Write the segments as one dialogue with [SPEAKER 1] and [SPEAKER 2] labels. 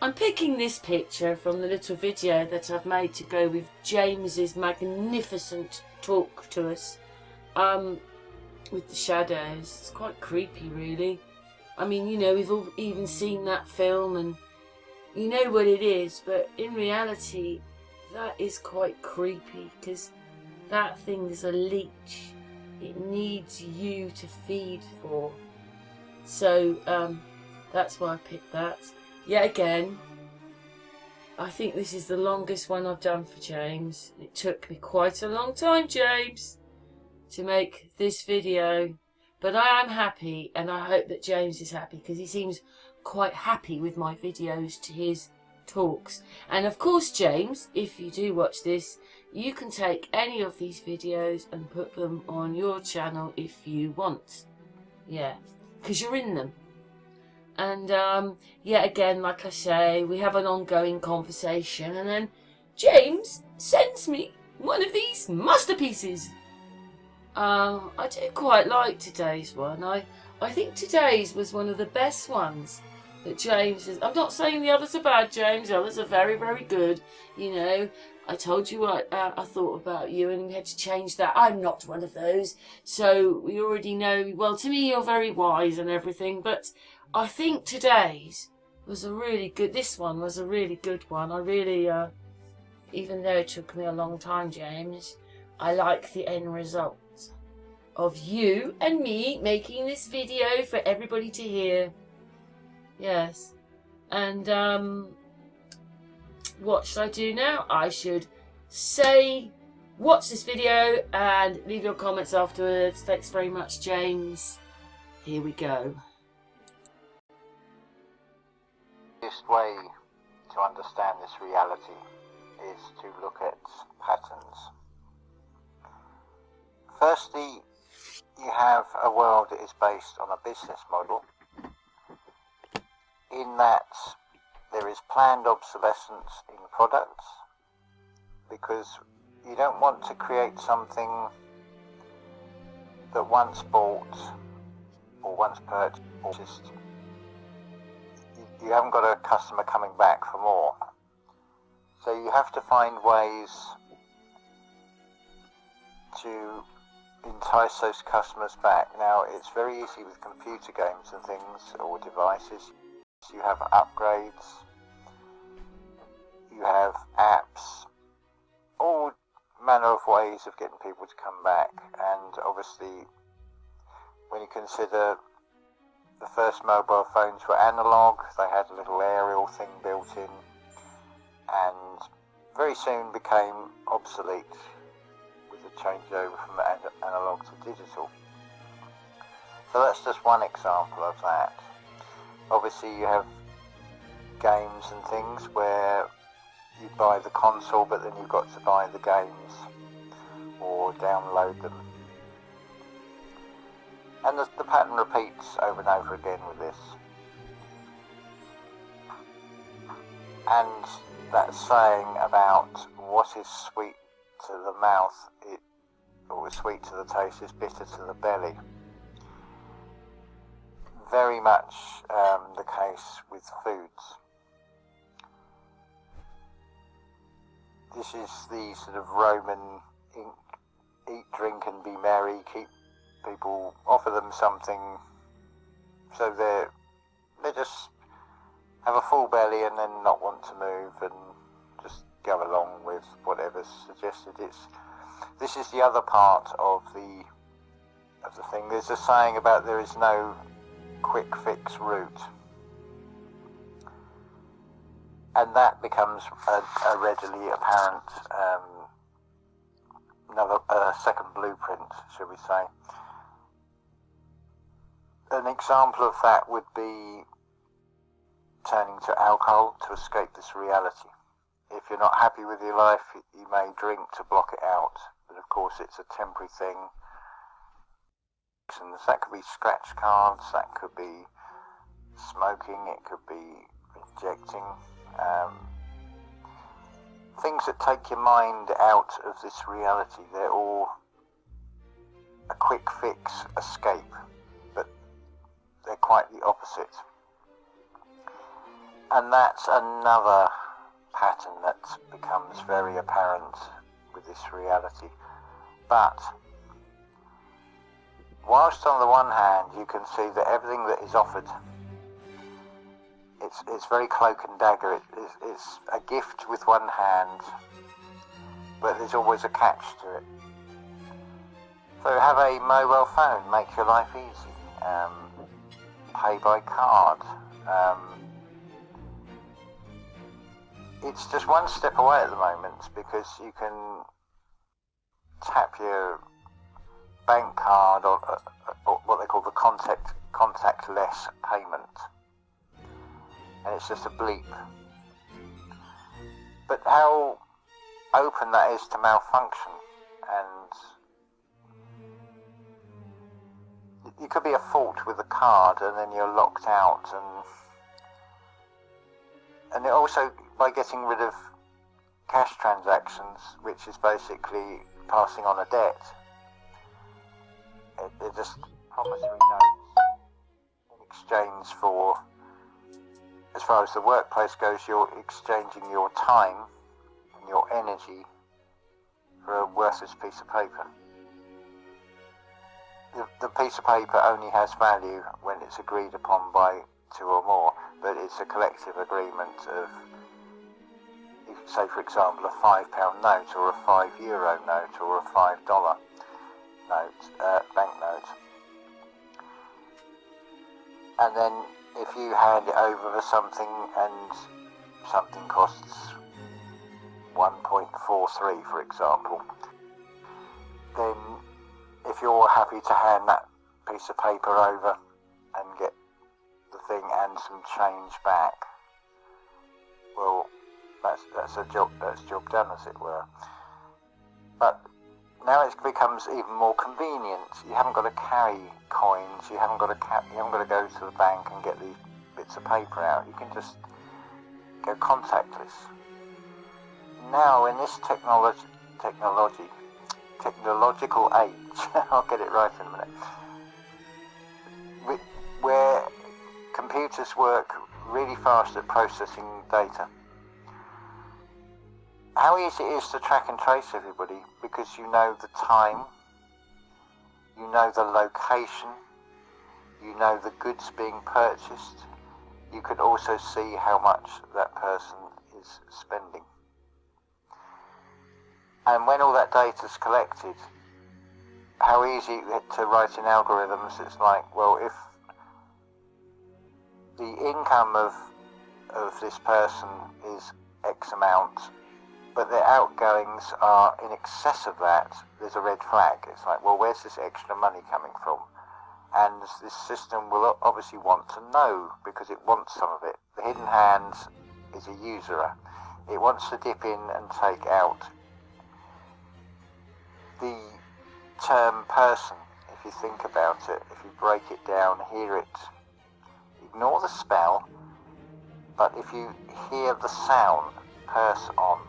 [SPEAKER 1] I'm picking this picture from the little video that I've made to go with James's magnificent talk to us with the shadows. It's quite creepy, really. I mean, you know, we've all even seen that film and you know what it is, but in reality that is quite creepy because that thing is a leech. It needs you to feed for. So that's why I picked that. Yet again, I think this is the longest one I've done for James. It took me quite a long time, James, to make this video. But I am happy, and I hope that James is happy because he seems quite happy with my videos to his talks. And of course, James, if you do watch this, you can take any of these videos and put them on your channel if you want. Yeah, because you're in them. And yet again, like I say, we have an ongoing conversation, and then James sends me one of these masterpieces. I do quite like today's one. I think today's was one of the best ones that James has. I'm not saying the others are bad, James. The others are very, very good. You know, I told you what I thought about you, and we had to change that. I'm not one of those, so we already know. Well, to me, you're very wise and everything, but I think today's was a really good. This one was a really good one. I really, even though it took me a long time, James, I like the end result of you and me making this video for everybody to hear. Yes, and what should I do now? I should say, watch this video and leave your comments afterwards. Thanks very much, James. Here we go.
[SPEAKER 2] The easiest way to understand this reality is to look at patterns. Firstly, you have a world that is based on a business model in that there is planned obsolescence in products because you don't want to create something that once bought or once purchased, you haven't got a customer coming back for more. So you have to find ways to entice those customers back. Now, it's very easy with computer games and things or devices. You have upgrades, you have apps, all manner of ways of getting people to come back. And obviously, when you consider the first mobile phones were analog, they had a little aerial thing built in, and very soon became obsolete with the changeover from analog to digital. So that's just one example of that. Obviously you have games and things where you buy the console but then you've got to buy the games or download them. And the pattern repeats over and over again with this. And that saying about what is sweet to the mouth, or sweet to the taste, is bitter to the belly. Very much the case with foods. This is the sort of Roman eat, drink and be merry, keep people, offer them something so they just have a full belly and then not want to move and just go along with whatever's suggested. This is the other part of the thing. There's a saying about there is no quick fix route, and that becomes a readily apparent second blueprint, shall we say. An example of that would be turning to alcohol to escape this reality. If you're not happy with your life, you may drink to block it out, but of course it's a temporary thing. And that could be scratch cards, that could be smoking, it could be injecting, things that take your mind out of this reality. They're all a quick fix escape, but they're quite the opposite. And that's another pattern that becomes very apparent with this reality. But whilst on the one hand you can see that everything that is offered, it's very cloak and dagger. It's a gift with one hand, but there's always a catch to it. So have a mobile phone, make your life easy. Pay by card. It's just one step away at the moment, because you can tap your bank card or what they call the contactless payment, and it's just a bleep. But how open that is to malfunction, and you could be at fault with the card and then you're locked out, and it also, by getting rid of cash transactions, which is basically passing on a debt, it just promissory notes in exchange for, as far as the workplace goes, you're exchanging your time and your energy for a worthless piece of paper. The piece of paper only has value when it's agreed upon by two or more, but it's a collective agreement of, say for example, a £5 note or a €5 note or a $5 note, banknote. And then if you hand it over for something and something costs 1.43, for example, then if you're happy to hand that piece of paper over and get the thing and some change back, well, that's job done, as it were. But now it becomes even more convenient. You haven't got to carry coins. You haven't got to go to the bank and get these bits of paper out. You can just go contactless. Now, in this technological age, I'll get it right in a minute, where computers work really fast at processing data, how easy it is to track and trace everybody, because you know the time, you know the location, you know the goods being purchased. You can also see how much that person is spending. And when all that data is collected, how easy to write in algorithms. It's like, well, if the income of this person is X amount, but their outgoings are in excess of that, there's a red flag. It's like, well, where's this extra money coming from? And this system will obviously want to know, because it wants some of it. The hidden hand is a usurer. It wants to dip in and take out. The term person, if you think about it, if you break it down, hear it, ignore the spell, but if you hear the sound, purse on,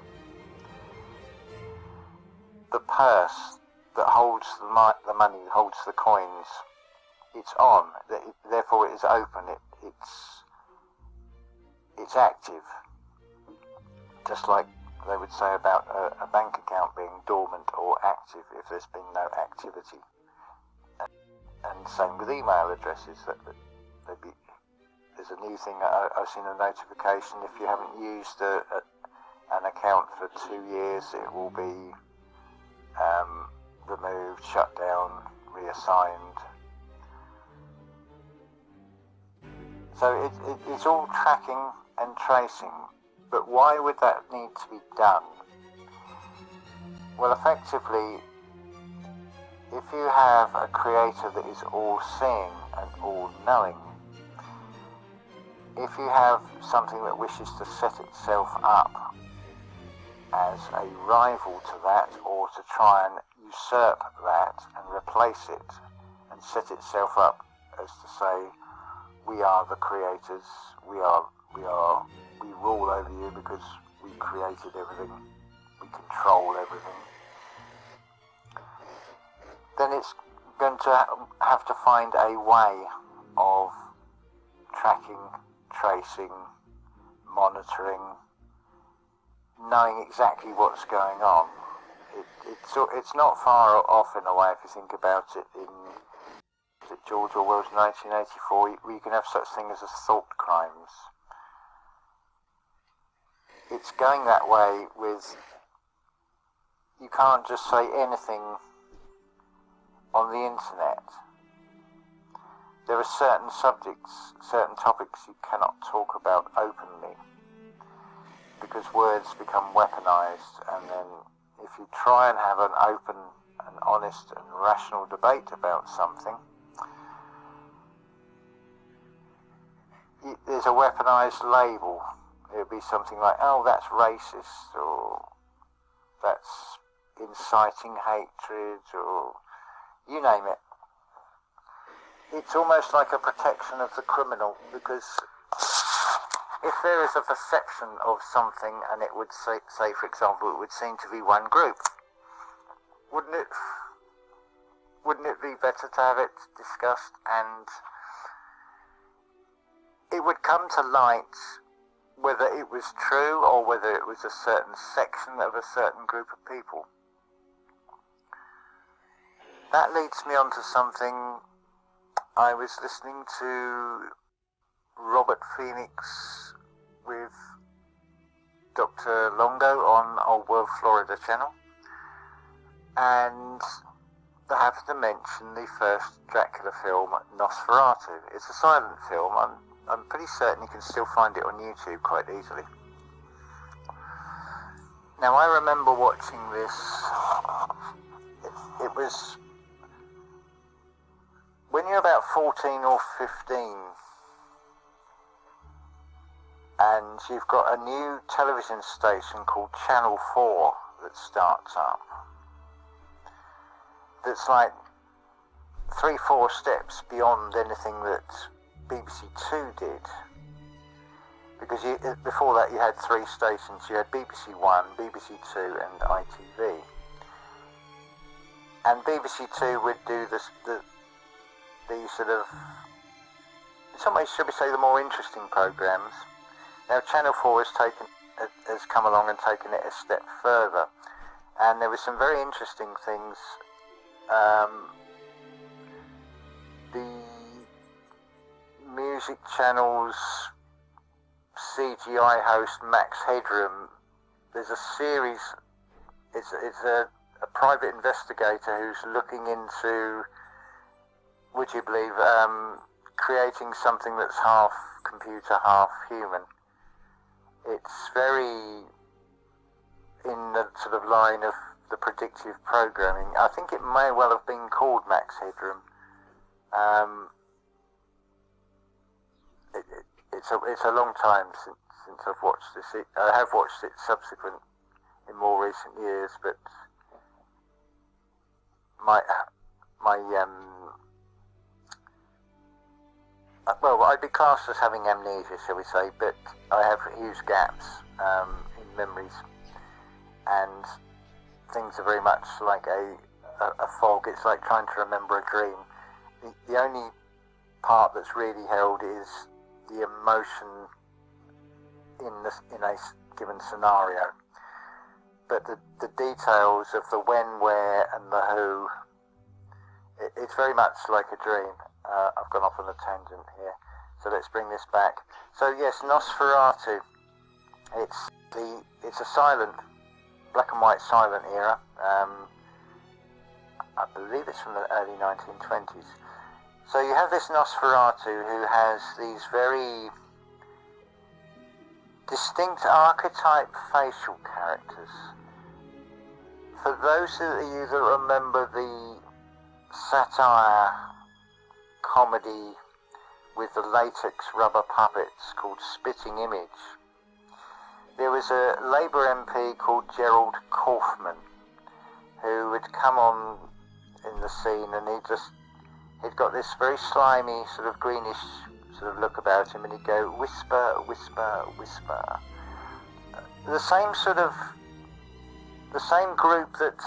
[SPEAKER 2] the purse that holds the money, holds the coins, it's on, therefore it is open, it's active, just like they would say about a bank account being dormant or active if there's been no activity. And same with email addresses, there's a new thing, I've seen a notification, if you haven't used an account for 2 years, it will be removed, shut down, reassigned. So it's all tracking and tracing, but why would that need to be done? Well, effectively, if you have a creator that is all-seeing and all-knowing, if you have something that wishes to set itself up as a rival to that, or to try and usurp that and replace it and set itself up as to say, we are the creators, we rule over you because we created everything, we control everything, then it's going to have to find a way of tracking, tracing, monitoring, knowing exactly what's going on. It's not far off in a way if you think about it. In George Orwell's 1984, where you can have such things as thought crimes. It's going that way with, you can't just say anything on the internet. There are certain subjects, certain topics you cannot talk about openly because words become weaponized, and then if you try and have an open and honest and rational debate about something, there's a weaponized label. It would be something like, oh, that's racist, or that's inciting hatred, or you name it. It's almost like a protection of the criminal, because if there is a perception of something and it would say for example, it would seem to be one group, wouldn't it be better to have it discussed, and it would come to light whether it was true or whether it was a certain section of a certain group of people. That leads me on to something. I was listening to Robert Phoenix with Dr. Longo on Old World Florida Channel, and I have to mention the first Dracula film, Nosferatu. It's a silent film. I'm pretty certain you can still find it on YouTube quite easily. Now, I remember watching this. It was when you're about 14 or 15 and you've got a new television station called Channel 4 that starts up. That's like 3-4 steps beyond anything that BBC Two did, because before that you had 3 stations. You had BBC One, BBC Two, and ITV. And BBC Two would do the sort of, in some ways, should we say, the more interesting programmes. Now Channel 4 has come along and taken it a step further, and there were some very interesting things. The Music Channel's CGI host Max Headroom, there's a series, it's a private investigator who's looking into, would you believe, creating something that's half computer, half human. It's very in the sort of line of the predictive programming. I think it may well have been called Max Headroom. It's a long time since I've watched this. I have watched it subsequent in more recent years, but well, I'd be classed as having amnesia, shall we say, but I have huge gaps in memories, and things are very much like a fog. It's like trying to remember a dream. The only part that's really held is the emotion in a given scenario, but the details of the when, where, and the who, it's very much like a dream. I've gone off on a tangent here, so let's bring this back. So yes, Nosferatu. It's a silent, black and white silent era. I believe it's from the early 1920s. So you have this Nosferatu who has these very distinct archetype facial characters. For those of you that remember the satire comedy with the latex rubber puppets called Spitting Image, there was a Labour MP called Gerald Kaufman who would come on in the scene, and he'd got this very slimy sort of greenish sort of look about him, and he'd go whisper, whisper, whisper. The same group that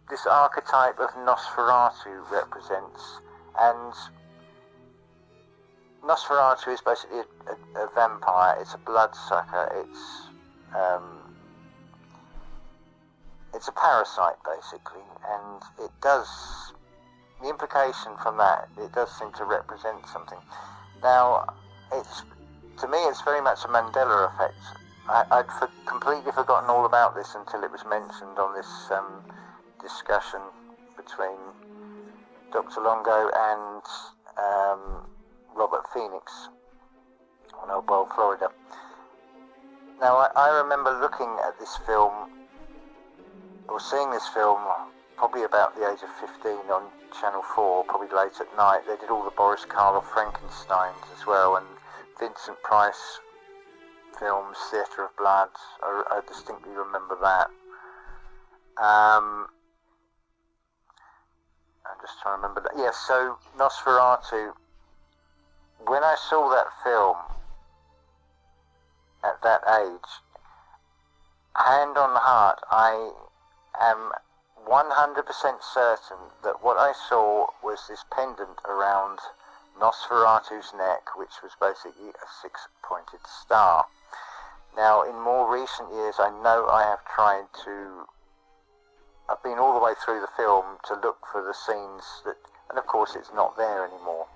[SPEAKER 2] this archetype of Nosferatu represents, and Nosferatu is basically a vampire. It's a bloodsucker. It's a parasite, basically, and it does, the implication from that, it does seem to represent something. Now, to me, it's very much a Mandela effect. I'd completely forgotten all about this until it was mentioned on this discussion between Dr. Longo and Robert Phoenix on Old Bowl, Florida. Now, I remember looking at this film, or seeing this film, probably about the age of 15 on Channel 4, probably late at night. They did all the Boris Karloff Frankensteins as well, and Vincent Price films, Theatre of Blood. I distinctly remember that. I'm just trying to remember that. Yes, so Nosferatu, when I saw that film at that age, hand on heart, I am 100% certain that what I saw was this pendant around Nosferatu's neck, which was basically a six-pointed star. Now, in more recent years, I know I have tried to, I've been all the way through the film to look for the scenes that, and of course it's not there anymore.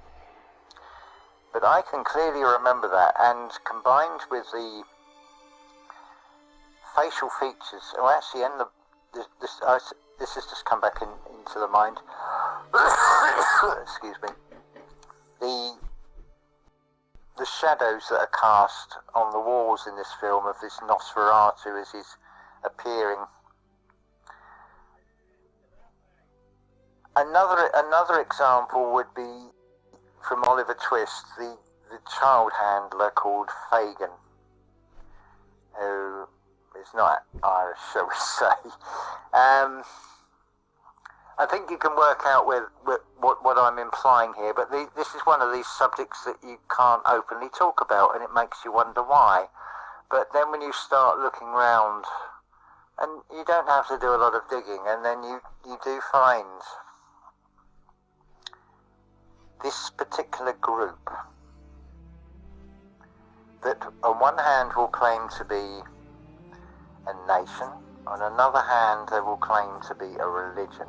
[SPEAKER 2] But I can clearly remember that, and combined with the facial features, oh actually, and this has just come back into the mind. Excuse me. The shadows that are cast on the walls in this film of this Nosferatu as he's appearing. Another example would be from Oliver Twist, the child handler called Fagin, who is not Irish, shall we say. I think you can work out with what I'm implying here, but this is one of these subjects that you can't openly talk about, and it makes you wonder why. But then when you start looking round, and you don't have to do a lot of digging, and then you do find this particular group that on one hand will claim to be a nation, on another hand they will claim to be a religion,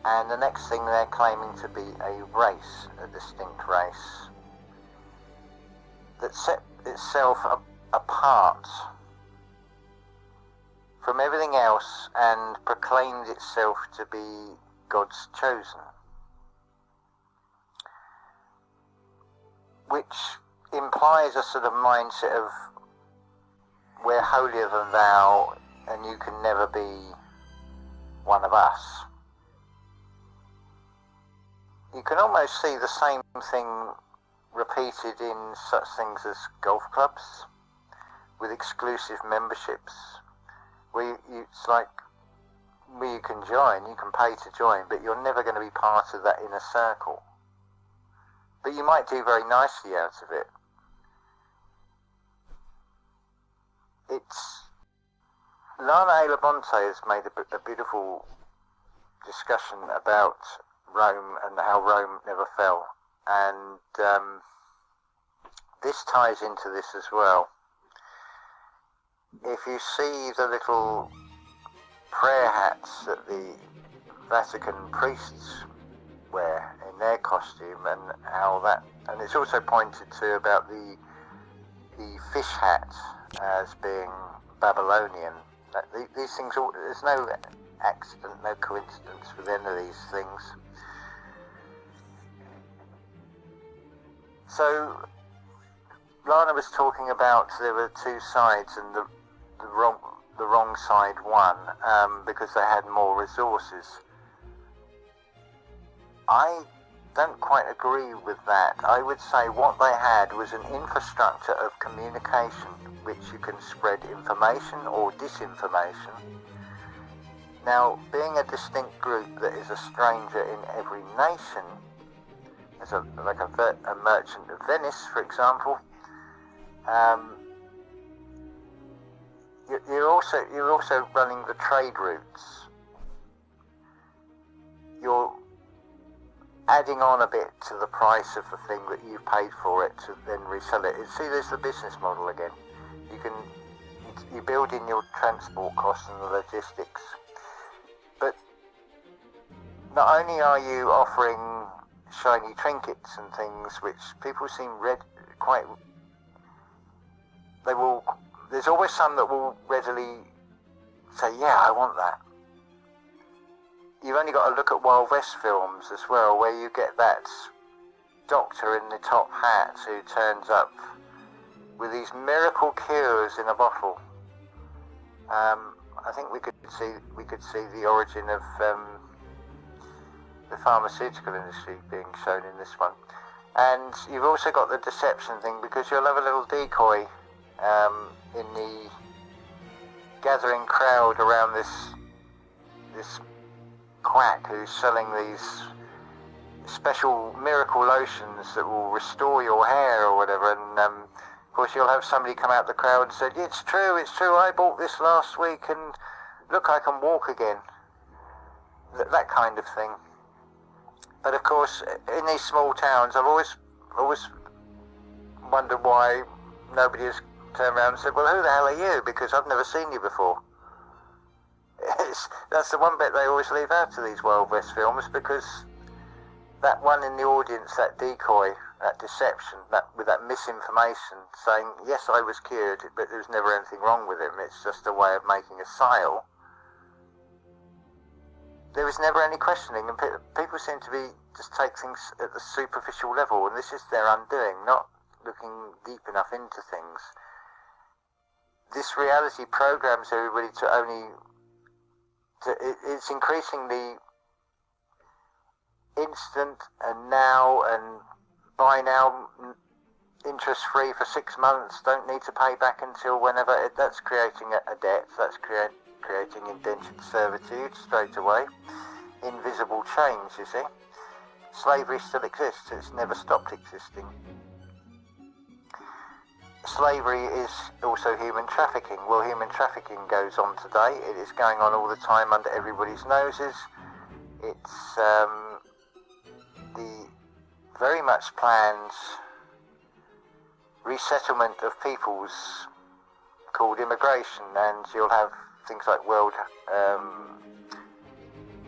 [SPEAKER 2] and the next thing they're claiming to be a race, a distinct race, that set itself apart from everything else and proclaimed itself to be God's chosen, which implies a sort of mindset of we're holier than thou and you can never be one of us. You can almost see the same thing repeated in such things as golf clubs with exclusive memberships, where it's like, where you can join, you can pay to join, but you're never going to be part of that inner circle. But you might do very nicely out of it. Lana Elabonte has made a beautiful discussion about Rome and how Rome never fell, and this ties into this as well. If you see the little prayer hats that the Vatican priests wear in their costume, and how that, and it's also pointed to about the fish hat as being Babylonian. These things, there's no accident, no coincidence with any of these things. So Lana was talking about there were two sides, and the wrong side won because they had more resources. I don't quite agree with that. I would say what they had was an infrastructure of communication which you can spread information or disinformation. Now, being a distinct group that is a stranger in every nation, as a merchant of Venice, for example, you're also running the trade routes. You're adding on a bit to the price of the thing that you've paid for it to then resell it. See, there's the business model again. You build in your transport costs and the logistics, but not only are you offering shiny trinkets and things which people seem there's always some that will readily say, yeah, I want that. You've only got to look at Wild West films as well, where you get that doctor in the top hat who turns up with these miracle cures in a bottle. I think we could see the origin of the pharmaceutical industry being shown in this one. And you've also got the deception thing, because you'll have a little decoy in the gathering crowd around this quack who's selling these special miracle lotions that will restore your hair or whatever, and of course you'll have somebody come out the crowd and say, it's true, I bought this last week and look, I can walk again. That kind of thing. But of course, in these small towns, I've always wondered why nobody has turned around and said, well, who the hell are you? Because I've never seen you before. That's the one bit they always leave out of these Wild West films, because that one in the audience, that decoy, that deception, with that misinformation, saying, yes, I was cured, but there was never anything wrong with him, it's just a way of making a sale. There was never any questioning, and people seem to just take things at the superficial level, and this is their undoing, not looking deep enough into things. This reality programs everybody it's increasingly instant and now and buy now, interest free for 6 months, don't need to pay back until whenever. That's creating a debt, that's creating indentured servitude straight away. Invisible change, you see. Slavery still exists, it's never stopped existing. Slavery is also human trafficking. Well, human trafficking goes on today. It is going on all the time under everybody's noses. It's the very much planned resettlement of peoples called immigration, and you'll have things like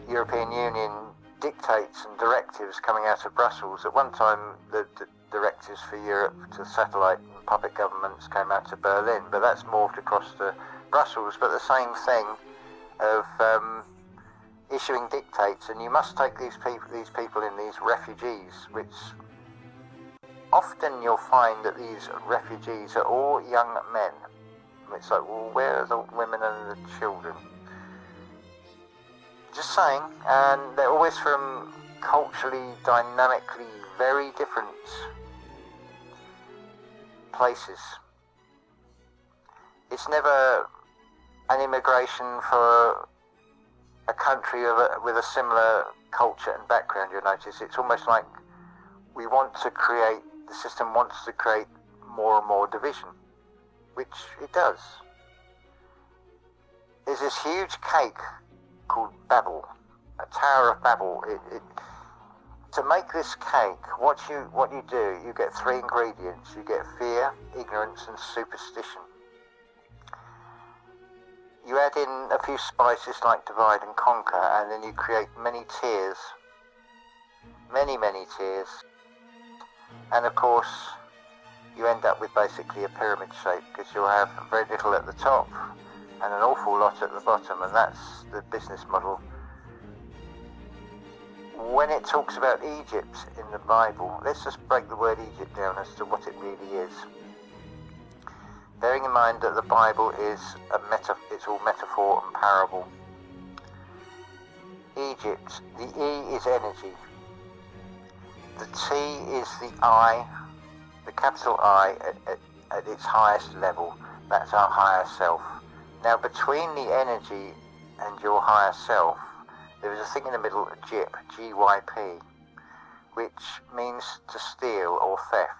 [SPEAKER 2] European Union dictates and directives coming out of Brussels. At one time, the directives for Europe to satellite and puppet governments came out to Berlin, but that's morphed across to Brussels. But the same thing of issuing dictates, and you must take these people in, these refugees, which often you'll find that these refugees are all young men. It's like, well, where are the women and the children? Just saying, and they're always from culturally, dynamically very different places. It's never an immigration for a country with a similar culture and background, you'll notice. It's almost like the system wants to create more and more division, which it does. There's this huge cake called Babel, a Tower of Babel. To make this cake, what you do, you get 3 ingredients. You get fear, ignorance, and superstition. You add in a few spices like divide and conquer, and then you create many tiers. Many, many tiers. And of course, you end up with basically a pyramid shape, because you'll have very little at the top and an awful lot at the bottom, and that's the business model. When it talks about Egypt in the Bible, let's just break the word Egypt down as to what it really is. Bearing in mind that the Bible is it's all metaphor and parable. Egypt, the E is energy. The T is the I, the capital I at its highest level. That's our higher self. Now, between the energy and your higher self, there is a thing in the middle, GYP, G-Y-P, which means to steal or theft.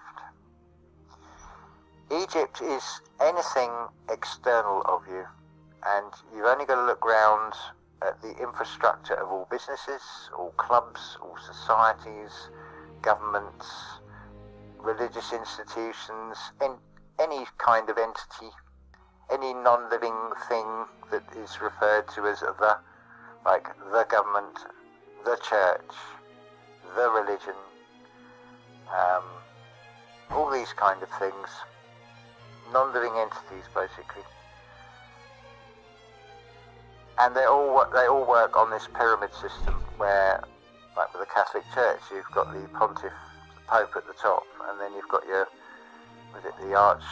[SPEAKER 2] Egypt is anything external of you, and you've only got to look round at the infrastructure of all businesses, all clubs, all societies, governments, religious institutions, and any kind of entity, any non-living thing that is referred to as the, like the government, the church, the religion, all these kind of things, non-living entities basically. And they all work on this pyramid system where, like with the Catholic Church, you've got the pontiff, the Pope at the top, and then you've got your, the archdeacons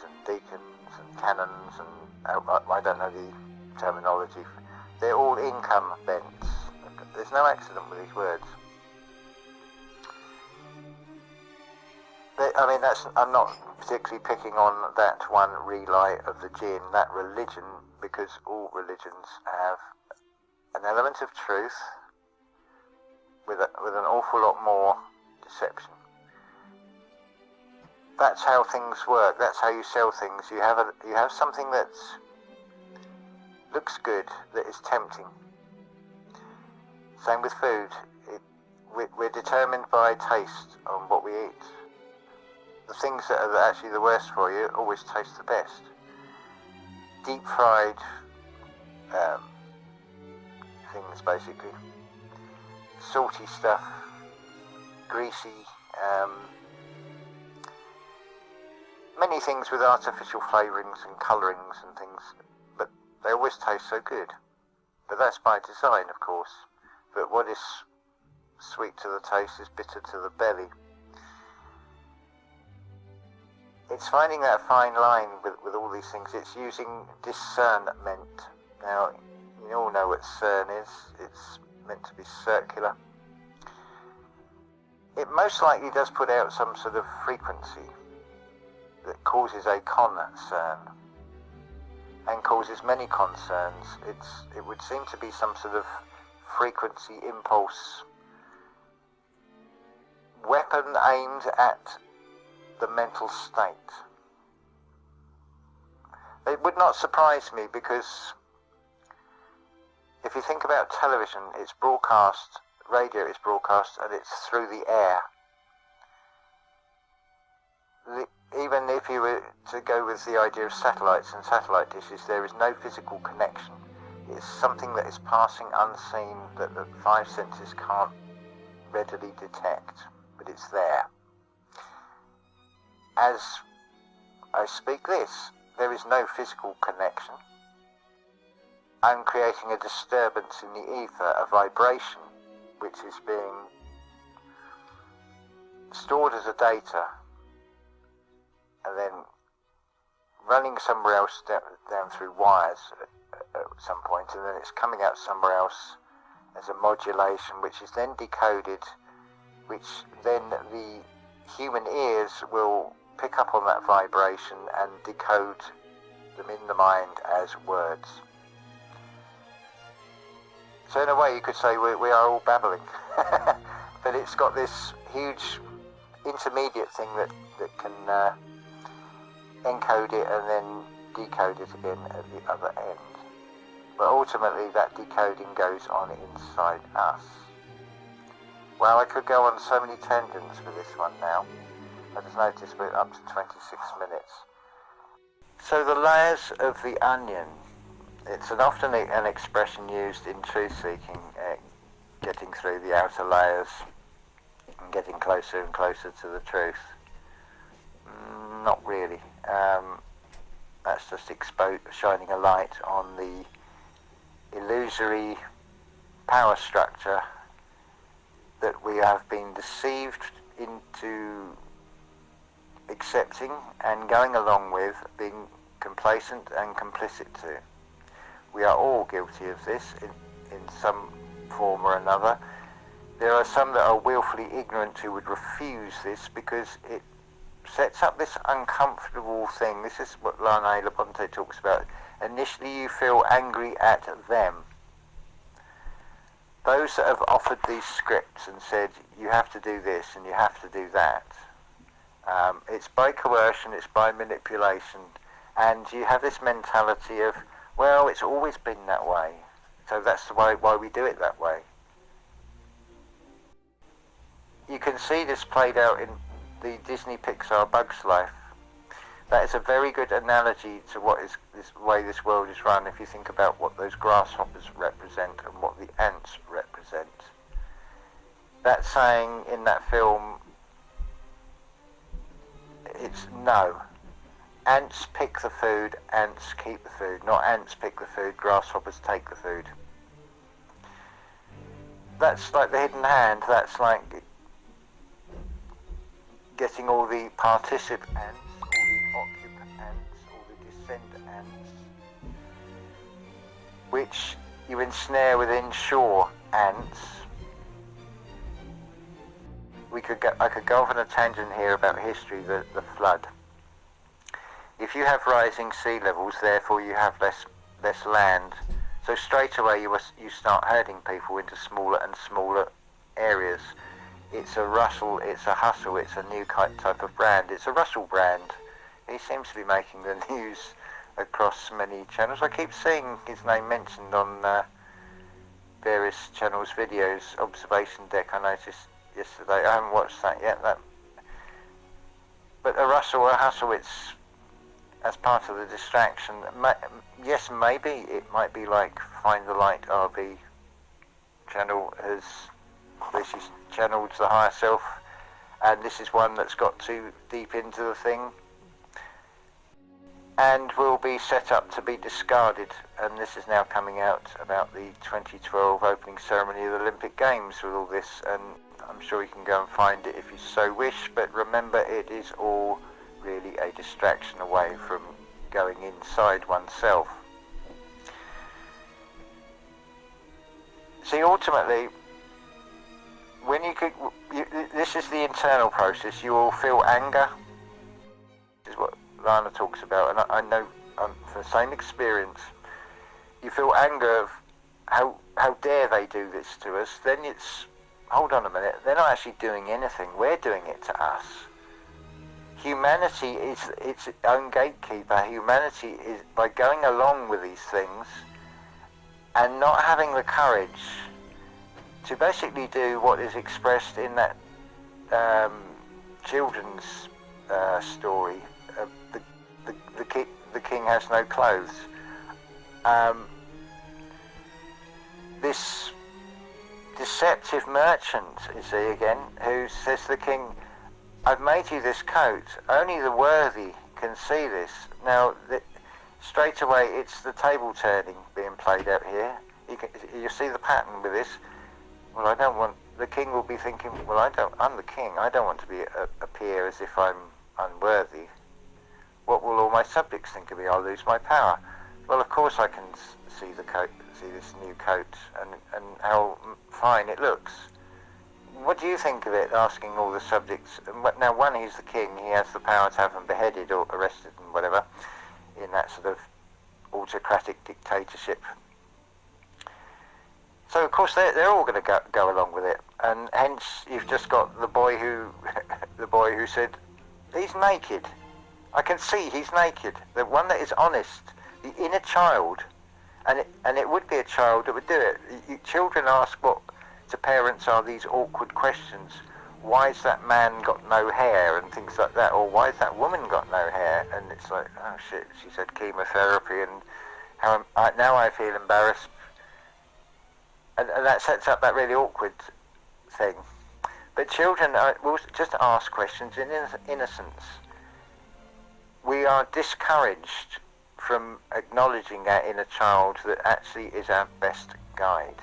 [SPEAKER 2] and deacons and canons and I don't know the terminology. They're all income bents. There's no accident with these words. I mean, I'm not particularly picking on that one relight of the jinn, that religion, because all religions have an element of truth with an awful lot more deception. That's how things work. That's how you sell things. You have something that looks good, that is tempting. Same with food. We're determined by taste on what we eat. The things that are actually the worst for you always taste the best. Deep fried things, basically. Salty stuff, greasy, many things with artificial flavourings and colourings and things, but they always taste so good. But that's by design, of course. But what is sweet to the taste is bitter to the belly. It's finding that fine line with all these things. It's using discernment. Now, you all know what CERN is. It's meant to be circular. It most likely does put out some sort of frequency that causes a concern and causes many concerns. It would seem to be some sort of frequency impulse weapon aimed at the mental state. It would not surprise me, because if you think about television, it's broadcast, radio is broadcast, and it's through the air. Even if you were to go with the idea of satellites and satellite dishes, there is no physical connection. It's something that is passing unseen, that the five senses can't readily detect, but it's there. As I speak this, there is no physical connection. I'm creating a disturbance in the ether, a vibration, which is being stored as a data and then running somewhere else down through wires at some point, and then it's coming out somewhere else as a modulation, which is then decoded, which then the human ears will pick up on that vibration and decode them in the mind as words. So in a way you could say we are all babbling, but it's got this huge intermediate thing that can encode it and then decode it again at the other end. But ultimately that decoding goes on inside us. Well, I could go on so many tangents with this one now. I just noticed we're up to 26 minutes. So the layers of the onion, it's often an expression used in truth-seeking, getting through the outer layers and getting closer and closer to the truth. Not really. That's just shining a light on the illusory power structure that we have been deceived into accepting and going along with, being complacent and complicit to. We are all guilty of this in some form or another. There are some that are willfully ignorant who would refuse this because it sets up this uncomfortable thing. This is what Lana Labonte talks about. Initially you feel angry at them. Those that have offered these scripts and said you have to do this and you have to do that, it's by coercion, it's by manipulation, and you have this mentality of, Well, it's always been that way. So that's why we do it that way. You can see this played out in the Disney Pixar Bugs Life. That is a very good analogy to what is this way this world is run, if you think about what those grasshoppers represent and what the ants represent. That saying in that film, it's no. Ants pick the food, ants keep the food. Not ants pick the food, grasshoppers take the food. That's like the hidden hand. That's like getting all the participant ants, all the occupant ants, all the descent ants, which you ensnare within shore ants. I could go off on a tangent here about history, the flood. If you have rising sea levels, therefore you have less land. So straight away you start herding people into smaller and smaller areas. It's a Russell, it's a hustle, it's a new type of brand. It's a Russell brand. He seems to be making the news across many channels. I keep seeing his name mentioned on various channels' videos. Observation Deck, I noticed yesterday. I haven't watched that yet. But a Russell, a hustle, it's as part of the distraction. Yes, maybe it might be like Find the Light RV channel has basically channeled the higher self, and this is one that's got too deep into the thing and will be set up to be discarded. And this is now coming out about the 2012 opening ceremony of the Olympic Games with all this, and I'm sure you can go and find it if you so wish, but remember, it is all really a distraction away from going inside oneself. See, ultimately, when this is the internal process. You will feel anger. This is what Lana talks about, and I know from the same experience. You feel anger of how dare they do this to us. Then it's, hold on a minute, they're not actually doing anything. We're doing it to us. Humanity is its own gatekeeper. Humanity is, by going along with these things and not having the courage to basically do what is expressed in that children's story, the king has no clothes. This deceptive merchant, you see again, who says to the king, I've made you this coat, only the worthy can see this. Now, straight away, it's the table turning being played out here. You see the pattern with this. Well, I don't want, the king will be thinking, well, I'm the king, I don't want to appear as if I'm unworthy. What will all my subjects think of me? I'll lose my power. Well, of course I can see the coat, see this new coat, and how fine it looks. What do you think of it? Asking all the subjects. Now, one, he's the king. He has the power to have them beheaded or arrested and whatever, in that sort of autocratic dictatorship. So, of course, they're all going to go along with it, and hence you've just got the boy who said, he's naked. I can see he's naked. The one that is honest, the inner child, and it would be a child that would do it. Children ask what to parents are these awkward questions. Why's that man got no hair and things like that, or why's that woman got no hair? And it's like, oh shit, she said chemotherapy, and now I feel embarrassed. And that sets up that really awkward thing. But children will just ask questions in innocence. We are discouraged from acknowledging our inner child that actually is our best guide.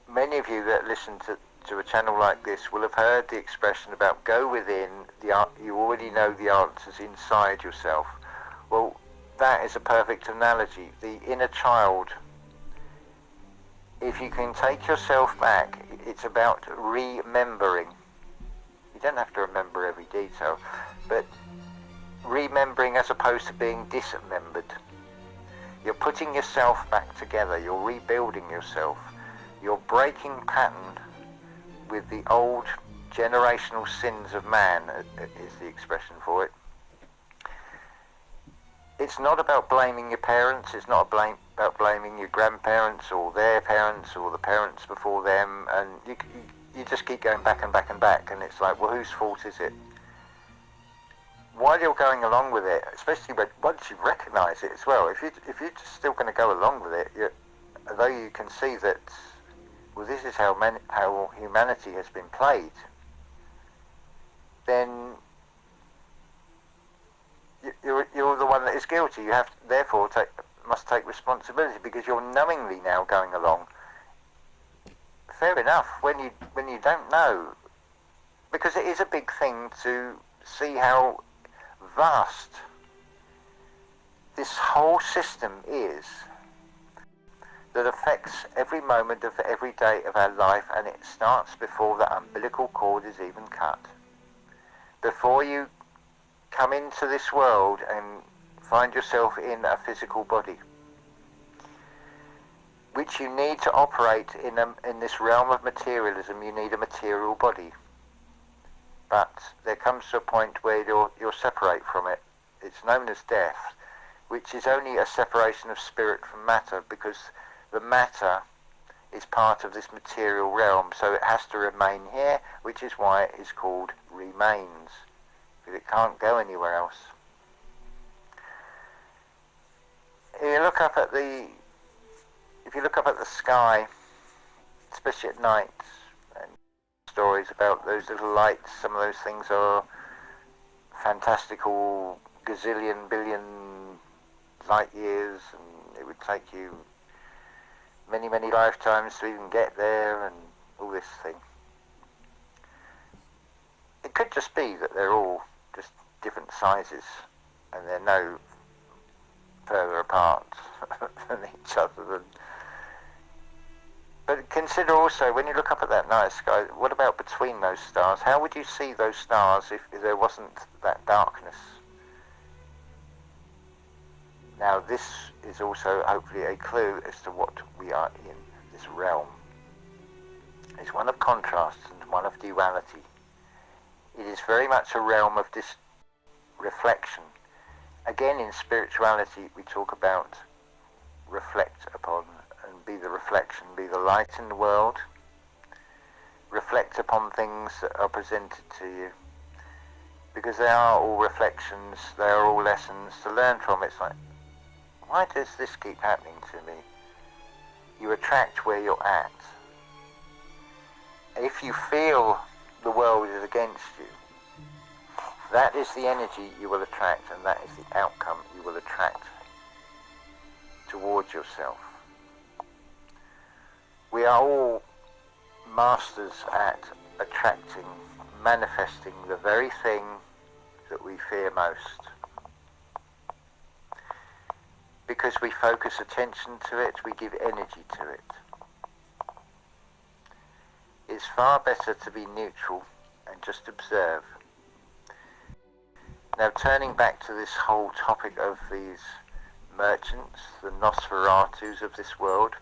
[SPEAKER 2] Many of you that listen to a channel like this will have heard the expression about go within, you already know the answers inside yourself. Well, that is a perfect analogy. The inner child, if you can take yourself back, it's about remembering. You don't have to remember every detail, but remembering as opposed to being dismembered. You're putting yourself back together, you're rebuilding yourself, you're breaking pattern with the old generational sins of man, is the expression for it. it's not about blaming your parents, it's not about blaming your grandparents or their parents or the parents before them, and you just keep going back and back and back, and it's like, well, whose fault is it? While you're going along with it, especially once you recognise it as well, if you're just still going to go along with it, although you can see that, well, this is how humanity has been played, then you're the one that is guilty. You have to, therefore must take responsibility, because you're knowingly now going along. Fair enough when you don't know, because it is a big thing to see how vast this whole system is, that affects every moment of every day of our life, and it starts before the umbilical cord is even cut. Before you come into this world and find yourself in a physical body, which you need to operate in this realm of materialism. You need a material body, but there comes to a point where you're separate from it. It's known as death, which is only a separation of spirit from matter, because the matter is part of this material realm, so it has to remain here, which is why it is called remains, because it can't go anywhere else. If you look up at the sky, especially at night, and stories about those little lights, some of those things are fantastical gazillion, billion light years, and it would take you many, many lifetimes to even get there, and all this thing. It could just be that they're all just different sizes, and they're no further apart than each other. But consider also, when you look up at that night sky, what about between those stars? How would you see those stars if there wasn't that darkness? Now, this is also hopefully a clue as to what we are in, this realm. It's one of contrast and one of duality. It is very much a realm of this reflection. Again, in spirituality, we talk about reflect upon, and be the reflection, be the light in the world. Reflect upon things that are presented to you, because they are all reflections, they are all lessons to learn from. It's like, why does this keep happening to me? You attract where you're at. If you feel the world is against you, that is the energy you will attract, and that is the outcome you will attract towards yourself. We are all masters at attracting, manifesting the very thing that we fear most. Because we focus attention to it, we give energy to it. It's far better to be neutral and just observe. Now, turning back to this whole topic of these merchants, the Nosferatus of this world,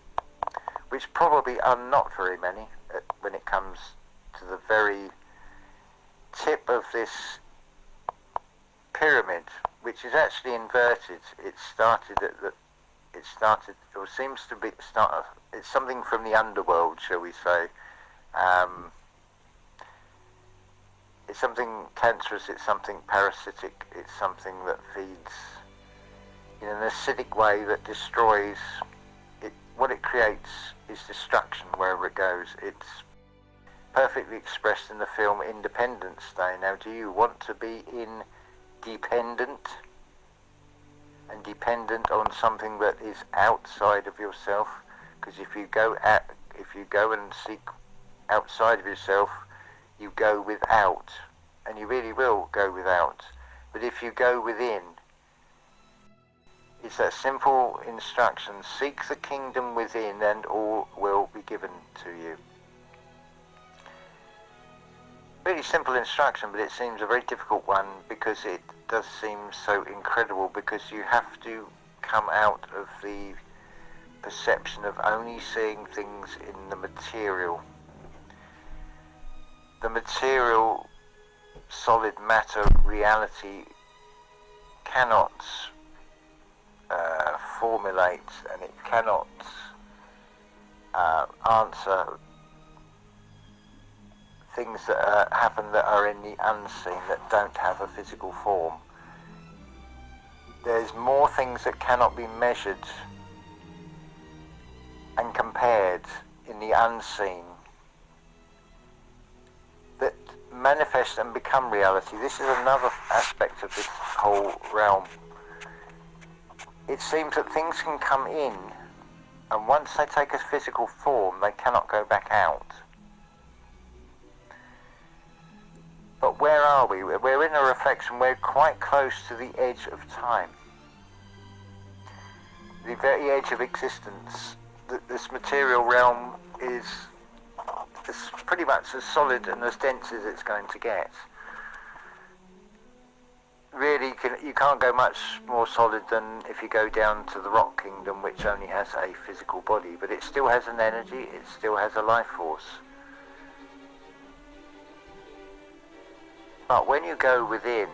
[SPEAKER 2] which probably are not very many when it comes to the very tip of this pyramid, which is actually inverted. It's something from the underworld, shall we say. It's something cancerous, it's something parasitic, it's something that feeds in an acidic way that destroys it. What it creates is destruction wherever it goes. It's perfectly expressed in the film Independence Day. Now, do you want to be independent and dependent on something that is outside of yourself? Because if you go and seek outside of yourself, you go without, and you really will go without. But if you go within, it's that simple instruction: seek the kingdom within and all will be given to you. Really simple instruction, but it seems a very difficult one, because it does seem so incredible, because you have to come out of the perception of only seeing things in the material. The material, solid matter reality cannot formulate, and it cannot answer things that happen that are in the unseen, that don't have a physical form. There's more things that cannot be measured and compared in the unseen that manifest and become reality. This is another aspect of this whole realm. It seems that things can come in, and once they take a physical form, they cannot go back out. But where are we? We're in a reflection. We're quite close to the edge of time, the very edge of existence. This material realm is pretty much as solid and as dense as it's going to get. Really, you can't go much more solid than if you go down to the rock kingdom, which only has a physical body, but it still has an energy, it still has a life force. But when you go within,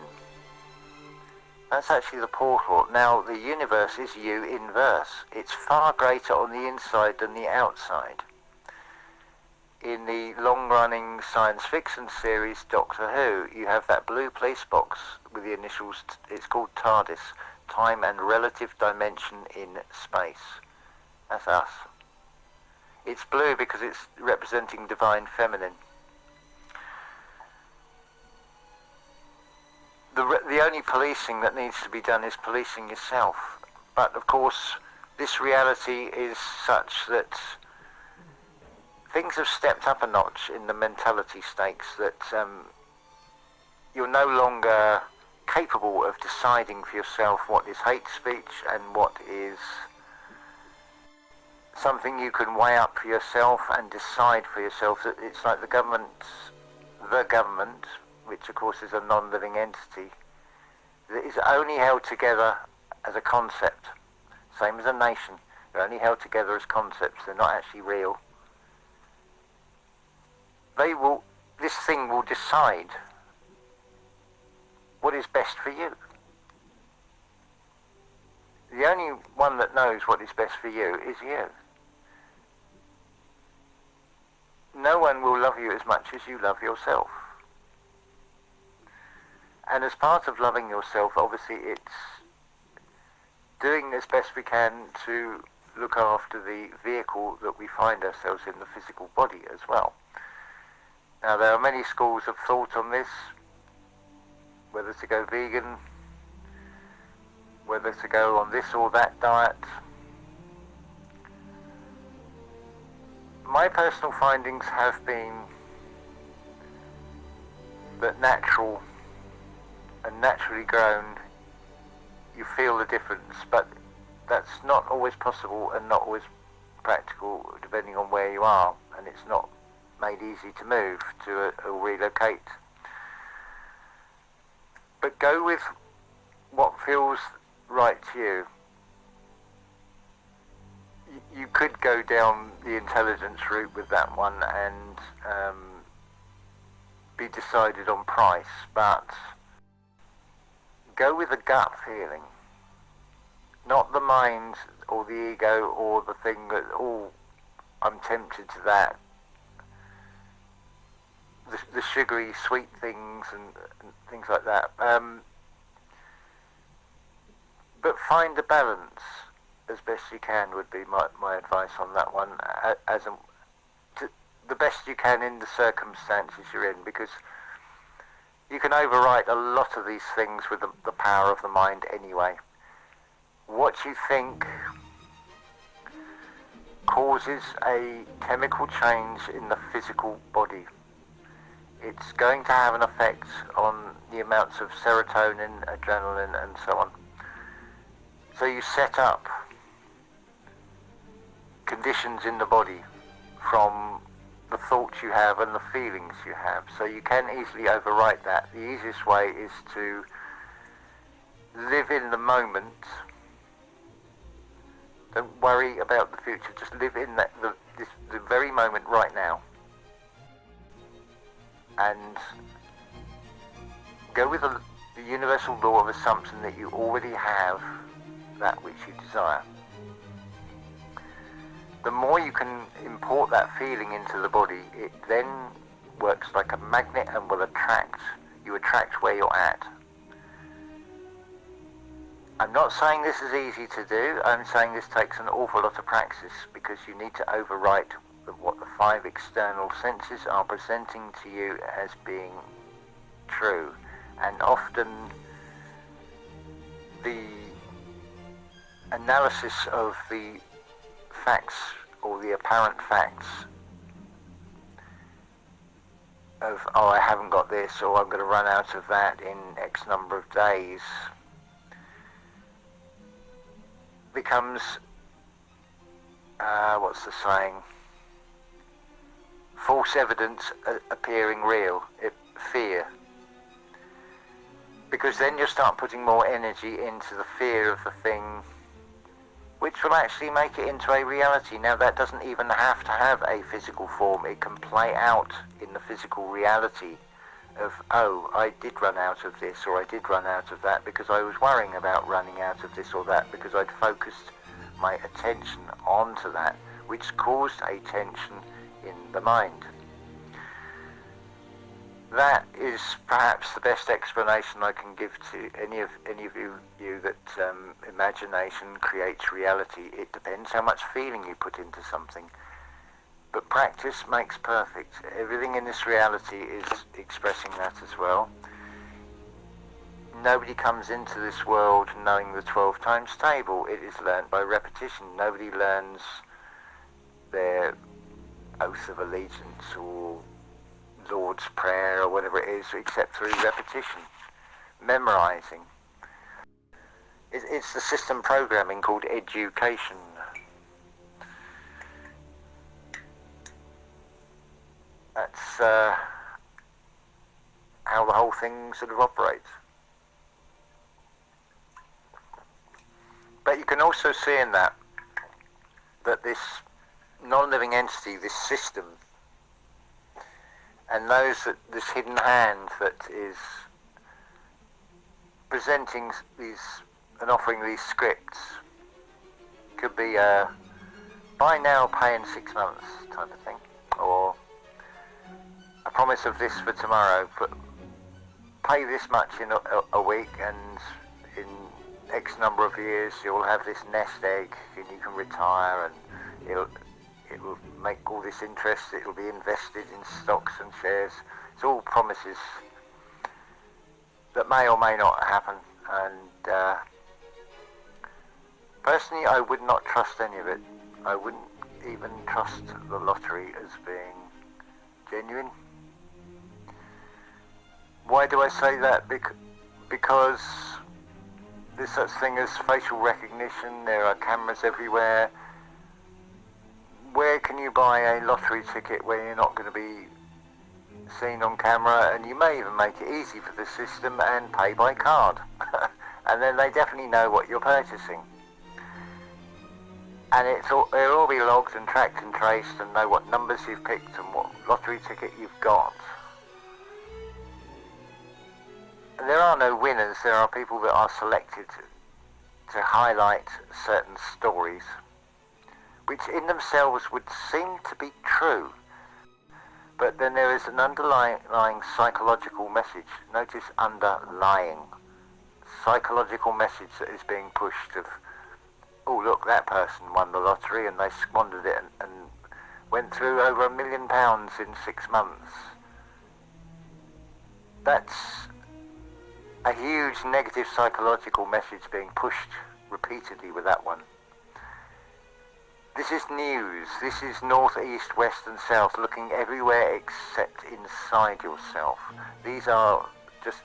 [SPEAKER 2] that's actually the portal. Now, the universe is you in verse. It's far greater on the inside than the outside. In the long-running science fiction series Doctor Who, you have that blue police box with the initials, it's called TARDIS, Time and Relative Dimension in Space. That's us. It's blue because it's representing divine feminine. The only policing that needs to be done is policing yourself. But of course, this reality is such that things have stepped up a notch in the mentality stakes, that you're no longer capable of deciding for yourself what is hate speech and what is something you can weigh up for yourself and decide for yourself. That it's like the government, which of course is a non-living entity, that is only held together as a concept. Same as a nation. They're only held together as concepts. They're not actually real. This thing will decide what is best for you. The only one that knows what is best for you is you. No one will love you as much as you love yourself. And as part of loving yourself, obviously it's doing as best we can to look after the vehicle that we find ourselves in, the physical body as well. Now, there are many schools of thought on this, whether to go vegan, whether to go on this or that diet. My personal findings have been that natural and naturally grown, you feel the difference, but that's not always possible and not always practical depending on where you are, and it's not made easy to move to or relocate. But go with what feels right to you. You could go down the intelligence route with that one and be decided on price, but go with a gut feeling, not the mind or the ego or the thing that, oh, I'm tempted to that. The sugary, sweet things and things like that. But find a balance as best you can would be my advice on that one, the best you can in the circumstances you're in, because you can overwrite a lot of these things with the power of the mind anyway. What you think causes a chemical change in the physical body. It's going to have an effect on the amounts of serotonin, adrenaline, and so on. So you set up conditions in the body from the thoughts you have and the feelings you have. So you can easily overwrite that. The easiest way is to live in the moment. Don't worry about the future. Just live in the very moment right now. And go with the universal law of assumption that you already have that which you desire. The more you can import that feeling into the body, it then works like a magnet and will attract. You attract where you're at. I'm not saying this is easy to do. I'm saying this takes an awful lot of practice, because you need to overwrite what the 5 external senses are presenting to you as being true. And often the analysis of the facts, or the apparent facts of, oh, I haven't got this, or I'm going to run out of that in X number of days, becomes, what's the saying, false evidence appearing real, fear. Because then you start putting more energy into the fear of the thing, which will actually make it into a reality. Now, that doesn't even have to have a physical form. It can play out in the physical reality of, oh, I did run out of this, or I did run out of that, because I was worrying about running out of this or that, because I'd focused my attention onto that, which caused a tension in the mind. That is perhaps the best explanation I can give to any of you that imagination creates reality. It depends how much feeling you put into something. But practice makes perfect. Everything in this reality is expressing that as well. Nobody comes into this world knowing the 12 times table. It is learnt by repetition. Nobody learns their oath of allegiance or Lord's Prayer or whatever it is except through repetition, memorizing. It's the system programming called education. That's how the whole thing sort of operates. But you can also see in that this non-living entity, this system, and this hidden hand that is presenting these and offering these scripts, could be buy now, pay in 6 months type of thing, or a promise of this for tomorrow, but pay this much in a week, and in X number of years you'll have this nest egg and you can retire, and it will make all this interest, it will be invested in stocks and shares. It's all promises that may or may not happen, and personally I would not trust any of it. I wouldn't even trust the lottery as being genuine. Why do I say that? Because there's such thing as facial recognition, there are cameras everywhere. Where can you buy a lottery ticket where you're not going to be seen on camera? And you may even make it easy for the system and pay by card. And then they definitely know what you're purchasing. And it'll all be logged and tracked and traced, and know what numbers you've picked and what lottery ticket you've got. There are no winners, there are people that are selected to highlight certain stories, which in themselves would seem to be true. But then there is an underlying psychological message. Notice underlying psychological message that is being pushed of, oh look, that person won the lottery and they squandered it and went through over £1 million in 6 months. That's a huge negative psychological message being pushed repeatedly with that one. This is news. This is north, east, west and south, looking everywhere except inside yourself. These are just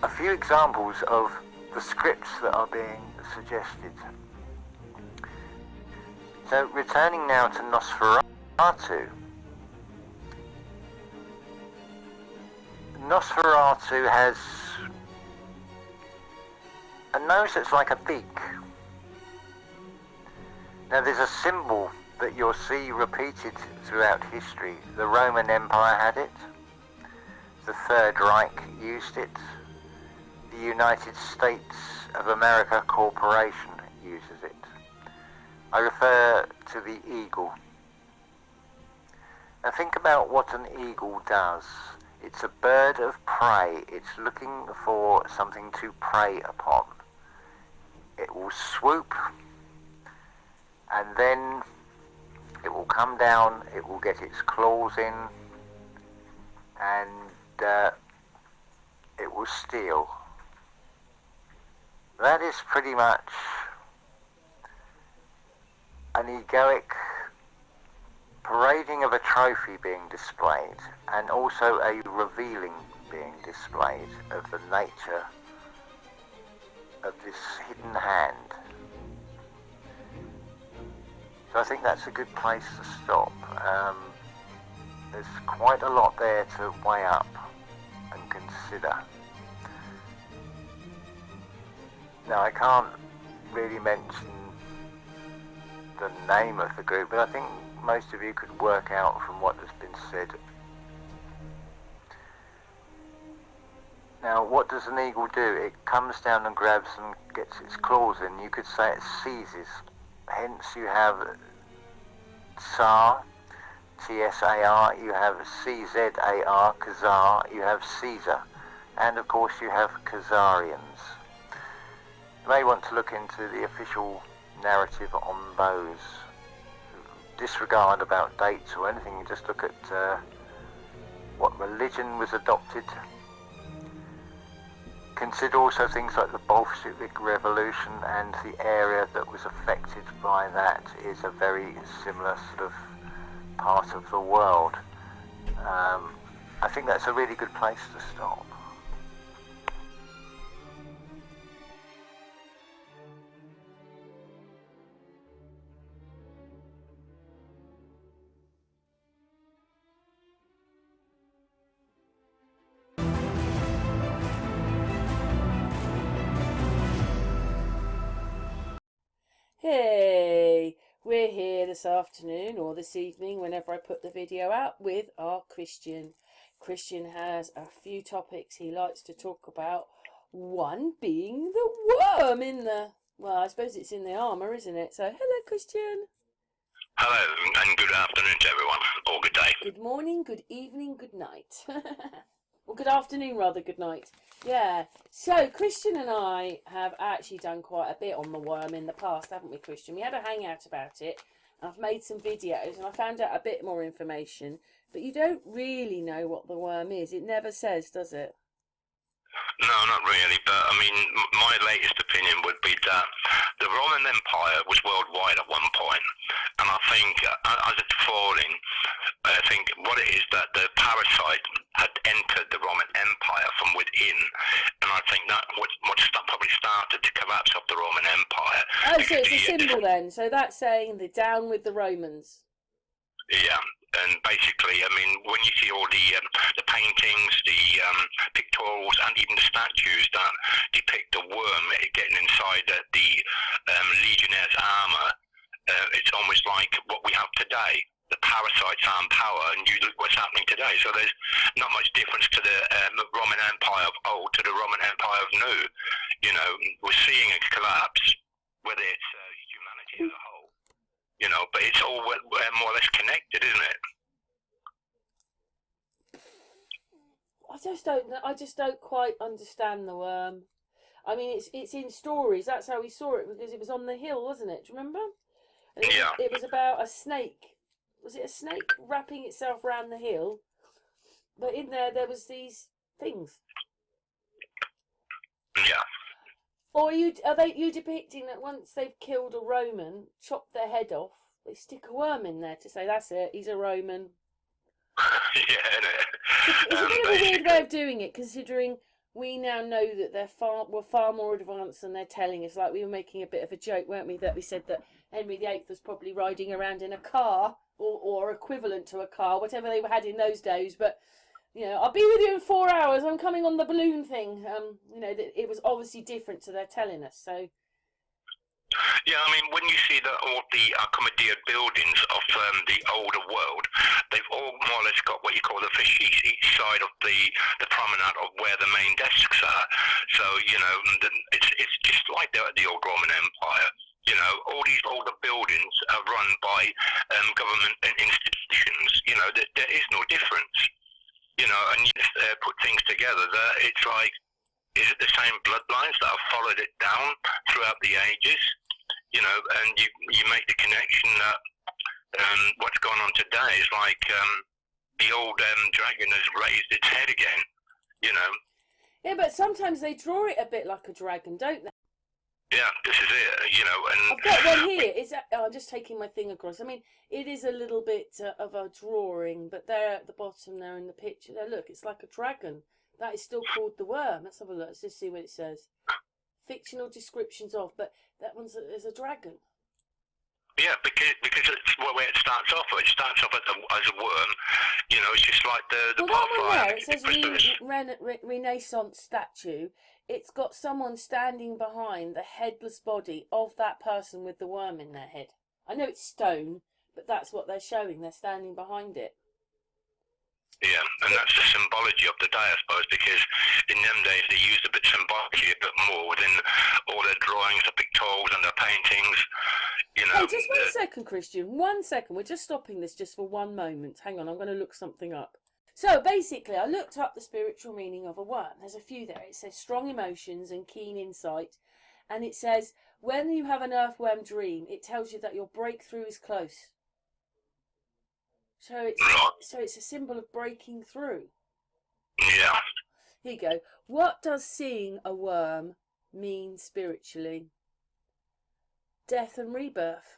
[SPEAKER 2] a few examples of the scripts that are being suggested. So returning now to Nosferatu. Nosferatu has a nose that's like a beak. Now there's a symbol that you'll see repeated throughout history. The Roman Empire had it. The Third Reich used it. the United States of America Corporation uses it. I refer to the eagle. Now think about what an eagle does. It's a bird of prey. It's looking for something to prey upon. It will swoop, and then it will come down, it will get its claws in, and it will steal. That is pretty much an egoic parading of a trophy being displayed, and also a revealing being displayed of the nature of this hidden hand. So I think that's a good place to stop. There's quite a lot there to weigh up and consider. Now I can't really mention the name of the group, but I think most of you could work out from what has been said. Now, what does an eagle do? It comes down and grabs and gets its claws in. You could say it seizes. Hence, you have tsar, T-S-A-R, you have C-Z-A-R, Khazar, you have Caesar, and of course you have Khazarians. You may want to look into the official narrative on those. Disregard about dates or anything, you just look at what religion was adopted. Consider also things like the Bolshevik Revolution, and the area that was affected by that is a very similar sort of part of the world. I think that's a really good place to stop.
[SPEAKER 1] Hey, we're here this afternoon or this evening, whenever I put the video out, with our Christian. Christian has a few topics he likes to talk about, one being the worm in the, well, I suppose it's in the armour, isn't it? So, hello, Christian.
[SPEAKER 3] Hello, and good afternoon to everyone, or good day.
[SPEAKER 1] Good morning, good evening, good night. Or good afternoon, rather, good night. Yeah, so Christian and I have actually done quite a bit on the worm in the past, haven't we, Christian? We had a hangout about it, and I've made some videos, and I found out a bit more information, but you don't really know what the worm is. It never says, does it?
[SPEAKER 3] No, not really, but I mean, my latest opinion would be that the Roman Empire was worldwide at one point, and I think as it's falling, I think what it is that the parasite had entered the Roman Empire from within, and I think that what probably started the collapse of the Roman Empire.
[SPEAKER 1] Oh, so it's a symbol then. So that's saying the down with the Romans.
[SPEAKER 3] Yeah. And basically, I mean, when you see all the paintings, the pictorials, and even the statues that depict the worm getting inside the legionnaire's armour, it's almost like what we have today. The parasites arm power, and you look what's happening today. So there's not much difference to the Roman Empire of old to the Roman Empire of new. You know, we're seeing a collapse, whether it's humanity as a whole. You know, but it's all more or less connected, isn't it?
[SPEAKER 1] I just don't quite understand the worm. I mean, it's in stories. That's how we saw it, because it was on the hill, wasn't it? Do you remember? And it was about a snake. Was it a snake wrapping itself around the hill? But in there was these things.
[SPEAKER 3] Yeah.
[SPEAKER 1] Or are you depicting that once they've killed a Roman, chopped their head off, they stick a worm in there to say, that's it, he's a Roman?
[SPEAKER 3] Yeah,
[SPEAKER 1] It's a bit of a weird way of doing it, considering we now know that we're far more advanced than they're telling us. Like, we were making a bit of a joke, weren't we, that we said that Henry VIII was probably riding around in a car, or equivalent to a car, whatever they had in those days, but... You know, I'll be with you in 4 hours. I'm coming on the balloon thing. You know, it was obviously different to their telling us. So,
[SPEAKER 3] Yeah, I mean, when you see all the accommodated buildings of the older world, they've all more or less got what you call the fascists each side of the promenade of where the main desks are. So, you know, it's just like the old Roman Empire. You know, all these older buildings are run by government and institutions. You know, there is no difference. You know, and you just put things together that it's like, is it the same bloodlines that have followed it down throughout the ages? You know, and you make the connection that what's going on today is like the old dragon has raised its head again, you know.
[SPEAKER 1] Yeah, but sometimes they draw it a bit like a dragon, don't they?
[SPEAKER 3] Yeah, this is it, you know. And
[SPEAKER 1] I've got one here. I'm just taking my thing across. I mean, it is a little bit of a drawing, but there at the bottom there in the picture, there, look, it's like a dragon. That is still called the worm. Let's have a look. Let's just see what it says. Fictional descriptions of, but that one's is a dragon.
[SPEAKER 3] yeah, because it's where it starts off. It starts off as a worm, you know. It's just like the
[SPEAKER 1] Well, that one
[SPEAKER 3] butterfly.
[SPEAKER 1] there, it says Renaissance statue. It's got someone standing behind the headless body of that person with the worm in their head. I know it's stone, but that's what they're showing. They're standing behind it.
[SPEAKER 3] Yeah, and that's the symbology of the day, I suppose, because in them days they used a bit symbology a bit more within all their drawings, the pictorials and their paintings, you know.
[SPEAKER 1] Hey, just 1 second, Christian. 1 second. We're just stopping this just for one moment. Hang on, I'm going to look something up. So basically, I looked up the spiritual meaning of a worm. There's a few there. It says strong emotions and keen insight. And it says, when you have an earthworm dream, it tells you that your breakthrough is close. So it's a symbol of breaking through.
[SPEAKER 3] Yeah.
[SPEAKER 1] Here you go. What does seeing a worm mean spiritually? Death and rebirth.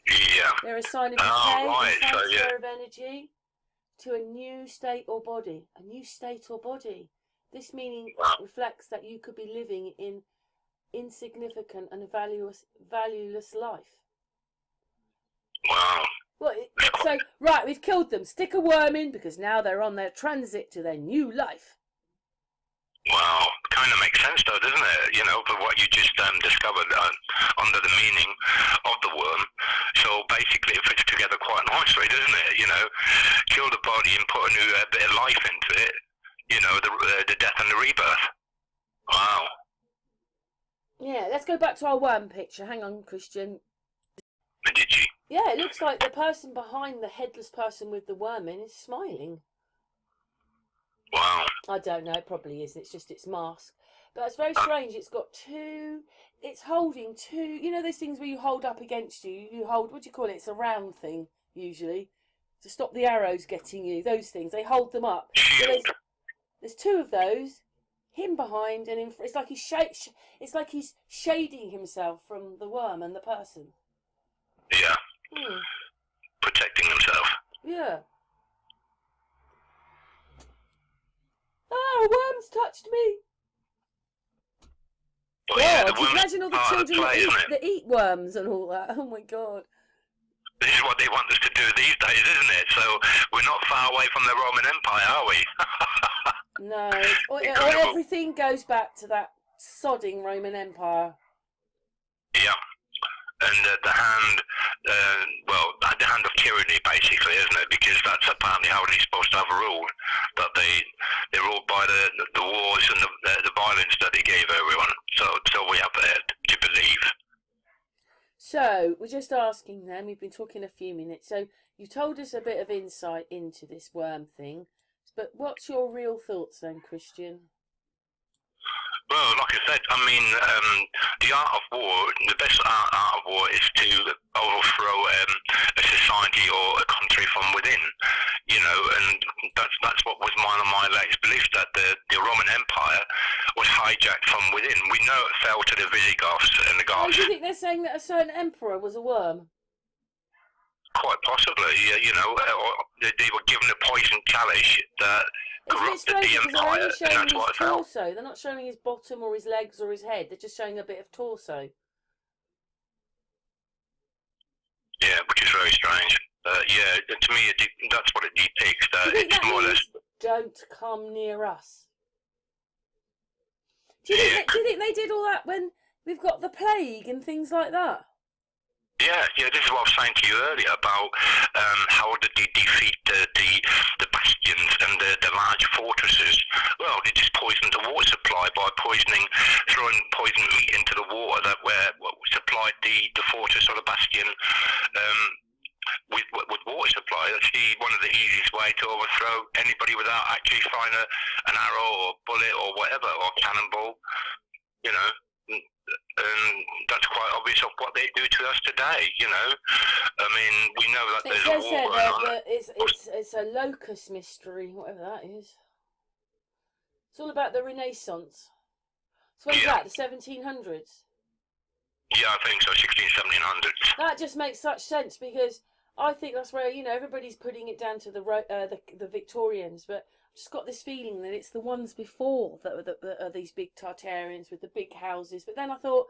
[SPEAKER 3] Yeah.
[SPEAKER 1] They're a sign of decay
[SPEAKER 3] right,
[SPEAKER 1] and transfer
[SPEAKER 3] so, yeah.
[SPEAKER 1] of energy to a new state or body. A new state or body. This meaning reflects that you could be living in insignificant and valueless life.
[SPEAKER 3] Wow.
[SPEAKER 1] Well, so, right, we've killed them. Stick a worm in because now they're on their transit to their new life.
[SPEAKER 3] Wow. Kind of makes sense, though, doesn't it? You know, for what you just discovered under the meaning of the worm. So basically it fits together quite nicely, doesn't it? You know, kill the body and put a new bit of life into it. You know, the death and the rebirth. Wow.
[SPEAKER 1] Yeah, let's go back to our worm picture. Hang on, Christian.
[SPEAKER 3] Did you?
[SPEAKER 1] Yeah, it looks like the person behind the headless person with the worm in is smiling.
[SPEAKER 3] Wow.
[SPEAKER 1] I don't know, it probably isn't. It's just its mask. But it's very strange. It's got two... It's holding two... You know those things where you hold up against you? You hold... What do you call it? It's a round thing, usually. To stop the arrows getting you. Those things. They hold them up. So there's two of those. Him behind and it's like he's shading himself from the worm and the person.
[SPEAKER 3] Yeah. Protecting himself.
[SPEAKER 1] Yeah. Ah, a worm's touched me.
[SPEAKER 3] Well, yeah,
[SPEAKER 1] God, imagine all the children that eat worms and all that. Oh my God.
[SPEAKER 3] This is what they want us to do these days, isn't it? So we're not far away from the Roman Empire, are we?
[SPEAKER 1] No. Or everything goes back to that sodding Roman Empire.
[SPEAKER 3] Yeah. And the hand of tyranny, basically, isn't it? Because that's apparently how they're supposed to have ruled. That they ruled by the wars and the violence that they gave everyone. So we have to believe.
[SPEAKER 1] So we're just asking them. We've been talking a few minutes. So you told us a bit of insight into this worm thing. But what's your real thoughts then, Christian?
[SPEAKER 3] Well, like I said, I mean, the art of war, the best art of war is to overthrow a society or a country from within, you know, and that's what was one of my latest beliefs, that the Roman Empire was hijacked from within. We know it fell to the Visigoths and the Goths.
[SPEAKER 1] Do you think they're saying that a certain emperor was a worm?
[SPEAKER 3] Quite possibly, you know, or they were given a poison chalice that corrupted the empire, and that's what it fell.
[SPEAKER 1] Torso. They're not showing his bottom or his legs or his head. They're just showing a bit of torso.
[SPEAKER 3] Yeah, which is very strange. Yeah, to me, that's what it depicts. It's more or less.
[SPEAKER 1] Don't come near us. Do you think they did all that when We've got the plague and things like that.
[SPEAKER 3] Yeah, this is what I was saying to you earlier about how did they defeat the bastions and the large fortresses? Well, they just poisoned the water supply by throwing poisoned meat into the water that supplied the fortress or the bastion with water supply. That's one of the easiest way to overthrow anybody without actually firing an arrow or bullet or whatever, or cannonball, you know. And that's quite obvious of what they do to us today, you know. I mean, we know that there's a war going on.
[SPEAKER 1] It's a locust mystery, whatever that is. It's all about the Renaissance. So when's that, the 1700s?
[SPEAKER 3] Yeah, I think so, 1700s.
[SPEAKER 1] That just makes such sense, because I think that's where, you know, everybody's putting it down to the Victorians, but I've just got this feeling that it's the ones before that are these big Tartarians with the big houses. But then I thought,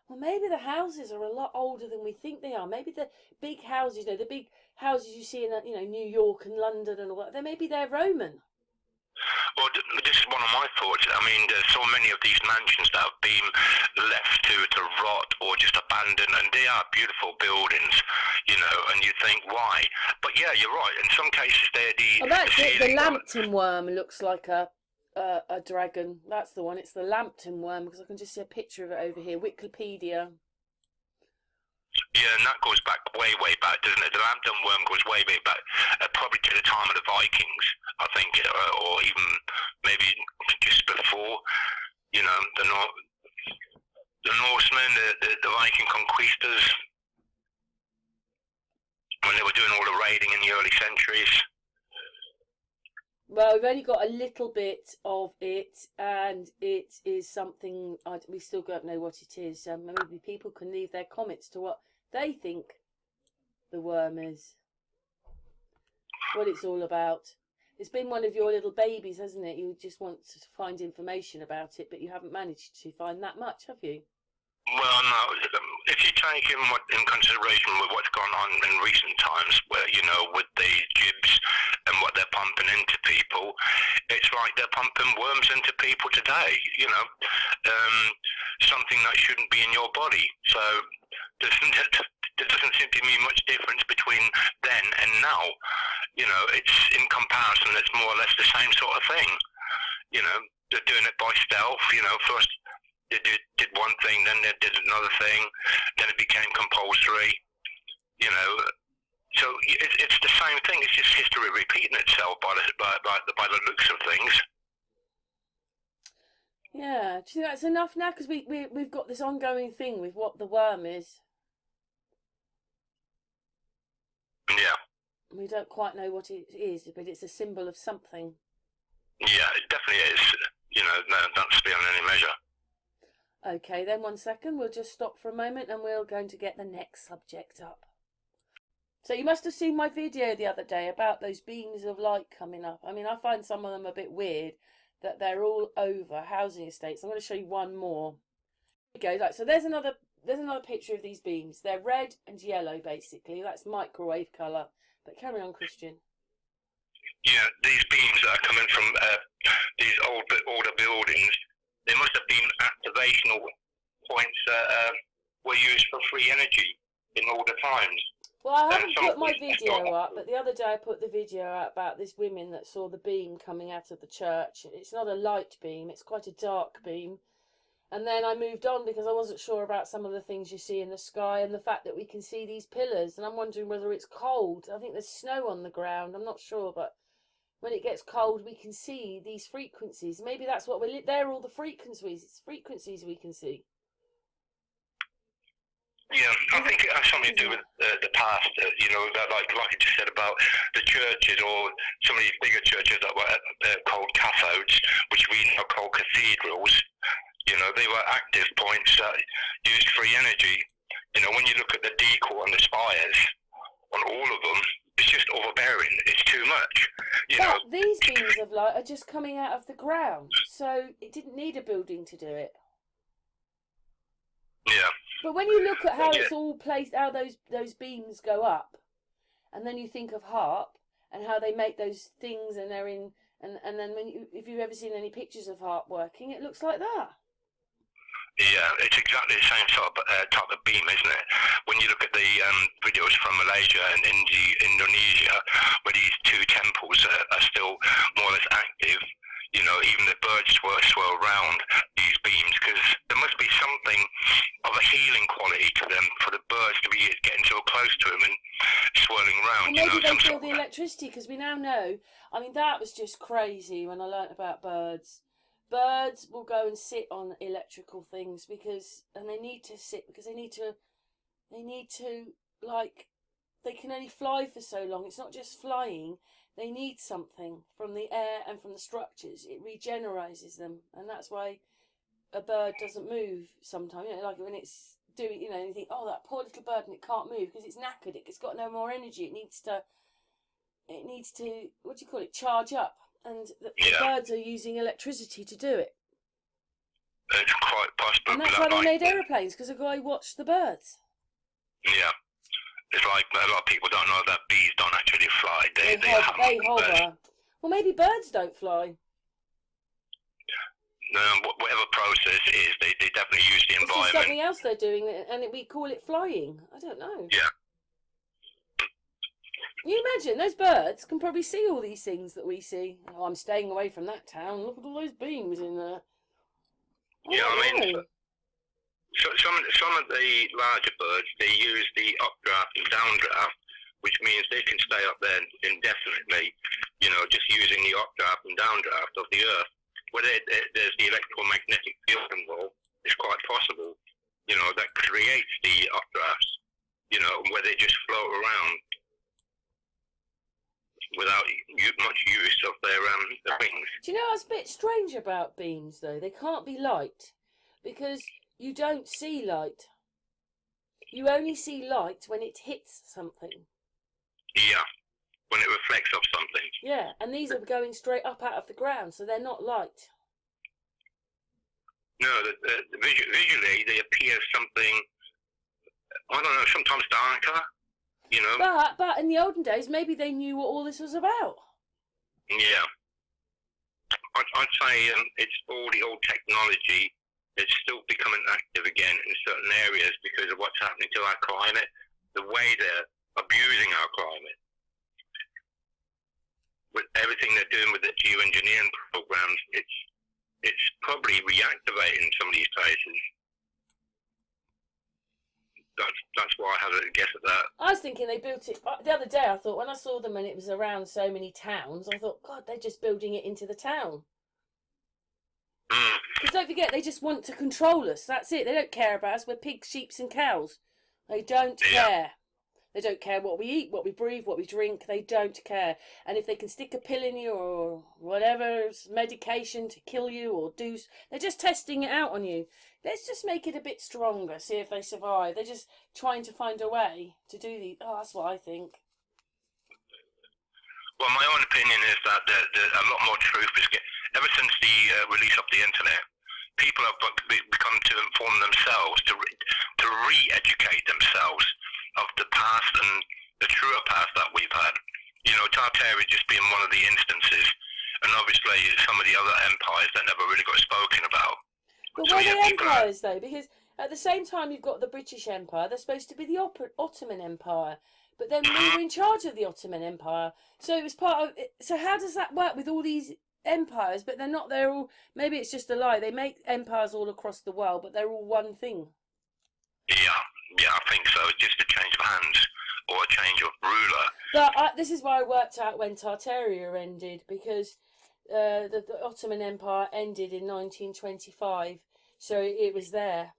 [SPEAKER 1] well, maybe the houses are a lot older than we think they are. Maybe the big houses, you know, the big houses you see in, you know, New York and London and all that, maybe they're Roman.
[SPEAKER 3] Well, this is one of my thoughts. I mean, there's so many of these mansions that have been left to rot or just abandoned, and they are beautiful buildings, you know, and you think, why? But yeah, you're right. In some cases, they're
[SPEAKER 1] that's it. The Lambton worm looks like a dragon. That's the one. It's the Lambton worm, because I can just see a picture of it over here. Wikipedia.
[SPEAKER 3] Yeah, and that goes back way back, doesn't it? The Lambton worm goes way back, probably to the time of the Vikings, I think, or even maybe just before. You know, the Norsemen, the Viking conquistors, when they were doing all the raiding in the early centuries.
[SPEAKER 1] Well, we've only got a little bit of it, and it is something we still don't know what it is. Maybe people can leave their comments to what they think the worm is, what it's all about. It's been one of your little babies, hasn't it? You just want to find information about it, but you haven't managed to find that much, have you?
[SPEAKER 3] Well, no. If you take in consideration with what's gone on in recent times, where, you know, with the jibs and what they're pumping into people, it's like they're pumping worms into people today. You know, something that shouldn't be in your body. So there doesn't seem to be much difference between then and now. You know, it's in comparison, it's more or less the same sort of thing. You know, they're doing it by stealth. You know, first they did one thing, then they did another thing, then it became compulsory, you know. So it's the same thing. It's just history repeating itself by the looks of things.
[SPEAKER 1] Yeah, do you think that's enough now? Because we've got this ongoing thing with what the worm is.
[SPEAKER 3] Yeah.
[SPEAKER 1] We don't quite know what it is, but it's a symbol of something.
[SPEAKER 3] Yeah, it definitely is. You know, no, that's beyond any measure.
[SPEAKER 1] Okay, then 1 second. We'll just stop for a moment and we're going to get the next subject up. So you must have seen my video the other day about those beams of light coming up. I mean, I find some of them a bit weird that they're all over housing estates. I'm going to show you one more. Here we go. So there's another picture of these beams. They're red and yellow, basically. That's microwave colour. But carry on, Christian.
[SPEAKER 3] Yeah, these beams that are coming from these older buildings, they must have been activational points that were used for free energy in older times.
[SPEAKER 1] Well, I haven't put my video up, but the other day I put the video out about this woman that saw the beam coming out of the church. It's not a light beam, it's quite a dark beam. And then I moved on because I wasn't sure about some of the things you see in the sky and the fact that we can see these pillars. And I'm wondering whether it's cold. I think there's snow on the ground. I'm not sure, but when it gets cold, we can see these frequencies. Maybe that's what they're all the frequencies we can see.
[SPEAKER 3] Yeah, I think it has something to do with the past. You know, that like I just said about the churches, or some of these bigger churches that were called cathodes, which we now call cathedrals. You know, they were active points that used free energy. You know, when you look at the decor on the spires, on all of them, it's just overbearing. It's too much.
[SPEAKER 1] But these beams of light are just coming out of the ground, so it didn't need a building to do it.
[SPEAKER 3] Yeah.
[SPEAKER 1] But when you look at how it's all placed, how those beams go up, and then you think of HAARP and how they make those things, and they're in, and then if you've ever seen any pictures of HAARP working, it looks like that.
[SPEAKER 3] Yeah, it's exactly the same type of beam, isn't it? When you look at the videos from Malaysia and Indonesia, where these two temples are still more or less active, you know, even the birds swirl around these beams, because there must be something of a healing quality to them for the birds to be getting so close to them and swirling around.
[SPEAKER 1] Well, maybe
[SPEAKER 3] you know,
[SPEAKER 1] they feel the electricity, because we now know. I mean, that was just crazy when I learnt about birds. Birds will go and sit on electrical things and they need to sit because they need to, like, they can only fly for so long. It's not just flying. They need something from the air and from the structures. It regenerates them, and that's why a bird doesn't move sometimes. You know, like when it's doing, you know, you think, oh, that poor little bird, and it can't move because it's knackered. It's got no more energy. It needs to, what do you call it, charge up. And the birds are using electricity to do it.
[SPEAKER 3] It's quite possible.
[SPEAKER 1] And that's why they made aeroplanes, because a guy watched the birds.
[SPEAKER 3] Yeah. It's like a lot of people don't know that bees don't actually fly. They
[SPEAKER 1] hover. Well, maybe birds don't fly.
[SPEAKER 3] Whatever process it is, they definitely use the environment.
[SPEAKER 1] It's something else they're doing, and we call it flying. I don't know.
[SPEAKER 3] Yeah.
[SPEAKER 1] Can you imagine? Those birds can probably see all these things that we see. Oh, I'm staying away from that town. Look at all those beams in there.
[SPEAKER 3] I mean, so some of the larger birds, they use the updraft and downdraft, which means they can stay up there indefinitely, you know, just using the updraft and downdraft of the Earth. Where there's the electromagnetic field involved, it's quite possible, you know, that creates the updrafts, you know, where they just float around without much use of their wings.
[SPEAKER 1] Do you know what's a bit strange about beams, though? They can't be light, because you don't see light. You only see light when it hits something.
[SPEAKER 3] Yeah, when it reflects off something.
[SPEAKER 1] Yeah, and these are going straight up out of the ground, so they're not light.
[SPEAKER 3] No, visually they appear something, I don't know, sometimes darker. You know?
[SPEAKER 1] But in the olden days, maybe they knew what all this was about.
[SPEAKER 3] Yeah. I'd say it's all the old technology that's still becoming active again in certain areas because of what's happening to our climate, the way they're abusing our climate. With everything they're doing with the geoengineering programs, it's probably reactivating some of these places. That's why I had a guess at that.
[SPEAKER 1] I was thinking they built it the other day. I thought when I saw them and it was around so many towns, I thought, God, they're just building it into the town. Because don't forget, they just want to control us. That's it. They don't care about us. We're pigs, sheep, and cows. They don't care. They don't care what we eat, what we breathe, what we drink. They don't care. And if they can stick a pill in you or whatever medication to kill you or do, they're just testing it out on you. Let's just make it a bit stronger, see if they survive. They're just trying to find a way to do these. Oh, that's what I think.
[SPEAKER 3] Well, my own opinion is that a lot more truth is ever since the release of the internet, people have become to inform themselves, to re-educate themselves of the past and the truer past that we've had. You know, Tartary just being one of the instances, and obviously some of the other empires that never really got spoken about.
[SPEAKER 1] But were they empires, though? Because at the same time you've got the British Empire, they're supposed to be the Ottoman Empire. But then we were in charge of the Ottoman Empire. So it was part of it. So how does that work with all these empires? But they're not, they're all, maybe it's just a lie. They make empires all across the world, but they're all one thing.
[SPEAKER 3] Yeah, I think so. It's just a change of hands or a change of ruler.
[SPEAKER 1] But this is why I worked out when Tartaria ended, because the Ottoman Empire ended in 1925. So it was there.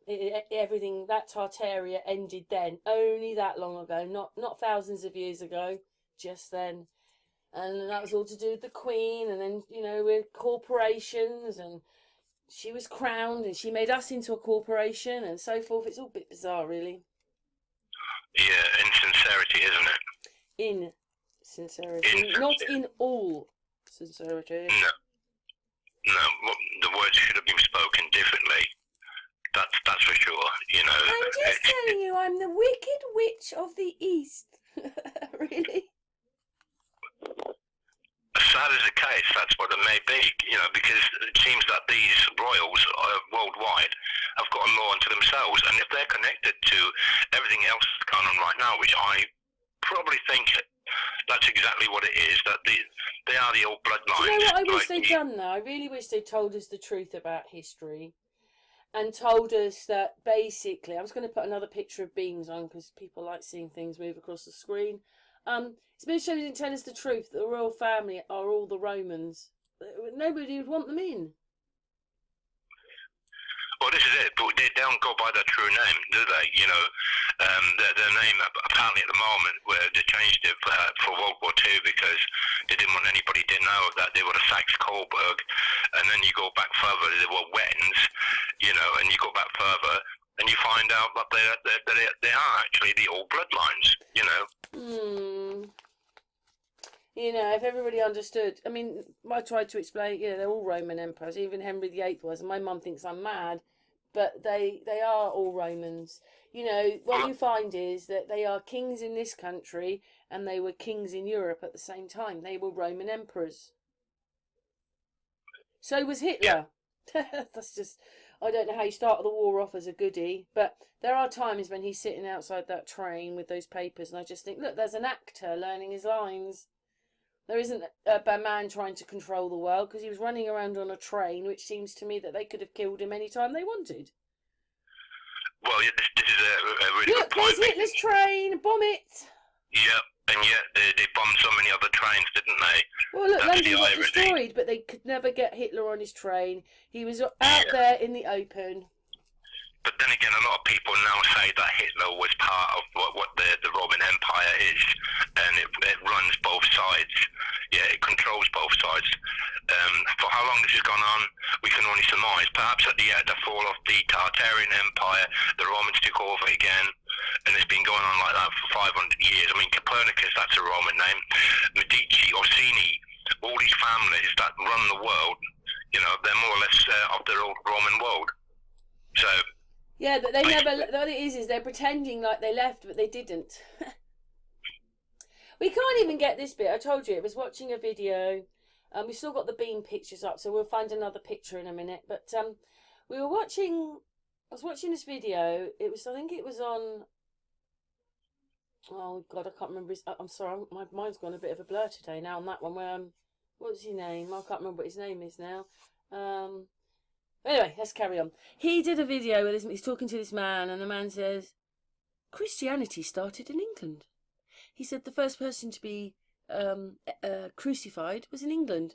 [SPEAKER 1] Everything, that Tartaria ended then, only that long ago, not thousands of years ago, just then. And that was all to do with the Queen, and then, you know, with corporations, and she was crowned, and she made us into a corporation, and so forth. It's all a bit bizarre, really.
[SPEAKER 3] Yeah, insincerity, isn't it?
[SPEAKER 1] In sincerity. Not in all sincerity.
[SPEAKER 3] No, the words should have been spoken differently. That's for sure, you know.
[SPEAKER 1] I'm just telling you, I'm the Wicked Witch of the East. Really?
[SPEAKER 3] Sad as the case, that's what it may be, you know, because it seems that these royals worldwide have got a law unto themselves, and if they're connected to everything else that's going on right now, which I probably think that's exactly what it is, that they are the old bloodlines.
[SPEAKER 1] Do you know what I wish they'd done though? I really wish they'd told us the truth about history and told us that basically, I'm just going to put another picture of beams on because people like seeing things move across the screen. It's been shown they didn't tell us the truth, that the royal family are all the Romans. Nobody would want them in.
[SPEAKER 3] Well, this is it, but they don't go by their true name, do they? You know, their name, apparently at the moment, where they changed it for World War II because they didn't want anybody to know that they were the Saxe-Coburg. And then you go back further, they were Wettins, you know, and you go back further, and you find out that they are actually the old bloodlines, you know.
[SPEAKER 1] You know, if everybody understood, I mean, I tried to explain, you know, they're all Roman emperors, even Henry VIII was, and my mum thinks I'm mad, but they are all Romans. You know, what you find is that they are kings in this country, and they were kings in Europe at the same time. They were Roman emperors. So was Hitler. That's just, I don't know how you start the war off as a goodie, but there are times when he's sitting outside that train with those papers, and I just think, look, there's an actor learning his lines. There isn't a man trying to control the world because he was running around on a train, which seems to me that they could have killed him any time they wanted.
[SPEAKER 3] Well, this is a really
[SPEAKER 1] Look,
[SPEAKER 3] good point.
[SPEAKER 1] there's Hitler's train, bomb it!
[SPEAKER 3] Yeah, and yet they bombed so many other trains, didn't they?
[SPEAKER 1] Well, look,
[SPEAKER 3] That's
[SPEAKER 1] London
[SPEAKER 3] the
[SPEAKER 1] got
[SPEAKER 3] irony.
[SPEAKER 1] destroyed, but they could never get Hitler on his train. He was out there in the open.
[SPEAKER 3] But then again, a lot of people now say that Hitler was part of what the Roman Empire is, and it runs both sides. Yeah, it controls both sides. For how long this has gone on, we can only surmise. Perhaps at the fall of the Tartarian Empire, the Romans took over again, and it's been going on like that for 500 years. I mean, Copernicus, that's a Roman name. Medici, Orsini, all these families that run the world, you know, they're more or less of their old Roman world. So...
[SPEAKER 1] Yeah, but they never. What it is they're pretending like they left, but they didn't. We can't even get this bit. I told you it was watching a video. We've still got the beam pictures up, so we'll find another picture in a minute. But we were watching. I was watching this video. It was. I think it was on. Oh God, I can't remember his. I'm sorry, my mind's gone a bit of a blur today now on that one. Where what's his name? I can't remember what his name is now. Anyway, let's carry on. He did a video where he's talking to this man, and the man says, Christianity started in England. He said the first person to be crucified was in England.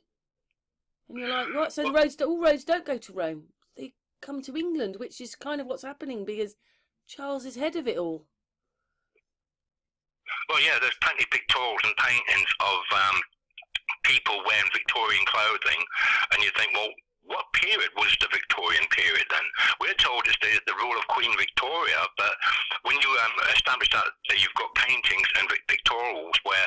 [SPEAKER 1] And you're like, what? So all roads don't go to Rome. They come to England, which is kind of what's happening because Charles is head of it all.
[SPEAKER 3] Well, yeah, there's plenty of pictorials and paintings of people wearing Victorian clothing, and you think, well, what period was the Victorian period then? We're told it's the rule of Queen Victoria, but when you establish that you've got paintings and pictorials where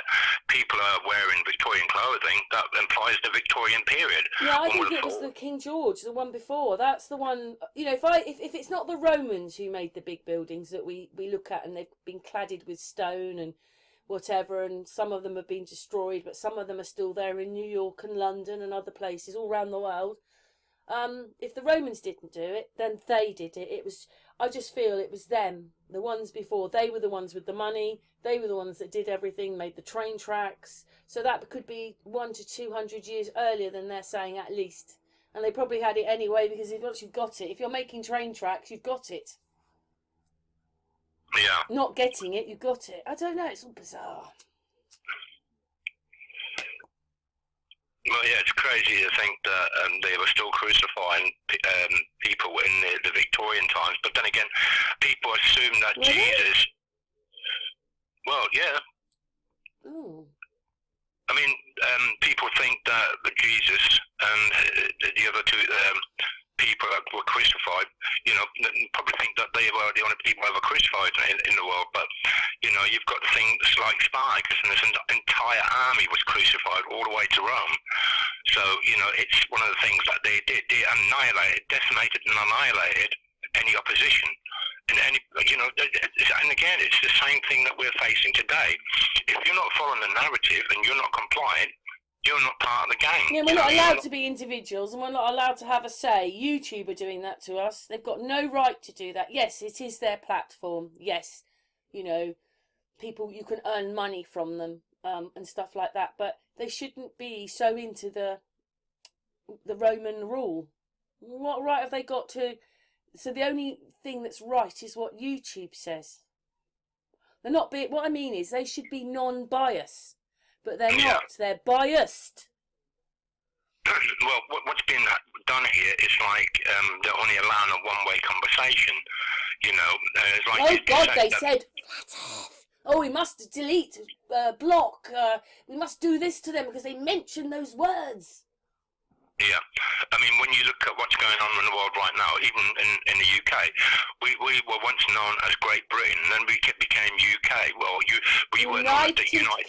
[SPEAKER 3] people are wearing Victorian clothing, that implies the Victorian period.
[SPEAKER 1] Yeah, I think it was the King George, the one before. That's the one, you know, if it's not the Romans who made the big buildings that we look at and they've been cladded with stone and whatever, and some of them have been destroyed, but some of them are still there in New York and London and other places all around the world. If the Romans didn't do it, then they did it. I just feel it was them, the ones before. They were the ones with the money. They were the ones that did everything, made the train tracks. So that could be 100 to 200 years earlier than they're saying at least. And they probably had it anyway because once you've got it, if you're making train tracks, you've got it.
[SPEAKER 3] Yeah.
[SPEAKER 1] Not getting it, you've got it. I don't know, it's all bizarre.
[SPEAKER 3] Well, yeah, it's crazy to think that they were still crucifying people in the Victorian times. But then again, people assume that Jesus... Well, yeah.
[SPEAKER 1] Ooh.
[SPEAKER 3] I mean, people think that Jesus and the other two people that were crucified, you know, probably think that they were the only people ever crucified in the world. But, you know, you've got things like Spartacus, and this entire army was crucified all the way to Rome. So, you know, it's one of the things that they did. They decimated and annihilated any opposition. And you know, and again, it's the same thing that we're facing today. If you're not following the narrative and you're not compliant, you're not part of the game.
[SPEAKER 1] Yeah, we're not allowed to be individuals, and we're not allowed to have a say. YouTube are doing that to us. They've got no right to do that. Yes, it is their platform. Yes, you know, people, you can earn money from them, and stuff like that. But they shouldn't be so into the Roman rule. What right have they got to? So the only thing that's right is what YouTube says. They're not. What I mean is, they should be non-biased. But they're not. They're biased.
[SPEAKER 3] Well, what's been done here is like they're only allowing a one-way conversation. You know, it's like
[SPEAKER 1] oh God, they said flat Earth. Oh, we must delete, block. We must do this to them because they mention those words.
[SPEAKER 3] Yeah, I mean, when you look at what's going on in the world right now, even in the UK, we were once known as Great Britain, and then we became UK. Well, we were known as the United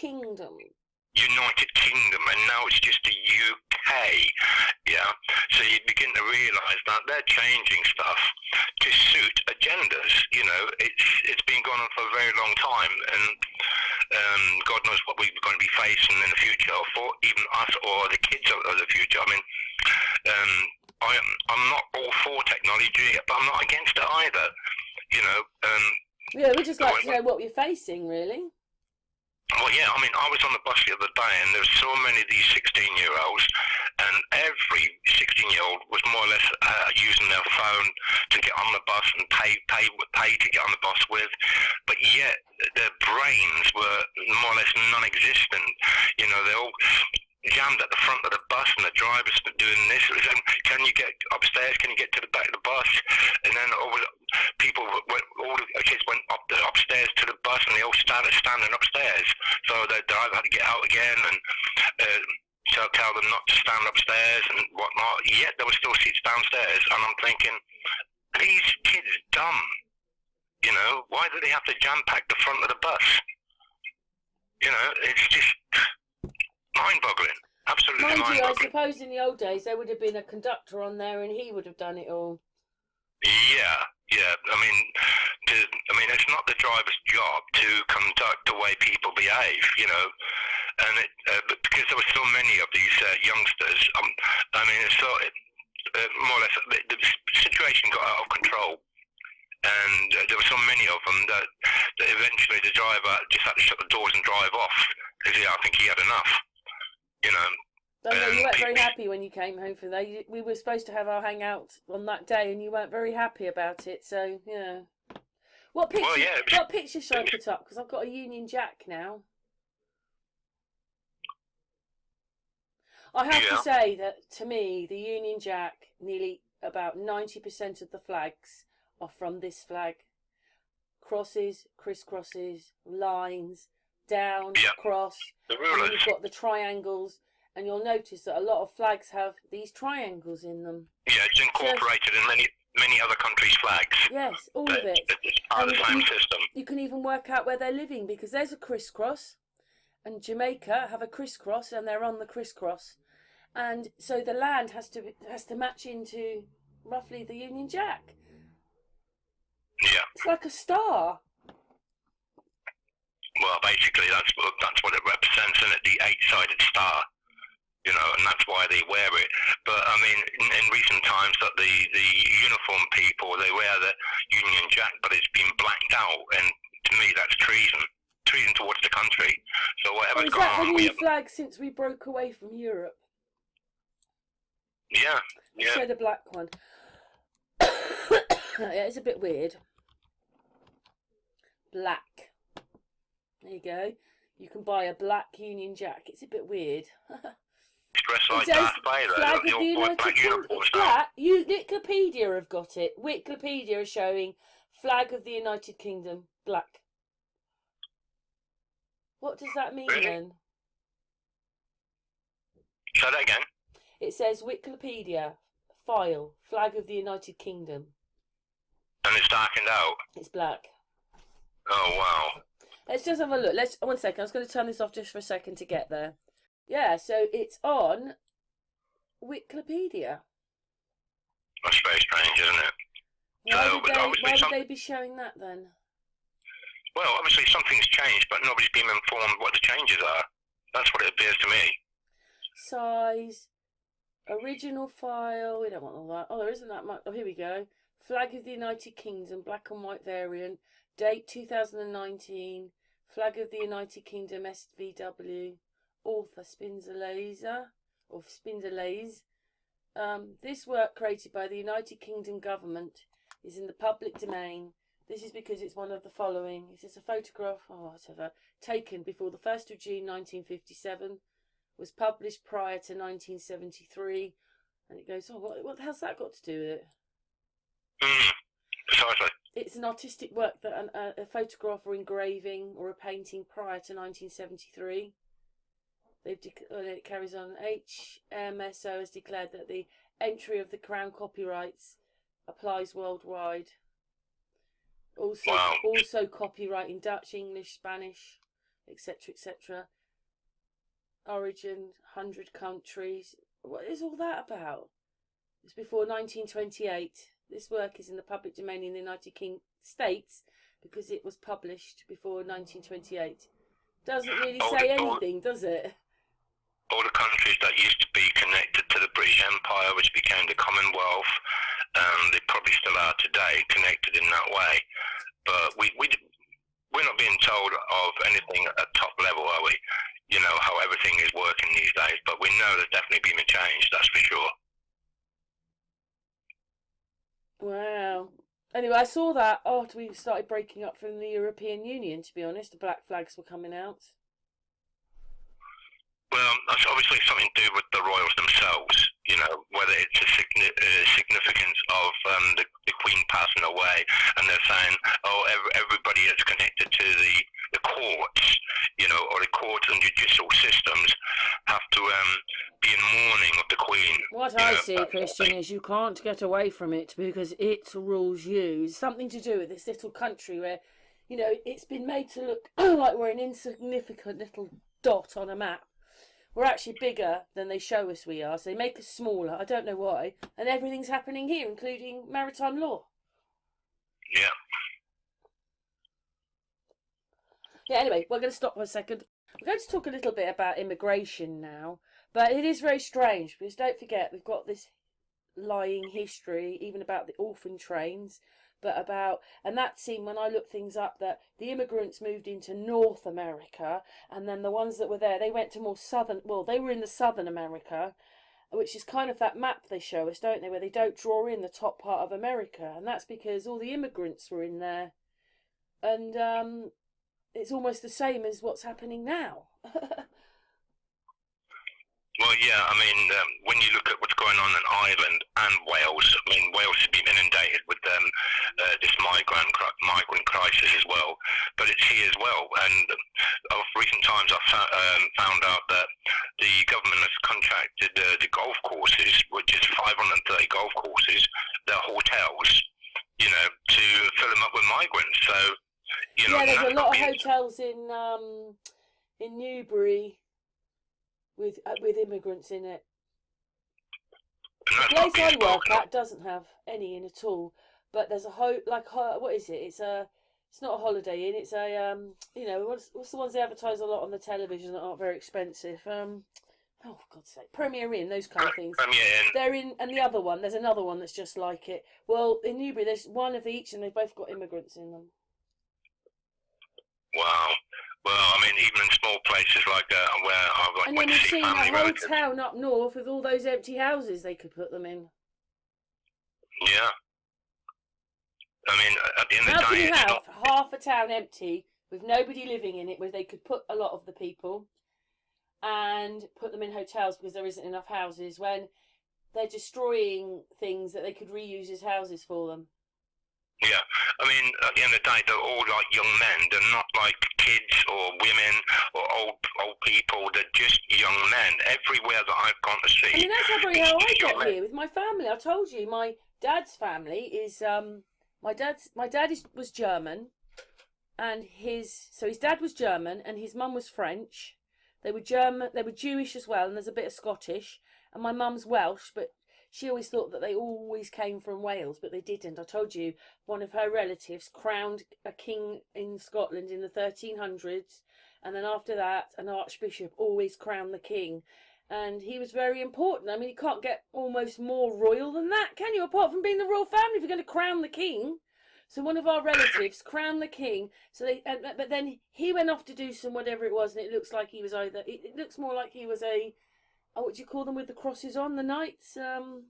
[SPEAKER 3] Kingdom, and now it's just the UK. Yeah, so you begin to realise that they're changing stuff to suit agendas. You know, it's been going on for a very long time, and God knows what we're going to be facing in the future, for even us or the kids of the future. I mean, I'm not all for technology, but I'm not against it either. You know.
[SPEAKER 1] Yeah, we'd just like to know what we're facing, really.
[SPEAKER 3] Well, yeah, I mean, I was on the bus the other day, and there's so many of these 16-year-olds, and every 16-year-old was more or less using their phone to get on the bus and pay to get on the bus with, but yet their brains were more or less non-existent. You know, they're all jammed at the front of the bus, and the driver's doing this. Can you get upstairs? Can you get to the back of the bus? And then all the kids went upstairs to the bus, and they all started standing upstairs. So the driver had to get out again and tell them not to stand upstairs and whatnot. Yet there were still seats downstairs, and I'm thinking, these kids dumb. You know, why do they have to jam pack the front of the bus? You know, it's just mind-boggling. Absolutely mind-boggling.
[SPEAKER 1] Mind you, I suppose in the old days there would have been a conductor on there and he would have done it all.
[SPEAKER 3] Yeah. I mean, it's not the driver's job to conduct the way people behave, you know. And because there were so many of these youngsters, I mean, more or less, the situation got out of control. And there were so many of them that eventually the driver just had to shut the doors and drive off because I think he had enough. You know.
[SPEAKER 1] You weren't very happy when you came home for that. We were supposed to have our hangout on that day, and you weren't very happy about it. So yeah. What picture should I put up? Because I've got a Union Jack now. I have to say that to me, the Union Jack, nearly about 90% of the flags are from this flag. Crosses, crisscrosses, lines, down, cross.
[SPEAKER 3] The
[SPEAKER 1] and
[SPEAKER 3] rulers.
[SPEAKER 1] then you've got the triangles, and you'll notice that a lot of flags have these triangles in them.
[SPEAKER 3] Yeah, it's incorporated in many other countries' flags.
[SPEAKER 1] Yes, all of it.
[SPEAKER 3] It's part of the same system.
[SPEAKER 1] You can even work out where they're living, because there's a crisscross, and Jamaica have a crisscross, and they're on the crisscross, and so the land has to match into roughly the Union Jack.
[SPEAKER 3] Yeah.
[SPEAKER 1] It's like a star.
[SPEAKER 3] Well, basically, that's what it represents, isn't it? The 8-sided star. You know, and that's why they wear it. But I mean, in recent times, that the uniform people, they wear the Union Jack, but it's been blacked out, and to me, that's treason towards the country. So whatever's going on,
[SPEAKER 1] is that the new flag since we broke away from Europe?
[SPEAKER 3] Yeah.
[SPEAKER 1] Show the black one. Yeah, it's a bit weird. Black. There you go. You can buy a black Union Jack. It's a bit weird.
[SPEAKER 3] Dressed like Darth Vader.
[SPEAKER 1] Flag of the United Kingdom. Wikipedia have got it. Wikipedia is showing flag of the United Kingdom, black. What does that mean then?
[SPEAKER 3] Say that again.
[SPEAKER 1] It says Wikipedia file flag of the United Kingdom.
[SPEAKER 3] And it's darkened out.
[SPEAKER 1] It's black.
[SPEAKER 3] Oh wow.
[SPEAKER 1] Let's just have a look. One second. I was going to turn this off just for a second to get there. Yeah, so it's on Wikipedia.
[SPEAKER 3] That's very strange, isn't it?
[SPEAKER 1] Why would they be showing that then?
[SPEAKER 3] Well, obviously something's changed, but nobody's been informed what the changes are. That's what it appears to me.
[SPEAKER 1] size, original file. We don't want all that. Oh, there isn't that much. Oh, here we go. Flag of the United Kingdom, black and white variant. Date 2019. Flag of the United Kingdom, SVW. Author Spinzelaser or Spinzelays. This work created by the United Kingdom government is in the public domain. This is because it's one of the following. It is a photograph, or whatever, taken before the 1st of June 1957, was published prior to 1973, and it goes, oh, what the hell's that got to do with it?
[SPEAKER 3] Precisely.
[SPEAKER 1] It's an artistic work that a photograph or engraving or a painting prior to 1973. It carries on. HMSO has declared that the entry of the Crown copyrights applies worldwide. Also copyright in Dutch, English, Spanish, etc., etc. Origin, 100 countries. What is all that about? It's before 1928. This work is in the public domain in the United States because it was published before 1928. Doesn't really say anything, does it?
[SPEAKER 3] All the countries that used to be connected to the British Empire, which became the Commonwealth, they probably still are today, connected in that way. But we're not being told of anything at top level, are we? You know, how everything is working these days. But we know there's definitely been a change, that's for sure.
[SPEAKER 1] Wow. Anyway, I saw that after we started breaking up from the European Union, to be honest. The black flags were coming out.
[SPEAKER 3] Well, that's obviously something to do with the royals themselves, you know, whether it's a significance of the Queen passing away, and they're saying, oh, everybody that's connected to the courts, you know, or the courts and judicial systems have to be in mourning of the Queen.
[SPEAKER 1] What I see, Christian, is you can't get away from it because it rules you. It's something to do with this little country where, you know, it's been made to look like we're an insignificant little dot on a map. We're actually bigger than they show us we are, so they make us smaller. I don't know why. And everything's happening here, including maritime law.
[SPEAKER 3] Yeah.
[SPEAKER 1] Yeah, anyway, we're going to stop for a second. We're going to talk a little bit about immigration now. But it is very strange, because don't forget, we've got this lying history, even about the orphan trains. But about, and that seemed, when I looked things up, that the immigrants moved into North America, and then the ones that were there, they went to more southern, well, they were in the Southern America, which is kind of that map they show us, don't they, where they don't draw in the top part of America, and that's because all the immigrants were in there, and it's almost the same as what's happening now.
[SPEAKER 3] Well, yeah, I mean, when you look at what's going on in Ireland and Wales, I mean, Wales has been inundated with this migrant crisis as well, but it's here as well. And of recent times, I've found out that the government has contracted the golf courses, which is 530 golf courses, they're hotels, you know, to fill them up with migrants. So, you know,
[SPEAKER 1] yeah, there's a lot of hotels in Newbury with immigrants in it. The place I work at doesn't have any in at all, but there's a what is it? It's not a Holiday Inn. It's a you know, what's the ones they advertise a lot on the television that aren't very expensive? Oh, for God's sake, Premier Inn, those kind of things.
[SPEAKER 3] Premier Inn.
[SPEAKER 1] They're in, and the other one, there's another one that's just like it. Well, in Newbury, there's one of each, and they've both got immigrants in them.
[SPEAKER 3] Wow. Well, I mean, even in small places like where I've
[SPEAKER 1] and then we've seen a whole town up north with all those empty houses they could put them in.
[SPEAKER 3] Yeah. I mean, at the end of the day,
[SPEAKER 1] how can you have half a town empty with nobody living in it, where they could put a lot of the people and put them in hotels because there isn't enough houses, when they're destroying things that they could reuse as houses for them?
[SPEAKER 3] Yeah, I mean, at the end of the day, they're all like young men. They're not like kids or women or old people. They're just young men. Everywhere that I've gone to see.
[SPEAKER 1] I mean, that's how I got here with my family. I told you, my dad's family is my dad was German, and his dad was German and his mum was French. They were German. They were Jewish as well, and there's a bit of Scottish. And my mum's Welsh, but she always thought that they always came from Wales, but they didn't. I told you, one of her relatives crowned a king in Scotland in the 1300s, and then after that, an archbishop always crowned the king. And he was very important. I mean, you can't get almost more royal than that, can you? Apart from being the royal family, if you're going to crown the king. So one of our relatives crowned the king. So but then he went off to do some whatever it was, and it looks like he was either. It looks more like he was a. Oh, what do you call them with the crosses on? The knights.
[SPEAKER 3] Knights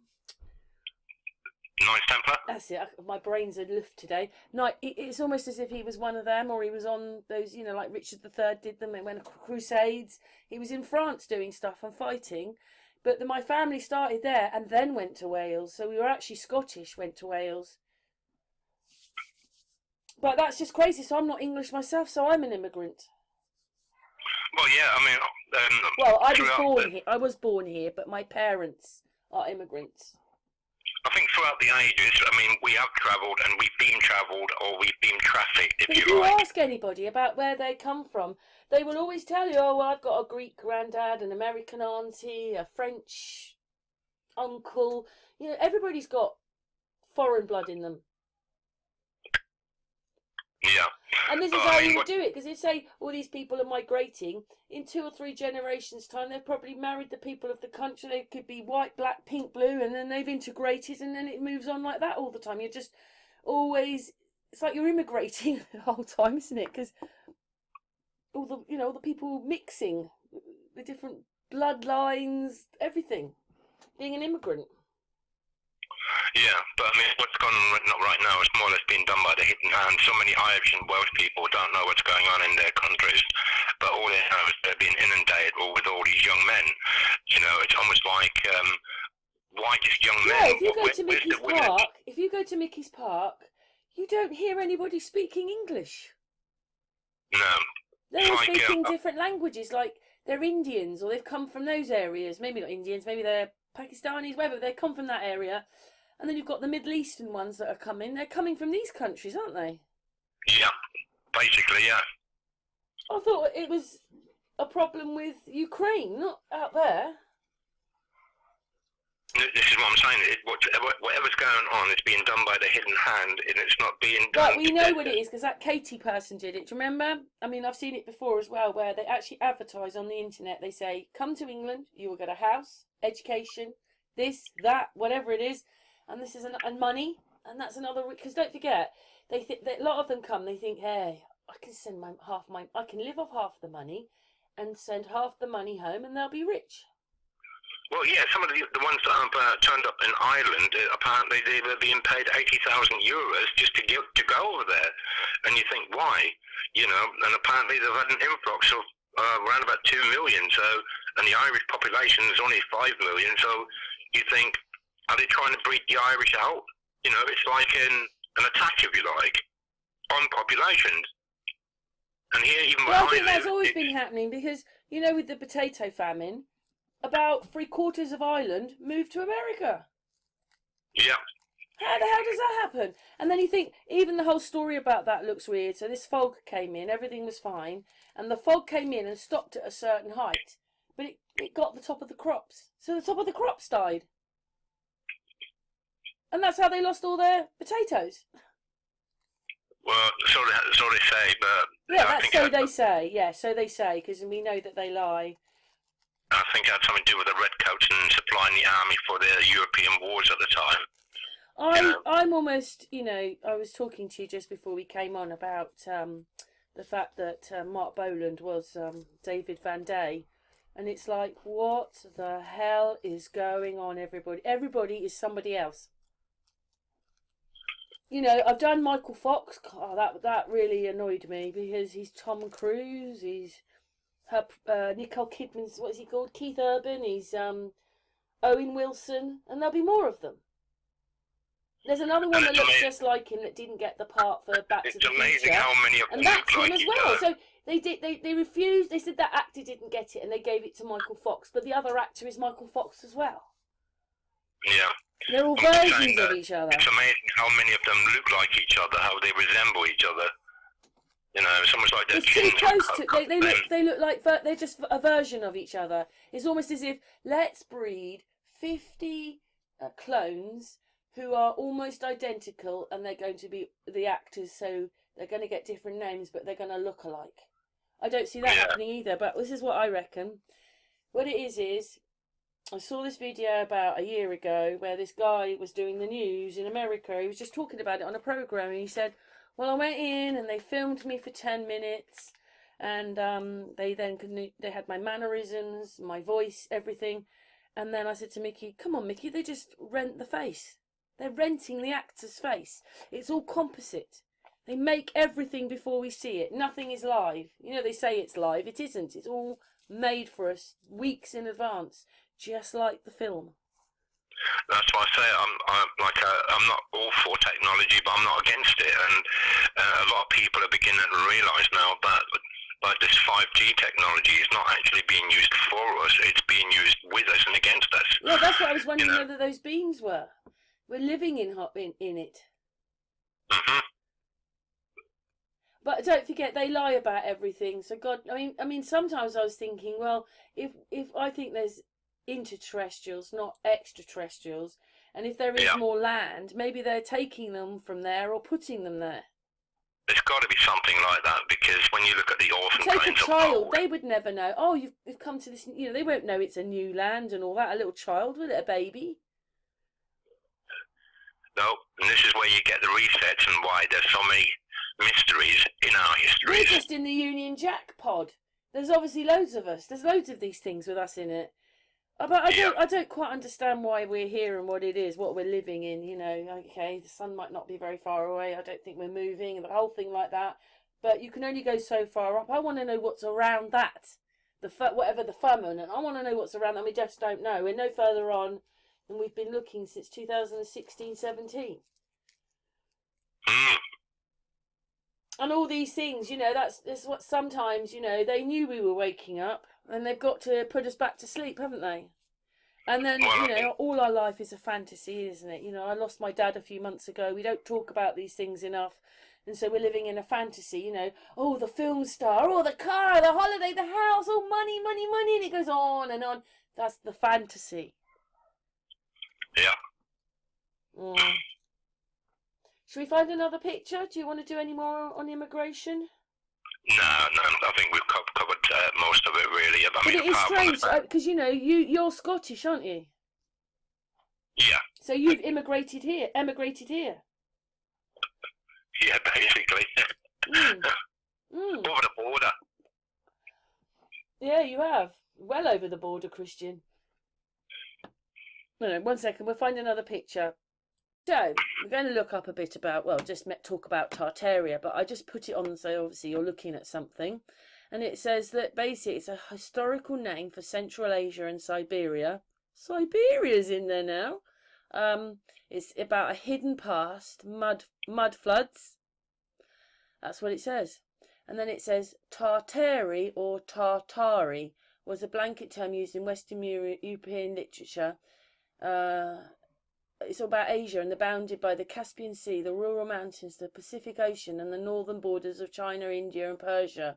[SPEAKER 3] Templar.
[SPEAKER 1] That's it. My brain's a lift today. Knight. It's almost as if he was one of them, or he was on those. You know, like Richard III did them. They went crusades. He was in France doing stuff and fighting. But my family started there and then went to Wales. So we were actually Scottish. Went to Wales. But that's just crazy. So I'm not English myself, so I'm an immigrant.
[SPEAKER 3] Well, yeah, I mean...
[SPEAKER 1] well, I was born here, but my parents are immigrants.
[SPEAKER 3] I think throughout the ages, I mean, we have travelled and we've been travelled or we've been trafficked,
[SPEAKER 1] if you ask anybody about where they come from, they will always tell you, oh, well, I've got a Greek granddad, an American auntie, a French uncle. You know, everybody's got foreign blood in them.
[SPEAKER 3] Yeah.
[SPEAKER 1] And this is how you would do it, because you say all these people are migrating, in 2 or 3 generations' time, they've probably married the people of the country. They could be white, black, pink, blue, and then they've integrated, and then it moves on like that all the time. You're just always, it's like you're immigrating the whole time, isn't it? Because all the people mixing, the different bloodlines, everything, being an immigrant.
[SPEAKER 3] Yeah, but I mean, what's gone on not right now is more or less being done by the hidden hand. So many Irish and Welsh people don't know what's going on in their countries, but all they know is they're being inundated with all these young men. You know, it's almost like, why just young men?
[SPEAKER 1] Yeah, if you go to Mickey's Park, you don't hear anybody speaking English.
[SPEAKER 3] No.
[SPEAKER 1] They're all speaking different languages, like they're Indians, or they've come from those areas. Maybe not Indians, maybe they're Pakistanis, wherever, they come from that area. And then you've got the Middle Eastern ones that are coming. They're coming from these countries, aren't they?
[SPEAKER 3] Yeah, basically, yeah.
[SPEAKER 1] I thought it was a problem with Ukraine, not out there.
[SPEAKER 3] This is what I'm saying. Whatever's going on is being done by the hidden hand, and it's not being done.
[SPEAKER 1] But we know what it is, because that Katie person did it. Do you remember? I mean, I've seen it before as well, where they actually advertise on the internet. They say, come to England, you will get a house, education, this, that, whatever it is. And this is and money, and that's another. Because don't forget, they think that a lot of them come. They think, hey, I can send I can live off half the money, and send half the money home, and they'll be rich.
[SPEAKER 3] Well, yeah, some of the ones that have turned up in Ireland, apparently they were being paid €80,000 just to go over there, and you think why? You know, and apparently they've had an influx of around about 2 million. So, and the Irish population is only 5 million. So you think, are they trying to breed the Irish out? You know, it's like an attack, if you like, on populations. And here, even
[SPEAKER 1] well, I think that's always been happening, because, you know, with the potato famine, about 3/4 of Ireland moved to America.
[SPEAKER 3] Yeah.
[SPEAKER 1] How the hell does that happen? And then you think, even the whole story about that looks weird. So this fog came in, everything was fine, and the fog came in and stopped at a certain height, but it got the top of the crops. So the top of the crops died. And that's how they lost all their potatoes.
[SPEAKER 3] Well, so they say, but...
[SPEAKER 1] Yeah, that's so they say. Yeah, so they say, because we know that they lie.
[SPEAKER 3] I think it had something to do with the redcoats and supplying the army for the European wars at the time.
[SPEAKER 1] I'm almost, you know, I was talking to you just before we came on about the fact that Mark Boland was David Van Day. And it's like, what the hell is going on, everybody? Everybody is somebody else. You know, I've done Michael Fox. Oh, that really annoyed me, because he's Tom Cruise. He's Nicole Kidman's, what is he called? Keith Urban. He's Owen Wilson, and there'll be more of them. There's another one that looks just like him that didn't get the part for Back to the Future.
[SPEAKER 3] It's amazing how many of them
[SPEAKER 1] and that's
[SPEAKER 3] look
[SPEAKER 1] him
[SPEAKER 3] like
[SPEAKER 1] as well. So they refused. They said that actor didn't get it, and they gave it to Michael Fox. But the other actor is Michael Fox as well.
[SPEAKER 3] Yeah.
[SPEAKER 1] They're all versions of each other.
[SPEAKER 3] It's amazing how many of them look like each other, how they resemble each other. You know, it's almost like they're
[SPEAKER 1] too close to. They look like they're just a version of each other. It's almost as if, let's breed 50 clones who are almost identical, and they're going to be the actors, so they're going to get different names, but they're going to look alike. I don't see that happening either, but this is what I reckon. What it is I saw this video about a year ago where this guy was doing the news in America. He was just talking about it on a program, and he said, well, I went in and they filmed me for 10 minutes, and they had my mannerisms, my voice, everything. And then I said to Mickey, come on, Mickey, they just rent the face. They're renting the actor's face. It's all composite. They make everything before we see it. Nothing is live. You know, they say it's live. It isn't. It's all made for us weeks in advance, just like the film.
[SPEAKER 3] That's why I say I'm not all for technology, but I'm not against it. And a lot of people are beginning to realise now that this 5G technology is not actually being used for us; it's being used with us and against us.
[SPEAKER 1] Yeah, that's what I was wondering whether those beams were. We're living in it.
[SPEAKER 3] Mm-hmm.
[SPEAKER 1] But don't forget, they lie about everything. So God, I mean, sometimes I was thinking, well, if I think there's interterrestrials, not extraterrestrials, and if there is more land, maybe they're taking them from there or putting them there.
[SPEAKER 3] There's got to be something like that, because when you look at the orphan
[SPEAKER 1] Take
[SPEAKER 3] trains
[SPEAKER 1] a child, they would never know. Oh, you've come to this. You know, they won't know it's a new land and all that. A little child, will it? A baby.
[SPEAKER 3] No, and this is where you get the resets and why there's so many mysteries in our histories.
[SPEAKER 1] We're just in the Union Jack pod. There's obviously loads of us. There's loads of these things with us in it. But I don't quite understand why we're here and what it is, what we're living in. You know, okay, the sun might not be very far away. I don't think we're moving and the whole thing like that. But you can only go so far up. I want to know what's around that, whatever the firmament. I want to know what's around that. We just don't know. We're no further on than we've been looking since 2016-17. And all these things, you know, that's what sometimes, you know, they knew we were waking up and they've got to put us back to sleep, haven't they? And then, you know, all our life is a fantasy, isn't it? You know, I lost my dad a few months ago. We don't talk about these things enough. And so we're living in a fantasy, you know. Oh, the film star, oh, the car, the holiday, the house, oh, money, money, money. And it goes on and on. That's the fantasy.
[SPEAKER 3] Yeah.
[SPEAKER 1] Mm. Should we find another picture? Do you want to do any more on immigration?
[SPEAKER 3] No, I think we've covered most of it, really.
[SPEAKER 1] But it is strange, because, you know, you're Scottish, aren't you?
[SPEAKER 3] Yeah.
[SPEAKER 1] So you've emigrated here.
[SPEAKER 3] Yeah, basically. Over the border.
[SPEAKER 1] Yeah, you have. Well over the border, Christian. No, 1 second. We'll find another picture. So, we're going to look up a bit about, well, just talk about Tartaria, but I just put it on so obviously you're looking at something. And it says that basically it's a historical name for Central Asia and Siberia. Siberia's in there now. It's about a hidden past, mud floods. That's what it says. And then it says Tartari or Tartari was a blanket term used in Western European literature. It's all about Asia and they're bounded by the Caspian Sea, the Ural Mountains, the Pacific Ocean and the northern borders of China, India and Persia.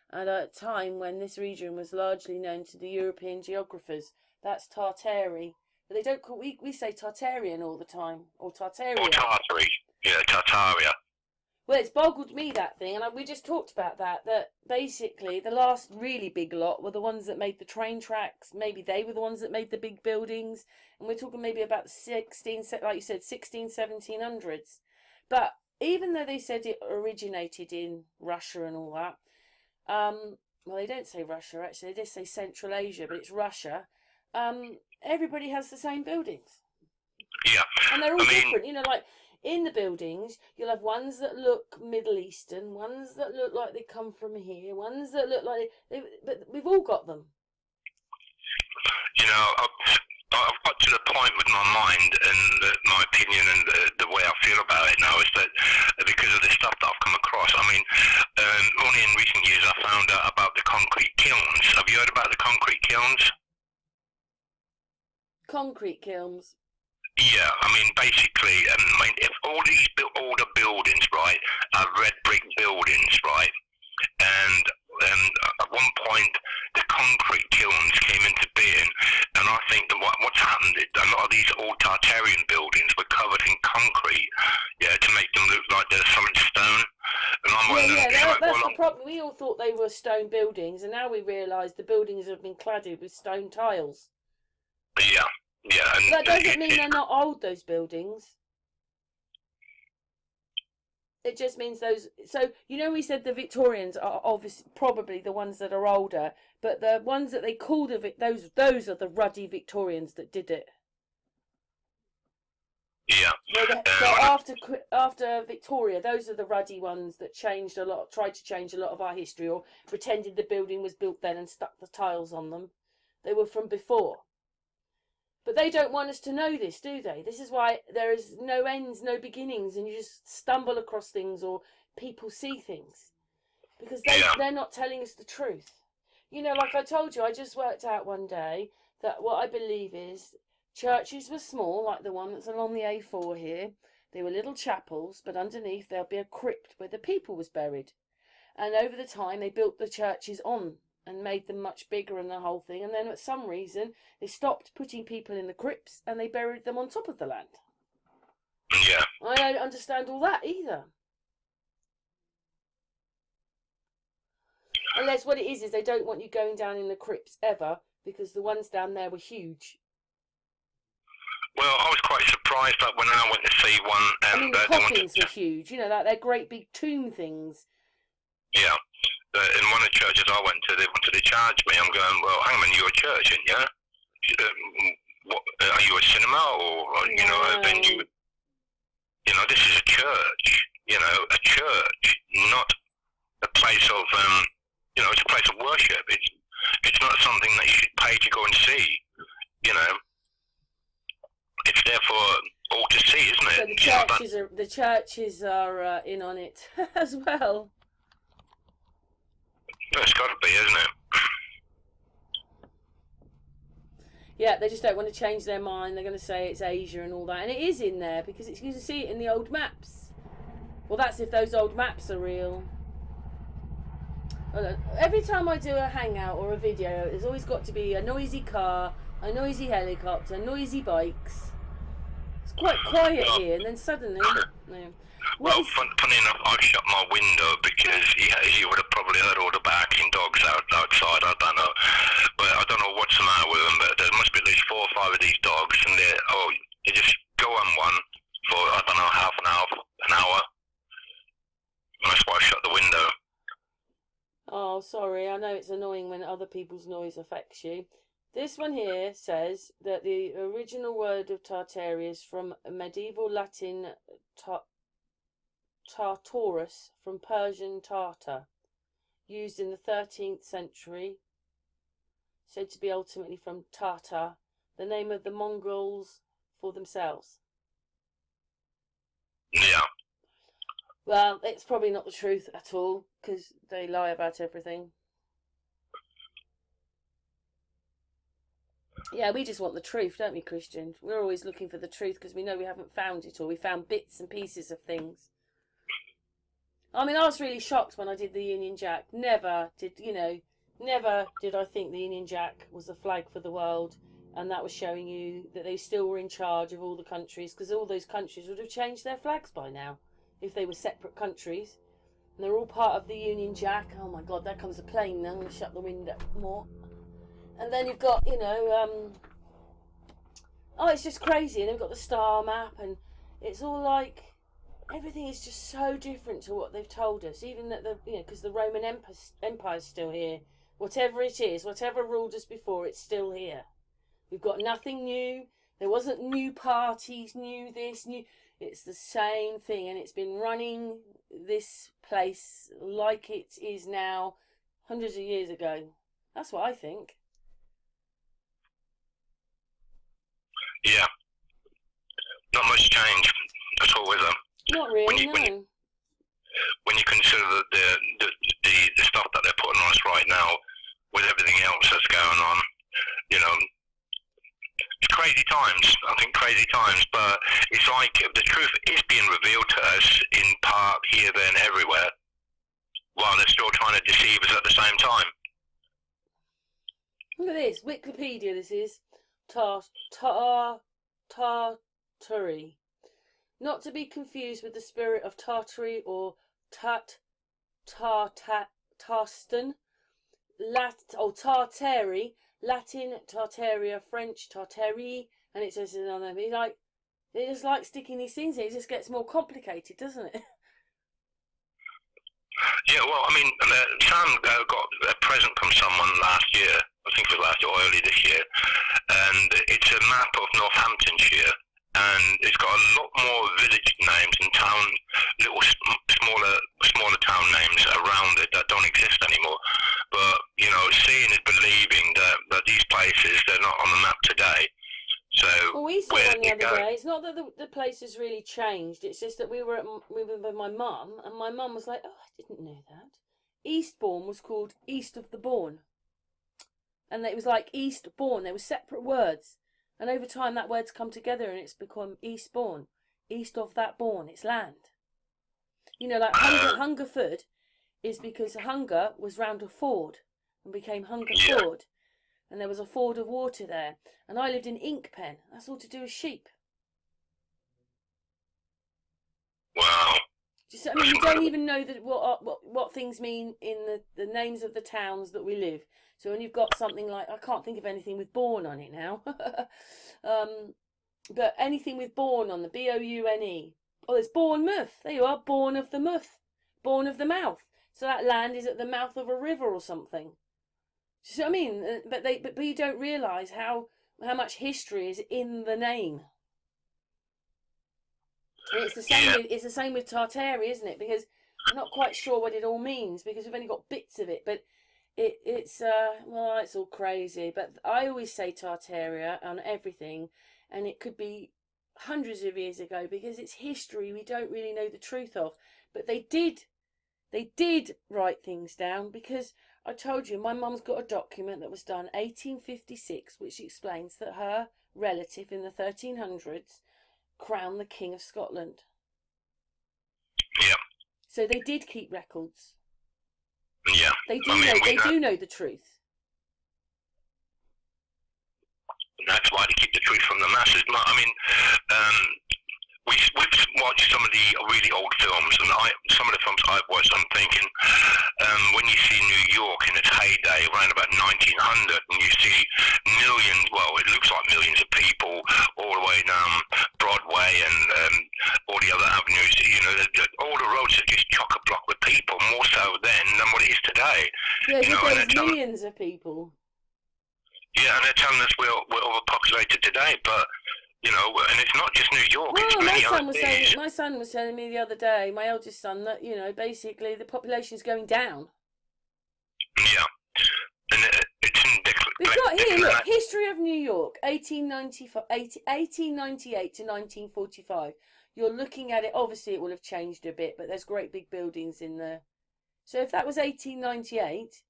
[SPEAKER 1] And at a time when this region was largely known to the European geographers. That's Tartary. But they don't call, we say Tartarian all the time, or Tartaria.
[SPEAKER 3] Or Tartary, yeah, Tartaria.
[SPEAKER 1] Well, it's boggled me, that thing, and we just talked about that basically the last really big lot were the ones that made the train tracks. Maybe they were the ones that made the big buildings, and we're talking maybe about like you said, 1700s. But even though they said it originated in Russia and all that, well, they don't say Russia, actually, they just say Central Asia, but it's Russia. Everybody has the same buildings.
[SPEAKER 3] Yeah.
[SPEAKER 1] And they're all different, you know, like, in the buildings, you'll have ones that look Middle Eastern, ones that look like they come from here, ones that look like... but we've all got them.
[SPEAKER 3] You know, I've got to the point with my mind and my opinion and the way I feel about it now is that because of the stuff that I've come across. I mean, only in recent years I found out about the concrete kilns. Have you heard about the concrete kilns?
[SPEAKER 1] Concrete kilns?
[SPEAKER 3] Yeah, I mean, basically, if all these older buildings, right, are red brick buildings, right, and at one point the concrete kilns came into being, and I think that what's happened is a lot of these old Tartarian buildings were covered in concrete, yeah, to make them look like they're solid stone. And I'm wondering,
[SPEAKER 1] that's the problem. We all thought they were stone buildings, and now we realise the buildings have been cladded with stone tiles.
[SPEAKER 3] Yeah, yeah. And
[SPEAKER 1] that doesn't mean they're not old, those buildings. It just means those. So, you know, we said the Victorians are obviously probably the ones that are older, but the ones that they call those are the ruddy Victorians that did it.
[SPEAKER 3] Yeah.
[SPEAKER 1] So after Victoria, those are the ruddy ones that changed a lot, tried to change a lot of our history, or pretended the building was built then and stuck the tiles on them. They were from before. But they don't want us to know this, do they? This is why there is no ends, no beginnings, and you just stumble across things or people see things. Because they're not telling us the truth. You know, like I told you, I just worked out one day that what I believe is churches were small, like the one that's along the A4 here. They were little chapels, but underneath there'll be a crypt where the people was buried. And over the time, they built the churches on and made them much bigger and the whole thing. And then, for some reason, they stopped putting people in the crypts and they buried them on top of the land.
[SPEAKER 3] Yeah.
[SPEAKER 1] I don't understand all that either. Unless what it is they don't want you going down in the crypts ever, because the ones down there were huge.
[SPEAKER 3] Well, I was quite surprised that when I went to see one, and
[SPEAKER 1] I mean, the coffins were huge. You know, like they're great big tomb things.
[SPEAKER 3] Yeah. In one of the churches I went to, they wanted to charge me. I'm going, well, hang on, you're a church, aren't you? What, are you a cinema or you know, a venue? You know, this is a church. You know, a church, not a place of you know, it's a place of worship. It's not something that you should pay to go and see. You know, it's there for all to see, isn't it?
[SPEAKER 1] So the churches are in on it as well.
[SPEAKER 3] It's got to be, isn't it?
[SPEAKER 1] Yeah, they just don't want to change their mind. They're going to say it's Asia and all that. And it is in there because you can see it in the old maps. Well, that's if those old maps are real. Every time I do a hangout or a video, there's always got to be a noisy car, a noisy helicopter, noisy bikes. It's quite quiet here, and then suddenly... No.
[SPEAKER 3] Well, funny enough, I've shut my window because he would have probably heard all the barking dogs outside. I don't know, but I don't know what's the matter with them. But there must be at least 4 or 5 of these dogs, and they just go on one for I don't know half an hour. And that's why I shut the window.
[SPEAKER 1] Oh, sorry. I know it's annoying when other people's noise affects you. This one here says that the original word of Tartary is from medieval Latin Tartarus, from Persian Tartar, used in the 13th century, said to be ultimately from Tartar, the name of the Mongols for themselves.
[SPEAKER 3] Yeah.
[SPEAKER 1] Well, it's probably not the truth at all, because they lie about everything. Yeah, we just want the truth, don't we, Christian? We're always looking for the truth because we know we haven't found it all. We found bits and pieces of things. I mean, I was really shocked when I did the Union Jack. Never did I think the Union Jack was a flag for the world, and that was showing you that they still were in charge of all the countries, because all those countries would have changed their flags by now if they were separate countries. And they're all part of the Union Jack. Oh my God, there comes a plane now. I'm going to shut the window more. And then you've got, it's just crazy. And then we've got the star map, and it's all like... Everything is just so different to what they've told us, even that because the Roman Empire's still here. Whatever it is, whatever ruled us before, it's still here. We've got nothing new. There wasn't new parties, new this, new... It's the same thing, and it's been running this place like it is now hundreds of years ago. That's what I think.
[SPEAKER 3] Yeah. Not much change at all, is there?
[SPEAKER 1] Not really, no.
[SPEAKER 3] When you consider the stuff that they're putting on us right now, with everything else that's going on, it's crazy times. I think crazy times, but it's like the truth is being revealed to us in part here, there, and everywhere, while they're still trying to deceive us at the same time.
[SPEAKER 1] Look at this, Wikipedia. This is Tartary. Not to be confused with the spirit of Tartary or Tarston, Tartary, Latin, Tartaria, French, Tartary, and it says another. He's like, they just like sticking these things in. It just gets more complicated, doesn't it?
[SPEAKER 3] Yeah, well, I mean, Sam got a present from someone last year. I think it was last year or early this year, and it's a map of Northamptonshire, and it's got a lot more village names and town, little smaller town names around it that don't exist anymore. But you know, seeing is believing that these places, they're not on the map today. So
[SPEAKER 1] well, we saw one the other day. It's not that the place has really changed. It's just that we were with my mum, and my mum was like, "Oh, I didn't know that. Eastbourne was called East of the Bourne, and it was like Eastbourne. They were separate words, and over time that word's come together, and it's become Eastbourne, east of that bourne. It's land. You know, like Hungerford is because hunger was round a ford and became Hungerford." And there was a ford of water there. And I lived in Inkpen. That's all to do with sheep.
[SPEAKER 3] Wow.
[SPEAKER 1] I mean, you don't even know that what things mean in the names of the towns that we live. So when you've got something like, I can't think of anything with Bourne on it now. But anything with Bourne on the Boune. Oh, there's Bournemouth. There you are, Bourne of the Mouth. Bourne of the Mouth. So that land is at the mouth of a river or something. Do you see what I mean? But you don't realise how much history is in the name. And it's the same. It's the same with Tartary, isn't it? Because I'm not quite sure what it all means because we've only got bits of it. But it's all crazy. But I always say Tartaria on everything, and it could be hundreds of years ago because it's history we don't really know the truth of. But they did write things down because I told you my mum's got a document that was done 1856 which explains that her relative in the 1300s crowned the King of Scotland.
[SPEAKER 3] Yeah.
[SPEAKER 1] So they did keep records.
[SPEAKER 3] Yeah.
[SPEAKER 1] They do know the truth.
[SPEAKER 3] That's why they keep the truth from the masses. I mean, we've watched some of the really old films, and some of the films I've watched, I'm thinking, when you see New York in its heyday, around about 1900, and you see millions, well, it looks like millions of people all the way down Broadway and all the other avenues, you know, all the roads are just chock-a-block with people, more so then than what it is today.
[SPEAKER 1] Yeah,
[SPEAKER 3] you know,
[SPEAKER 1] there's millions of people.
[SPEAKER 3] Yeah, and they're telling us we're overpopulated today, but you know, and it's not just New York, it's many other cities.
[SPEAKER 1] My son was telling me the other day, my eldest son, that, you know, basically the population's going down.
[SPEAKER 3] Yeah. And it's in
[SPEAKER 1] we've got here, look, History of New York, 1898 to 1945. You're looking at it, obviously it will have changed a bit, but there's great big buildings in there. So if that was 1898...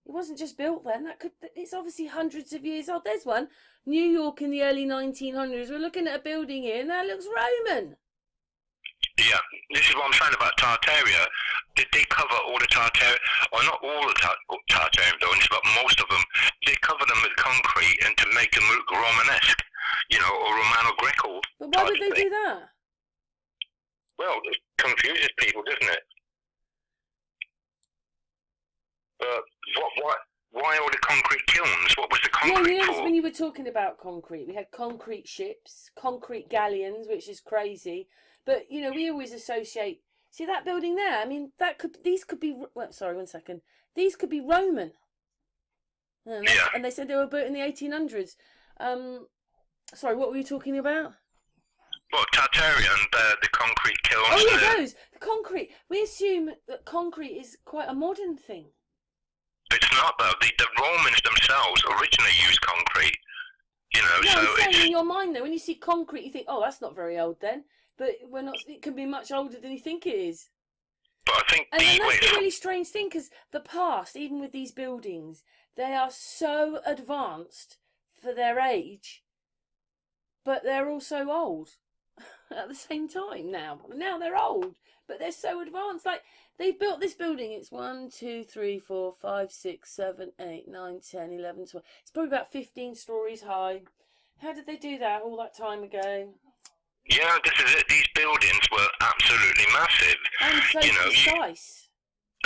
[SPEAKER 1] it wasn't just built then. It's obviously hundreds of years old. There's one, New York in the early 1900s. We're looking at a building here, and that looks Roman.
[SPEAKER 3] Yeah, this is what I'm saying about Tartaria. Did they cover all the Tartaria, or not all the Tartarian buildings, but most of them? They cover them with concrete and to make them look Romanesque, you know, or Romano-Greco.
[SPEAKER 1] But why would they do that?
[SPEAKER 3] Well, it confuses people, doesn't it? But why all the concrete kilns? What was the concrete for?
[SPEAKER 1] When you were talking about concrete, we had concrete ships, concrete galleons, which is crazy. But, you know, we always associate... See that building there? I mean, these could be... Well, sorry, 1 second. These could be Roman. And they said they were built in the 1800s. Sorry, what were you talking about?
[SPEAKER 3] Well, Tartaria and the concrete kilns.
[SPEAKER 1] Oh, yeah, those. The concrete. We assume that concrete is quite a modern thing.
[SPEAKER 3] It's not, though. The Romans themselves originally used concrete. You know,
[SPEAKER 1] no,
[SPEAKER 3] so
[SPEAKER 1] I'm saying in your mind, though, when you see concrete, you think, oh, that's not very old then. But we're not. It can be much older than you think it is.
[SPEAKER 3] But I think
[SPEAKER 1] and that's the really strange thing, because the past, even with these buildings, they are so advanced for their age, but they're also old at the same time now. Now they're old, but they're so advanced. Like, they've built this building, it's 1, 2, 3, 4, 5, 6, 7, 8, 9, 10, 11, 12. It's probably about 15 stories high. How did they do that all that time ago?
[SPEAKER 3] Yeah, this is it. These buildings were absolutely massive.
[SPEAKER 1] And so precise.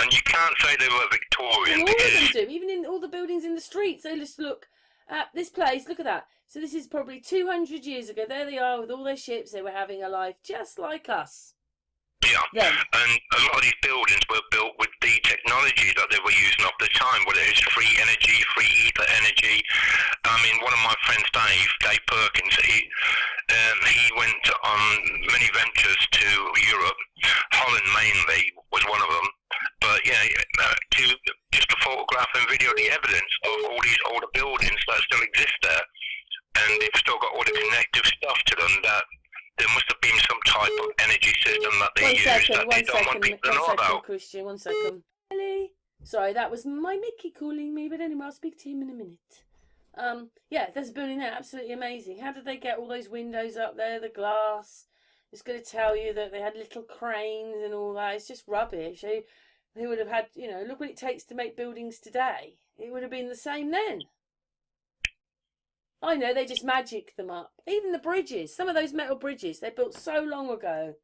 [SPEAKER 3] And you can't say they were Victorian
[SPEAKER 1] And all of them
[SPEAKER 3] because...
[SPEAKER 1] do. Even in all the buildings in the streets, they just look at this place. Look at that. So this is probably 200 years ago. There they are with all their ships. They were having a life just like us.
[SPEAKER 3] Yeah,
[SPEAKER 1] Then.
[SPEAKER 3] and a lot of these buildings were built with the technology that they were using at the time, whether it's free energy, free ether energy. I mean, one of my friends, Dave Perkins, he went on many ventures to Europe. Holland mainly was one of them. But yeah, just to photograph and video the evidence of all these older buildings that still exist there, and they've still got all the connective stuff to them that. There must have been some type of energy system that they used that they don't want people to know about.
[SPEAKER 1] Christian, 1 second. Ellie. Sorry, that was my Mickey calling me, but anyway, I'll speak to him in a minute. Yeah, there's a building there, absolutely amazing. How did they get all those windows up there, the glass? It's going to tell you that they had little cranes and all that. It's just rubbish. They would have had, you know, look what it takes to make buildings today. It would have been the same then. I know, they just magic them up. Even the bridges, some of those metal bridges, they built so long ago.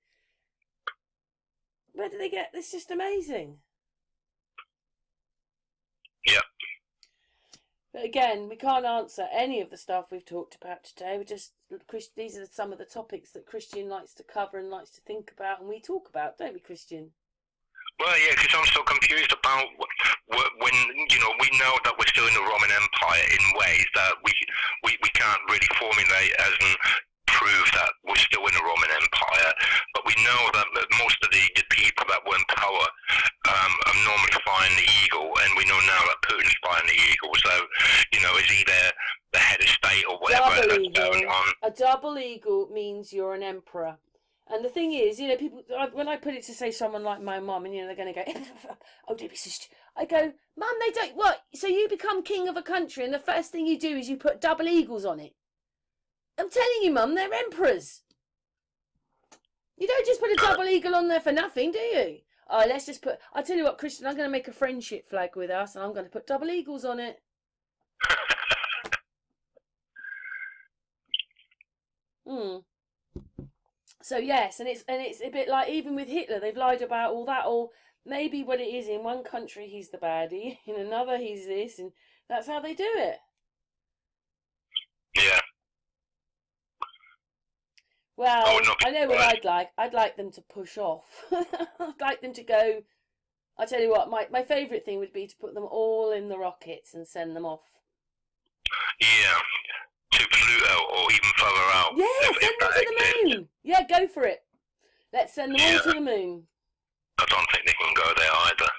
[SPEAKER 1] Where did they get? It's just amazing.
[SPEAKER 3] Yeah.
[SPEAKER 1] But again, we can't answer any of the stuff we've talked about today. These are some of the topics that Christian likes to cover and likes to think about, and we talk about, don't we, Christian?
[SPEAKER 3] Well, yeah, because I'm so confused about when, you know, we know that we're still in the Roman Empire in ways that we can't really formulate as and prove that we're still in the Roman Empire, but we know that most of the people that were in power are normally flying the eagle, and we know now that Putin's flying the eagle, so, you know, is he the head of state or whatever that's going on?
[SPEAKER 1] A double eagle means you're an emperor. And the thing is, you know, people, when I put it to say someone like my mum, and, you know, they're going to go, oh, don't be so I go, Mum, they don't, what? So you become king of a country, and the first thing you do is you put double eagles on it. I'm telling you, Mum, they're emperors. You don't just put a double eagle on there for nothing, do you? Oh, let's just put, I'll tell you what, Christian, I'm going to make a friendship flag with us, and I'm going to put double eagles on it. So yes, and it's a bit like, even with Hitler, they've lied about all that, or maybe what it is, in one country he's the baddie, in another he's this, and that's how they do it.
[SPEAKER 3] Yeah.
[SPEAKER 1] Well, I know what I'd like. I'd like them to push off. I'd like them to go, I'll tell you what, my favourite thing would be to put them all in the rockets and send them off.
[SPEAKER 3] Yeah. To Pluto or even further out.
[SPEAKER 1] Yeah, send them to the moon. Yeah, go for it. Let's send them all to the moon.
[SPEAKER 3] I don't think they can go there either.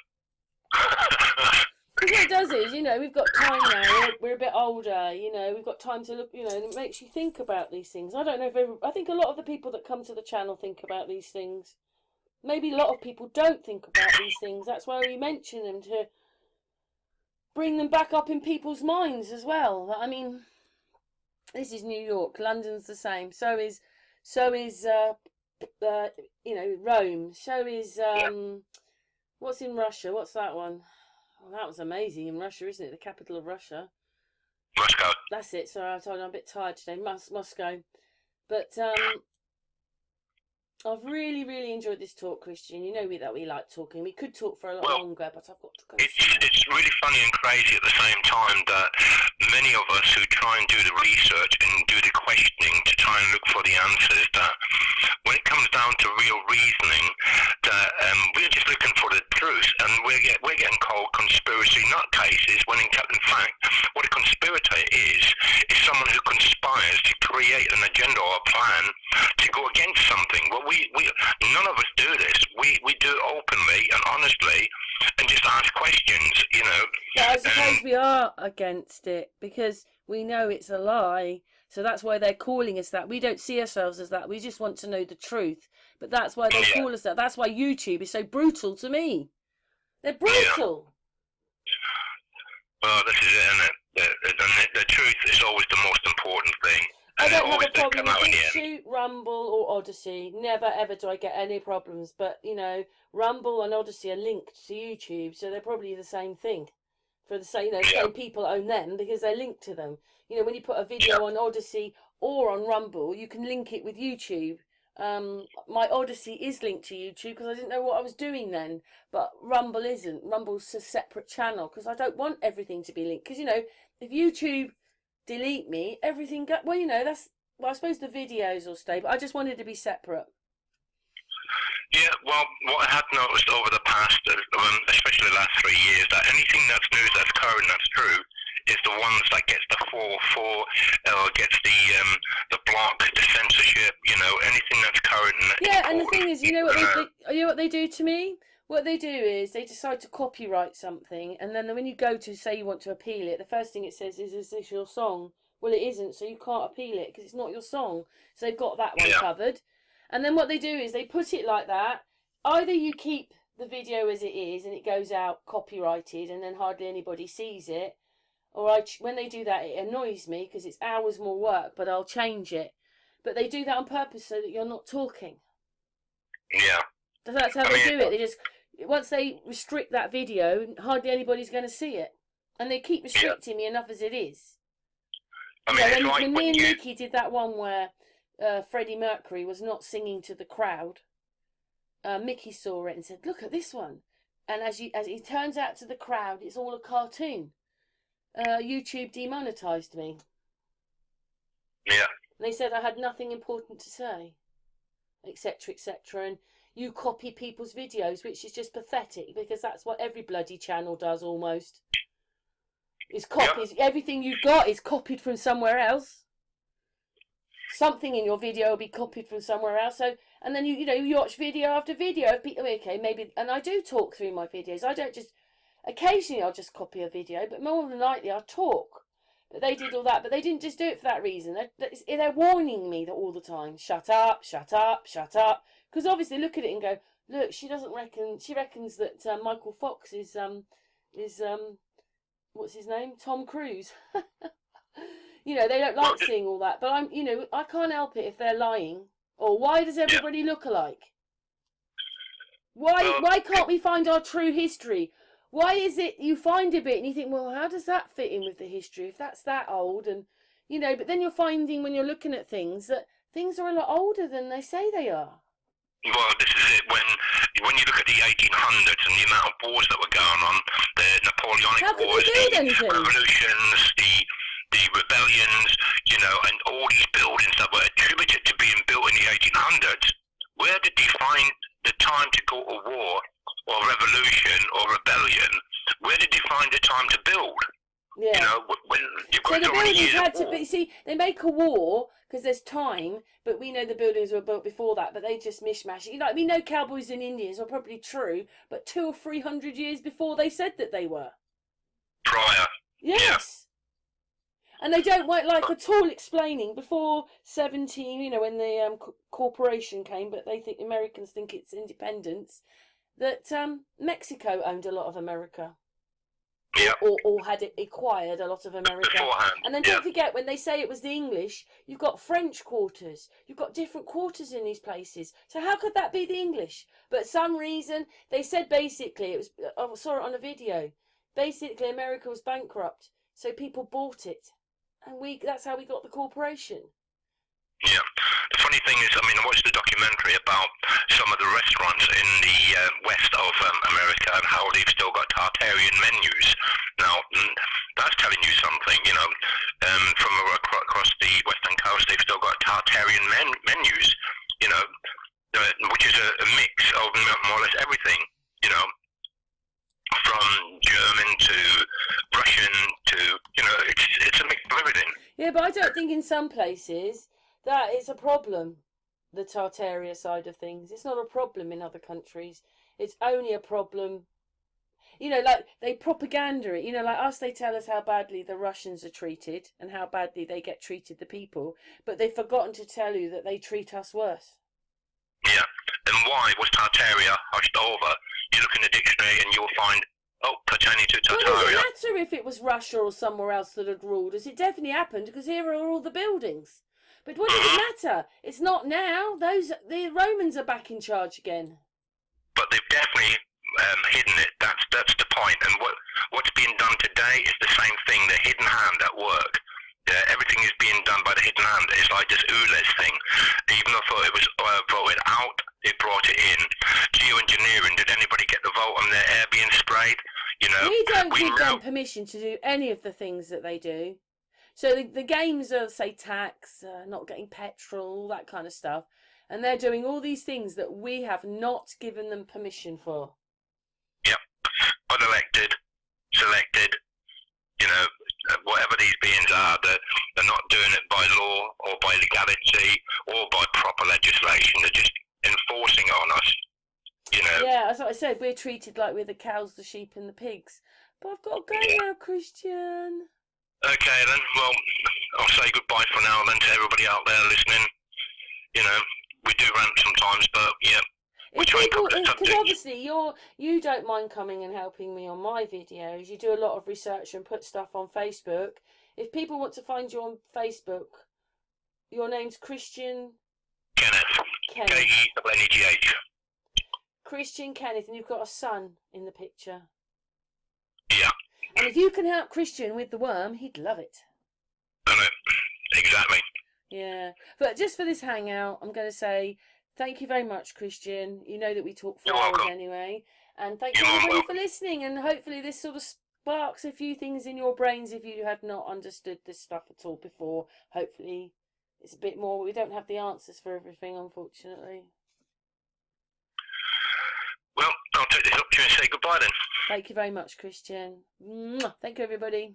[SPEAKER 1] Because what it does is, you know, we've got time now. We're a bit older, you know. We've got time to look, you know, and it makes you think about these things. I don't know if I think a lot of the people that come to the channel think about these things. Maybe a lot of people don't think about these things. That's why we mention them, to bring them back up in people's minds as well. I mean, this is New York. London's the same. So is you know, Rome. So is what's in Russia? What's that one? Oh, that was amazing in Russia, isn't it? The capital of Russia.
[SPEAKER 3] Moscow.
[SPEAKER 1] That's it. Sorry, I told you I'm a bit tired today. Moscow. But I've really, really enjoyed this talk, Christian. You know that we like talking. We could talk for a lot longer, but I've got to go.
[SPEAKER 3] It's really funny and crazy at the same time that many of us who try and do the research and do the questioning to try and look for the answers, that when it comes down to real reasoning, that we're just looking for the truth, and we're getting called conspiracy nutcases, when in fact what a conspirator is someone who conspires to create an agenda or a plan to go against something. Well, we none of us do this. We do it openly and honestly, and just ask questions, you know.
[SPEAKER 1] But I suppose we are against it because we know it's a lie. So that's why they're calling us that. We don't see ourselves as that. We just want to know the truth. But that's why they call us that. That's why YouTube is so brutal to me. They're brutal.
[SPEAKER 3] Well, this is it, isn't it? The truth is always the most important thing.
[SPEAKER 1] I don't have a problem with BitChute, Rumble or Odyssey. Never ever do I get any problems. But, you know, Rumble and Odyssey are linked to YouTube, so they're probably the same thing. For the same, you know, same people own them because they're linked to them. You know, when you put a video on Odyssey or on Rumble, you can link it with YouTube My Odyssey is linked to YouTube because I didn't know what I was doing then. But Rumble isn't. Rumble's a separate channel because I don't want everything to be linked. Because, you know, if YouTube delete me, everything well, you know, that's, well, I suppose the videos will stay, but I just wanted to be separate.
[SPEAKER 3] Yeah, well, what I have noticed over the past, especially the last 3 years, that anything that's news, that's current, that's true, is the ones that gets the 4-4, gets the block, the censorship, you know, anything that's current.
[SPEAKER 1] Yeah, and the thing is, you know what they do to me? What they do is they decide to copyright something, and then when you go to say you want to appeal it, the first thing it says is this your song? Well, it isn't, so you can't appeal it because it's not your song. So they've got that one covered. And then what they do is they put it like that. Either you keep the video as it is and it goes out copyrighted and then hardly anybody sees it, or when they do that, it annoys me because it's hours more work, but I'll change it. But they do that on purpose so that you're not talking.
[SPEAKER 3] Yeah.
[SPEAKER 1] That's how they do it. They just, once they restrict that video, hardly anybody's going to see it. And they keep restricting me enough as it is. I mean, when me and Nikki did that one where Freddie Mercury was not singing to the crowd, Mickey saw it and said, "Look at this one." And as he turns out to the crowd, it's all a cartoon. YouTube demonetized me.
[SPEAKER 3] Yeah.
[SPEAKER 1] And they said I had nothing important to say, etc., etc. And you copy people's videos, which is just pathetic because that's what every bloody channel does almost. Is copies. Yep. Everything you've got is copied from somewhere else. Something in your video will be copied from somewhere else. So, and then you watch video after video of people. Okay, maybe, and I do talk through my videos. I don't just. Occasionally, I'll just copy a video, but more than likely, I'll talk. But they did all that, but they didn't just do it for that reason. They're warning me that all the time. Shut up! Shut up! Shut up! Because obviously, look at it and go, look. She doesn't reckon. She reckons that Michael Fox is what's his name? Tom Cruise. You know, they don't like seeing all that, but I can't help it if they're lying. Or why does everybody look alike? Why can't we find our true history? Why is it you find a bit and you think, well, how does that fit in with the history if that's that old? And but then you're finding when you're looking at things that things are a lot older than they say they are.
[SPEAKER 3] Well, this is it. When you look at the 1800s and the amount of wars that were going on, the Napoleonic Wars, the revolutions, the rebellions, and all these buildings that were attributed to being built in the 1800s, where did they find the time to go to war or revolution or rebellion? Where did they find the time to build?
[SPEAKER 1] Yeah.
[SPEAKER 3] When you've got
[SPEAKER 1] so the buildings had to
[SPEAKER 3] be.
[SPEAKER 1] See, they make a war because there's time, but we know the buildings were built before that, but they just mishmash it. We know cowboys and Indians are probably true, but 200 or 300 years before they said that they were.
[SPEAKER 3] Prior.
[SPEAKER 1] Yes.
[SPEAKER 3] Yeah.
[SPEAKER 1] And they don't like at all explaining before 17, when the corporation came, but they think Americans think it's independence, that Mexico owned a lot of America.
[SPEAKER 3] Yeah.
[SPEAKER 1] Or had it acquired a lot of America.
[SPEAKER 3] Beforehand.
[SPEAKER 1] And then don't forget, when they say it was the English, you've got French quarters. You've got different quarters in these places. So how could that be the English? But some reason, they said basically, I saw it on a video, basically America was bankrupt, so people bought it. And that's how we got the corporation.
[SPEAKER 3] Yeah. The funny thing is, I watched the documentary about some of the restaurants in the west of America and how they've still got Tartarian menus. Now, that's telling you something, from across the western coast, they've still got Tartarian menus, which is a mix of more or less everything, from German to Russian to, it's a mix of everything.
[SPEAKER 1] Yeah, but I don't think in some places that is a problem, the Tartaria side of things. It's not a problem in other countries. It's only a problem, like they propaganda it. Like us, they tell us how badly the Russians are treated and how badly they get treated, the people. But they've forgotten to tell you that they treat us worse.
[SPEAKER 3] Yeah. And why was Tartaria hushed over? You look in the dictionary and you'll find, pertaining to Tartaria.
[SPEAKER 1] Well, does it matter if it was Russia or somewhere else that had ruled us? It definitely happened because here are all the buildings. But what does it matter? It's not now. The Romans are back in charge again.
[SPEAKER 3] But they've definitely hidden it. That's the point. And what's being done today is the same thing. The hidden hand at work. Everything is being done by the hidden hand. It's like this ULEZ thing. Even though I thought it was voted out, it brought it in. Geoengineering, did anybody get the vote on their air being sprayed? You know,
[SPEAKER 1] we don't give them permission to do any of the things that they do. So the games are, say, tax, not getting petrol, all that kind of stuff. And they're doing all these things that we have not given them permission for.
[SPEAKER 3] Yep. Unelected, selected, you know, whatever these beings are, they're not doing it by law or by legality or by proper legislation. They're just enforcing it on us, you know.
[SPEAKER 1] Yeah, that's what I said. We're treated like we're the cows, the sheep and the pigs. But I've got to go now, Christian.
[SPEAKER 3] Okay then, well, I'll say goodbye for now then to everybody out there listening. You know, we do rant sometimes, but yeah, we try and cover the
[SPEAKER 1] Because
[SPEAKER 3] subject.
[SPEAKER 1] obviously you don't mind coming and helping me on my videos. You do a lot of research and put stuff on Facebook. If people want to find you on Facebook, your name's Christian
[SPEAKER 3] Kenneth. K-E-N-E-G-H.
[SPEAKER 1] Christian Kenneth, and you've got a son in the picture.
[SPEAKER 3] Yeah.
[SPEAKER 1] And if you can help Christian with the worm, he'd love it.
[SPEAKER 3] I know. Exactly.
[SPEAKER 1] Yeah. But just for this hangout, I'm going to say thank you very much, Christian. You know that we talk for
[SPEAKER 3] You're
[SPEAKER 1] hours
[SPEAKER 3] welcome.
[SPEAKER 1] anyway. And thank you
[SPEAKER 3] You're
[SPEAKER 1] everybody
[SPEAKER 3] welcome.
[SPEAKER 1] for listening. And hopefully this sort of sparks a few things in your brains if you have not understood this stuff at all before. Hopefully it's a bit more. We don't have the answers for everything, unfortunately.
[SPEAKER 3] Well, I'll take this opportunity and say goodbye then.
[SPEAKER 1] Thank you very much, Christian. Mwah. Thank you, everybody.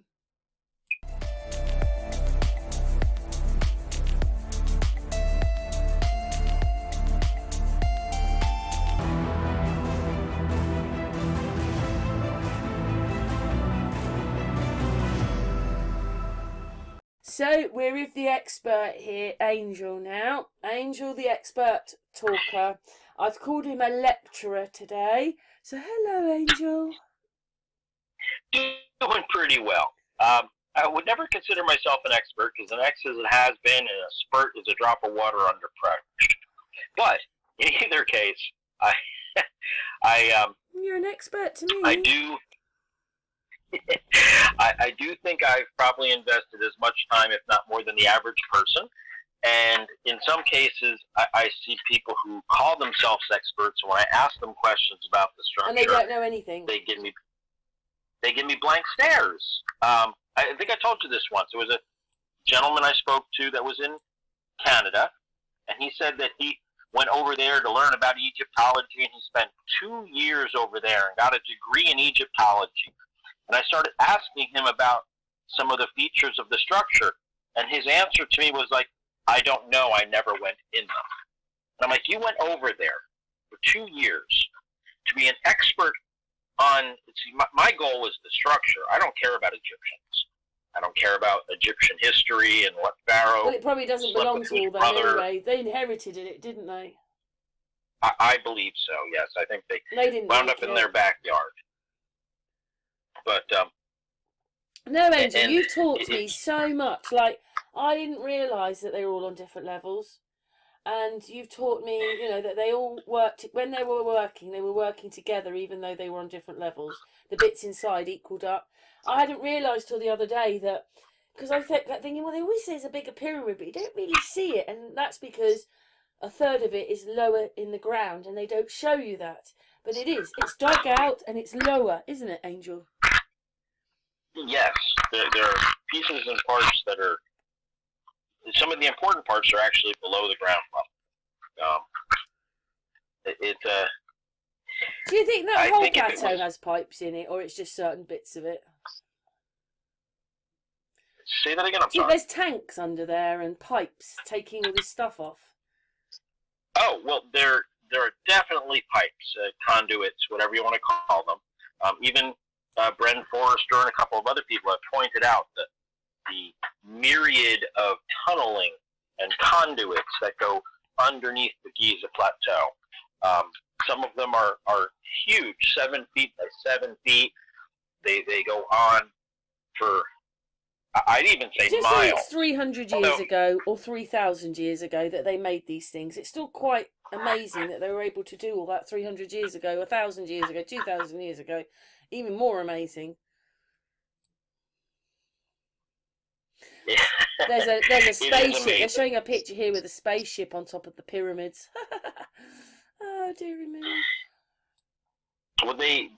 [SPEAKER 1] So we're with the expert here, Angel now. Angel, the expert talker. I've called him a lecturer today. So hello, Angel.
[SPEAKER 4] Doing pretty well. I would never consider myself an expert because an X is a has-been and a spurt is a drop of water under pressure. But in either case,
[SPEAKER 1] You're an expert to me.
[SPEAKER 4] I do. I do think I've probably invested as much time, if not more, than the average person. And in some cases, I see people who call themselves experts. When I ask them questions about the structure,
[SPEAKER 1] And they don't know anything.
[SPEAKER 4] They give me blank stares. I think I told you this once. There was a gentleman I spoke to that was in Canada, and he said that he went over there to learn about Egyptology, and he spent 2 years over there and got a degree in Egyptology. And I started asking him about some of the features of the structure, and his answer to me was like, I don't know, I never went in them. And I'm like, you went over there for 2 years to be an expert on, see, my goal is the structure. I don't care about Egyptians. I don't care about Egyptian history and what pharaoh.
[SPEAKER 1] Well, it probably doesn't belong to all them anyway. They inherited it, didn't they?
[SPEAKER 4] I believe so, yes. I think they
[SPEAKER 1] didn't
[SPEAKER 4] wound up in their backyard. But,
[SPEAKER 1] no, Angel,
[SPEAKER 4] and
[SPEAKER 1] you taught me so much. Like, I didn't realise that they were all on different levels. And you've taught me, you know, that they all worked, when they were working together, even though they were on different levels. The bits inside equaled up. I hadn't realised till the other day that, because I kept thinking, well, they always say there's a bigger pyramid, but you don't really see it. And that's because a third of it is lower in the ground, and they don't show you that. But it is. It's dug out, and it's lower, isn't it, Angel?
[SPEAKER 4] Yes. There are pieces and parts that are, some of the important parts are actually below the ground level.
[SPEAKER 1] Do you think that whole plateau has pipes in it, or it's just certain bits of it?
[SPEAKER 4] Say that again, I'm sorry.
[SPEAKER 1] There's tanks under there and pipes taking all this stuff off.
[SPEAKER 4] Oh, well, there are definitely pipes, conduits, whatever you want to call them. Even Bren Forrester and a couple of other people have pointed out that the myriad of tunneling and conduits that go underneath the Giza Plateau. Some of them are huge, 7 feet by 7 feet. They go on for, I'd even say
[SPEAKER 1] just
[SPEAKER 4] miles.
[SPEAKER 1] Say it's 300 years ago or 3,000 years ago that they made these things. It's still quite amazing that they were able to do all that 300 years ago, 1,000 years ago, 2,000 years ago. Even more amazing.
[SPEAKER 4] Yeah.
[SPEAKER 1] There's a
[SPEAKER 4] It is
[SPEAKER 1] spaceship. They're
[SPEAKER 4] amazing.
[SPEAKER 1] showing a picture here with a spaceship on top of the pyramids. Oh, dearie me.
[SPEAKER 4] Well, they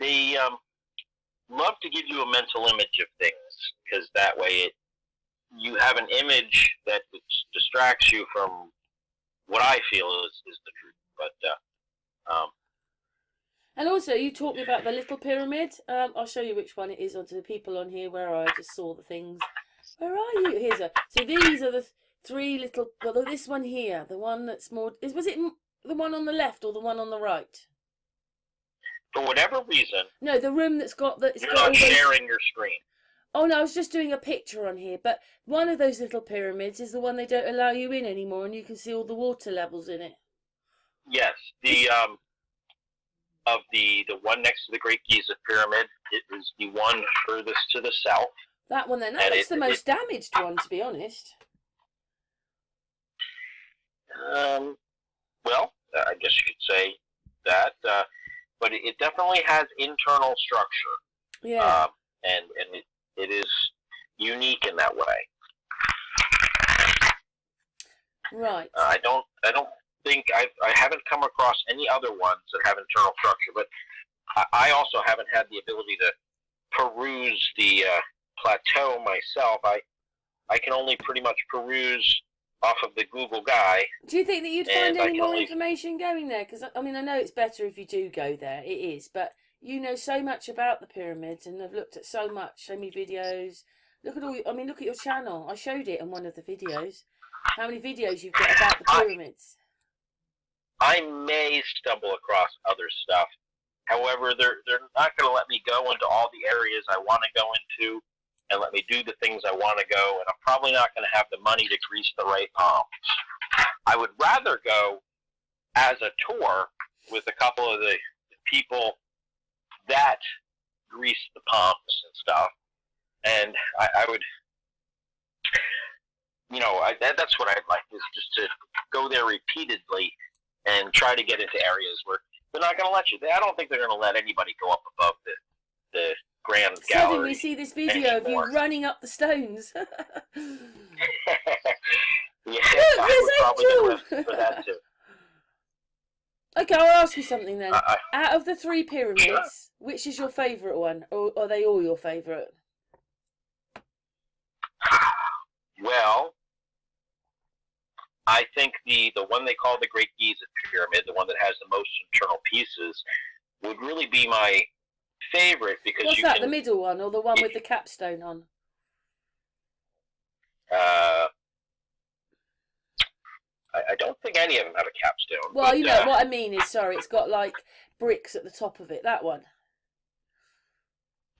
[SPEAKER 4] love to give you a mental image of things, because that way you have an image that distracts you from what I feel is the truth. But
[SPEAKER 1] And also, you taught me about the little pyramid. I'll show you which one it is onto the people on here where I just saw the things. Where are you? Here's a. So these are the three little. Well, this one here, the one that's more. Was it the one on the left or the one on the right?
[SPEAKER 4] for whatever reason,
[SPEAKER 1] No, the room that's got the. It's
[SPEAKER 4] you're
[SPEAKER 1] got all
[SPEAKER 4] not
[SPEAKER 1] those...
[SPEAKER 4] sharing your screen.
[SPEAKER 1] Oh no, I was just doing a picture on here. But one of those little pyramids is the one they don't allow you in anymore, and you can see all the water levels in it.
[SPEAKER 4] Yes, the one next to the Great Giza Pyramid, it is the one furthest to the south.
[SPEAKER 1] That one then. That looks the most damaged one, to be honest.
[SPEAKER 4] Well, I guess you could say that, but it definitely has internal structure.
[SPEAKER 1] Yeah.
[SPEAKER 4] And it is unique in that way.
[SPEAKER 1] Right.
[SPEAKER 4] I don't think I haven't come across any other ones that have internal structure, but I also haven't had the ability to peruse the plateau myself. I can only pretty much peruse off of the Google guy.
[SPEAKER 1] Do you think that you'd find any more information going there? Because I mean, I know it's better if you do go there. It is, but you know so much about the pyramids and have looked at so many videos. Look at all. I mean, look at your channel. I showed it in one of the videos. How many videos you've got about the pyramids?
[SPEAKER 4] I may stumble across other stuff. However, they're not going to let me go into all the areas I want to go into and let me do the things I want to go, and I'm probably not going to have the money to grease the right palms. I would rather go as a tour with a couple of the people that grease the palms and stuff, and I would, you know, that's what I'd like, is just to go there repeatedly and try to get into areas where they're not going to let you. I don't think they're going to let anybody go up above the Grand Gallery.
[SPEAKER 1] Suddenly we see this video of you running up the stones.
[SPEAKER 4] Yeah,
[SPEAKER 1] Look,
[SPEAKER 4] I would
[SPEAKER 1] there's
[SPEAKER 4] probably
[SPEAKER 1] Angel!
[SPEAKER 4] get for that too.
[SPEAKER 1] Okay, I'll ask you something then. Out of the three pyramids,
[SPEAKER 4] Sure.
[SPEAKER 1] which is your favourite one? Or are they all your favourite?
[SPEAKER 4] Well, I think the one they call the Great Giza Pyramid, the one that has the most internal pieces, would really be my favorite, because
[SPEAKER 1] What's
[SPEAKER 4] you
[SPEAKER 1] that,
[SPEAKER 4] can,
[SPEAKER 1] the middle one or the one with the capstone on?
[SPEAKER 4] I don't think any of them have a capstone.
[SPEAKER 1] Well,
[SPEAKER 4] but,
[SPEAKER 1] you know, what I mean is, sorry, it's got like bricks at the top of it, that one.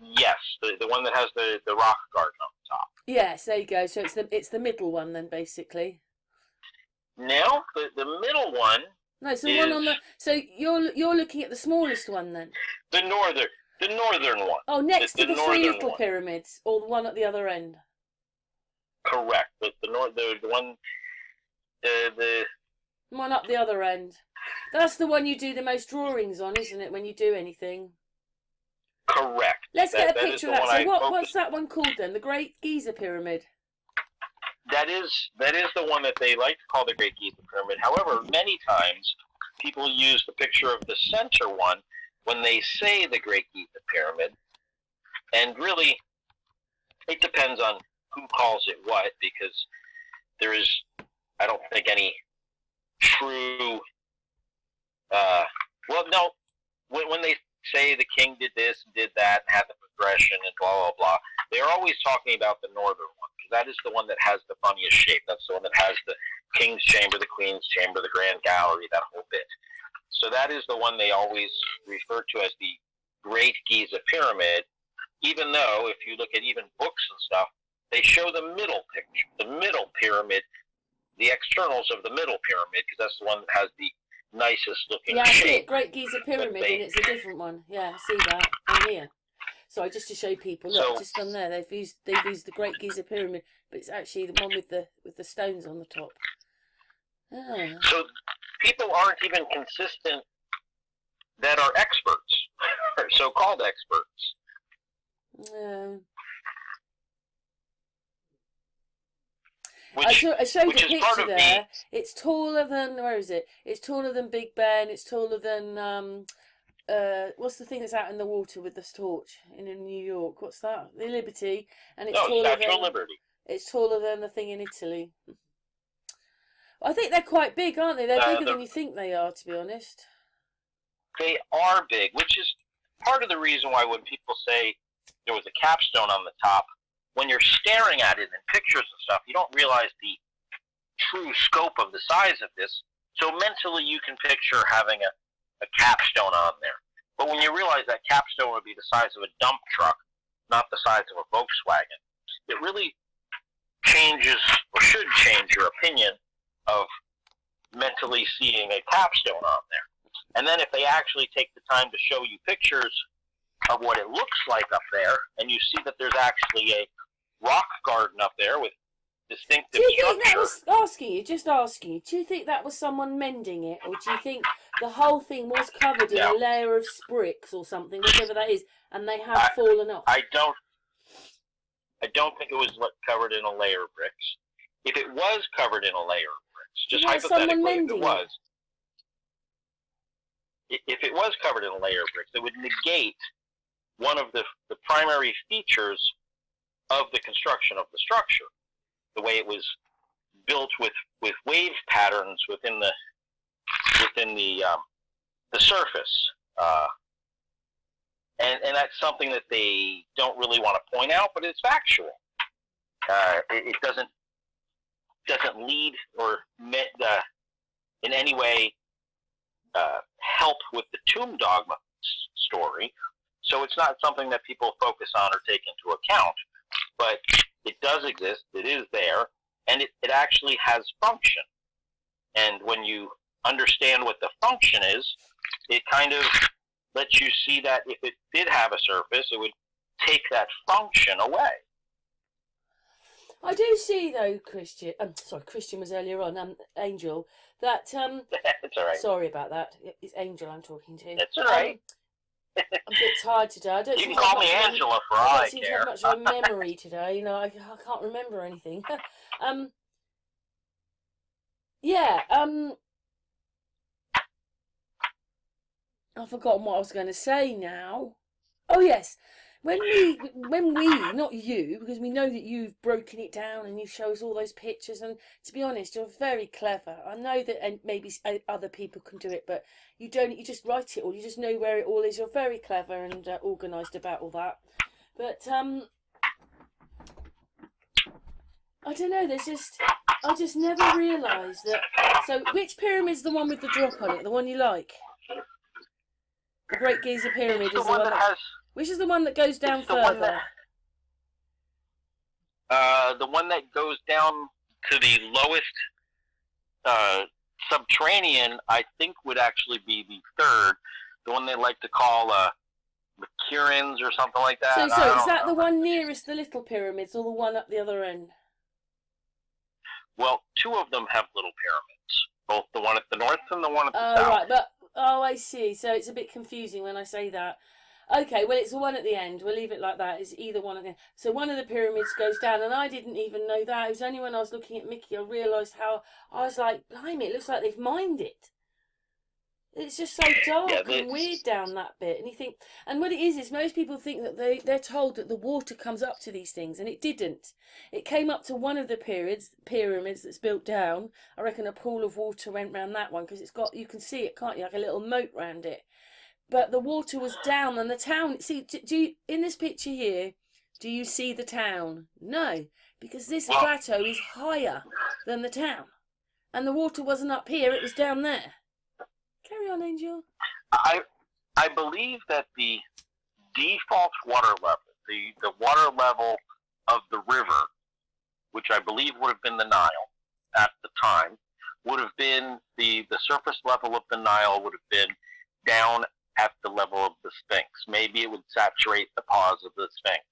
[SPEAKER 4] Yes, the one that has the rock garden on the top.
[SPEAKER 1] Yes, there you go. So it's the middle one then, basically.
[SPEAKER 4] Now, the middle one.
[SPEAKER 1] No, it's the one on the. So you're looking at the smallest one then.
[SPEAKER 4] The northern one.
[SPEAKER 1] Oh, next to the three little
[SPEAKER 4] one.
[SPEAKER 1] pyramids, or the one at the other end.
[SPEAKER 4] Correct. The one. The
[SPEAKER 1] one up the other end. That's the one you do the most drawings on, isn't it? When you do anything.
[SPEAKER 4] Correct.
[SPEAKER 1] Let's get a picture of that. So what's that one called then? The Great Giza Pyramid.
[SPEAKER 4] That is the one that they like to call the Great Giza Pyramid. However, many times people use the picture of the center one when they say the Great Giza Pyramid, and really, it depends on who calls it what, because there is, I don't think, any true. Well, no, when they say the king did this and did that and had the progression and blah blah blah, they're always talking about the northern one, because that is the one that has the funniest shape. That's the one that has the king's chamber, the queen's chamber, the grand gallery, that whole bit. So that is the one they always refer to as the Great Giza Pyramid, even though if you look at even books and stuff, they show the middle picture, the middle pyramid, the externals of the middle pyramid, because that's the one that has the nicest looking shape.
[SPEAKER 1] Yeah, I see it. Great Giza Pyramid, and it's a different one. Yeah, I see that on here. Sorry, just to show people. Look, just on there, they've used the Great Giza Pyramid, but it's actually the one with the stones on the top. Ah.
[SPEAKER 4] So people aren't even consistent that are experts, or so-called experts. which,
[SPEAKER 1] I showed
[SPEAKER 4] which
[SPEAKER 1] a
[SPEAKER 4] is part
[SPEAKER 1] picture
[SPEAKER 4] of
[SPEAKER 1] there. It's taller than, where is it? It's taller than Big Ben. It's taller than, what's the thing that's out in the water with the torch in New York? What's that? The Liberty. And it's taller
[SPEAKER 4] Statue
[SPEAKER 1] than,
[SPEAKER 4] of Liberty.
[SPEAKER 1] it's taller than the thing in Italy. I think they're quite big, aren't they? They're bigger than you think they are, to be honest.
[SPEAKER 4] They are big, which is part of the reason why when people say there was a capstone on the top, when you're staring at it in pictures and stuff, you don't realize the true scope of the size of this. So mentally you can picture having a capstone on there. But when you realize that capstone would be the size of a dump truck, not the size of a Volkswagen, it really changes, or should change, your opinion of mentally seeing a capstone on there. And then if they actually take the time to show you pictures of what it looks like up there, and you see that there's actually a rock garden up there with distinctive
[SPEAKER 1] structure. Do you
[SPEAKER 4] structure.
[SPEAKER 1] think that was, just asking you, do you think that was someone mending it, or do you think the whole thing was covered in a layer of bricks or something, whatever that is, and they have fallen off?
[SPEAKER 4] I don't think it was covered in a layer of bricks. If it was covered in a layer of bricks, just hypothetically, if it was, if it was covered in a layer of bricks, it would negate one of the primary features of the construction of the structure, the way it was built with wave patterns within the surface, and that's something that they don't really want to point out, but it's factual. It doesn't lead or in any way help with the tomb dogma story, so it's not something that people focus on or take into account. But it does exist, it is there, and it actually has function. And when you understand what the function is, it kind of lets you see that if it did have a surface, it would take that function away.
[SPEAKER 1] I do see, though, Christian. Christian was earlier on. Angel. That
[SPEAKER 4] It's all right.
[SPEAKER 1] Sorry about that. It's Angel I'm talking to.
[SPEAKER 4] It's all right.
[SPEAKER 1] I'm a bit tired today. I don't.
[SPEAKER 4] You can call me Angela for all I
[SPEAKER 1] don't seem to
[SPEAKER 4] care.
[SPEAKER 1] have much of a memory today. You know, I can't remember anything. Yeah. I've forgotten what I was going to say now. Oh yes. When we, not you, because we know that you've broken it down and you show us all those pictures, and to be honest, you're very clever. I know that, and maybe other people can do it, but you don't. You just write it all. You just know where it all is. You're very clever and organised about all that. But I don't know. I just never realised that. So, which pyramid's the one with the drop on it? The one you like? The Great Giza Pyramid is the one that has. Which is the one that goes down further?
[SPEAKER 4] The one that goes down to the lowest subterranean, I think, would actually be the third. The one they like to call the Kirins or something like that.
[SPEAKER 1] So is that the one nearest the little pyramids, or the one up the other end?
[SPEAKER 4] Well, two of them have little pyramids. Both the one at the north and the one at the south.
[SPEAKER 1] Right, but I see. So it's a bit confusing when I say that. Okay, well, it's the one at the end. We'll leave it like that. It's either one at the end. So one of the pyramids goes down, and I didn't even know that. It was only when I was looking at Mickey I realised how. I was like, blimey, it looks like they've mined it. It's just so dark and weird down that bit. And you think, and what it is most people think that they're told that the water comes up to these things, and it didn't. It came up to one of the pyramids that's built down. I reckon a pool of water went round that one, because it's got, you can see it, can't you, like a little moat round it. But the water was down, and the town. See, do you, in this picture here, do you see the town? No, because this plateau is higher than the town, and the water wasn't up here; it was down there. Carry on, Angel.
[SPEAKER 4] I believe that the default water level, the water level of the river, which I believe would have been the Nile at the time, would have been the surface level of the Nile would have been down at the level of the Sphinx. Maybe it would saturate the paws of the Sphinx.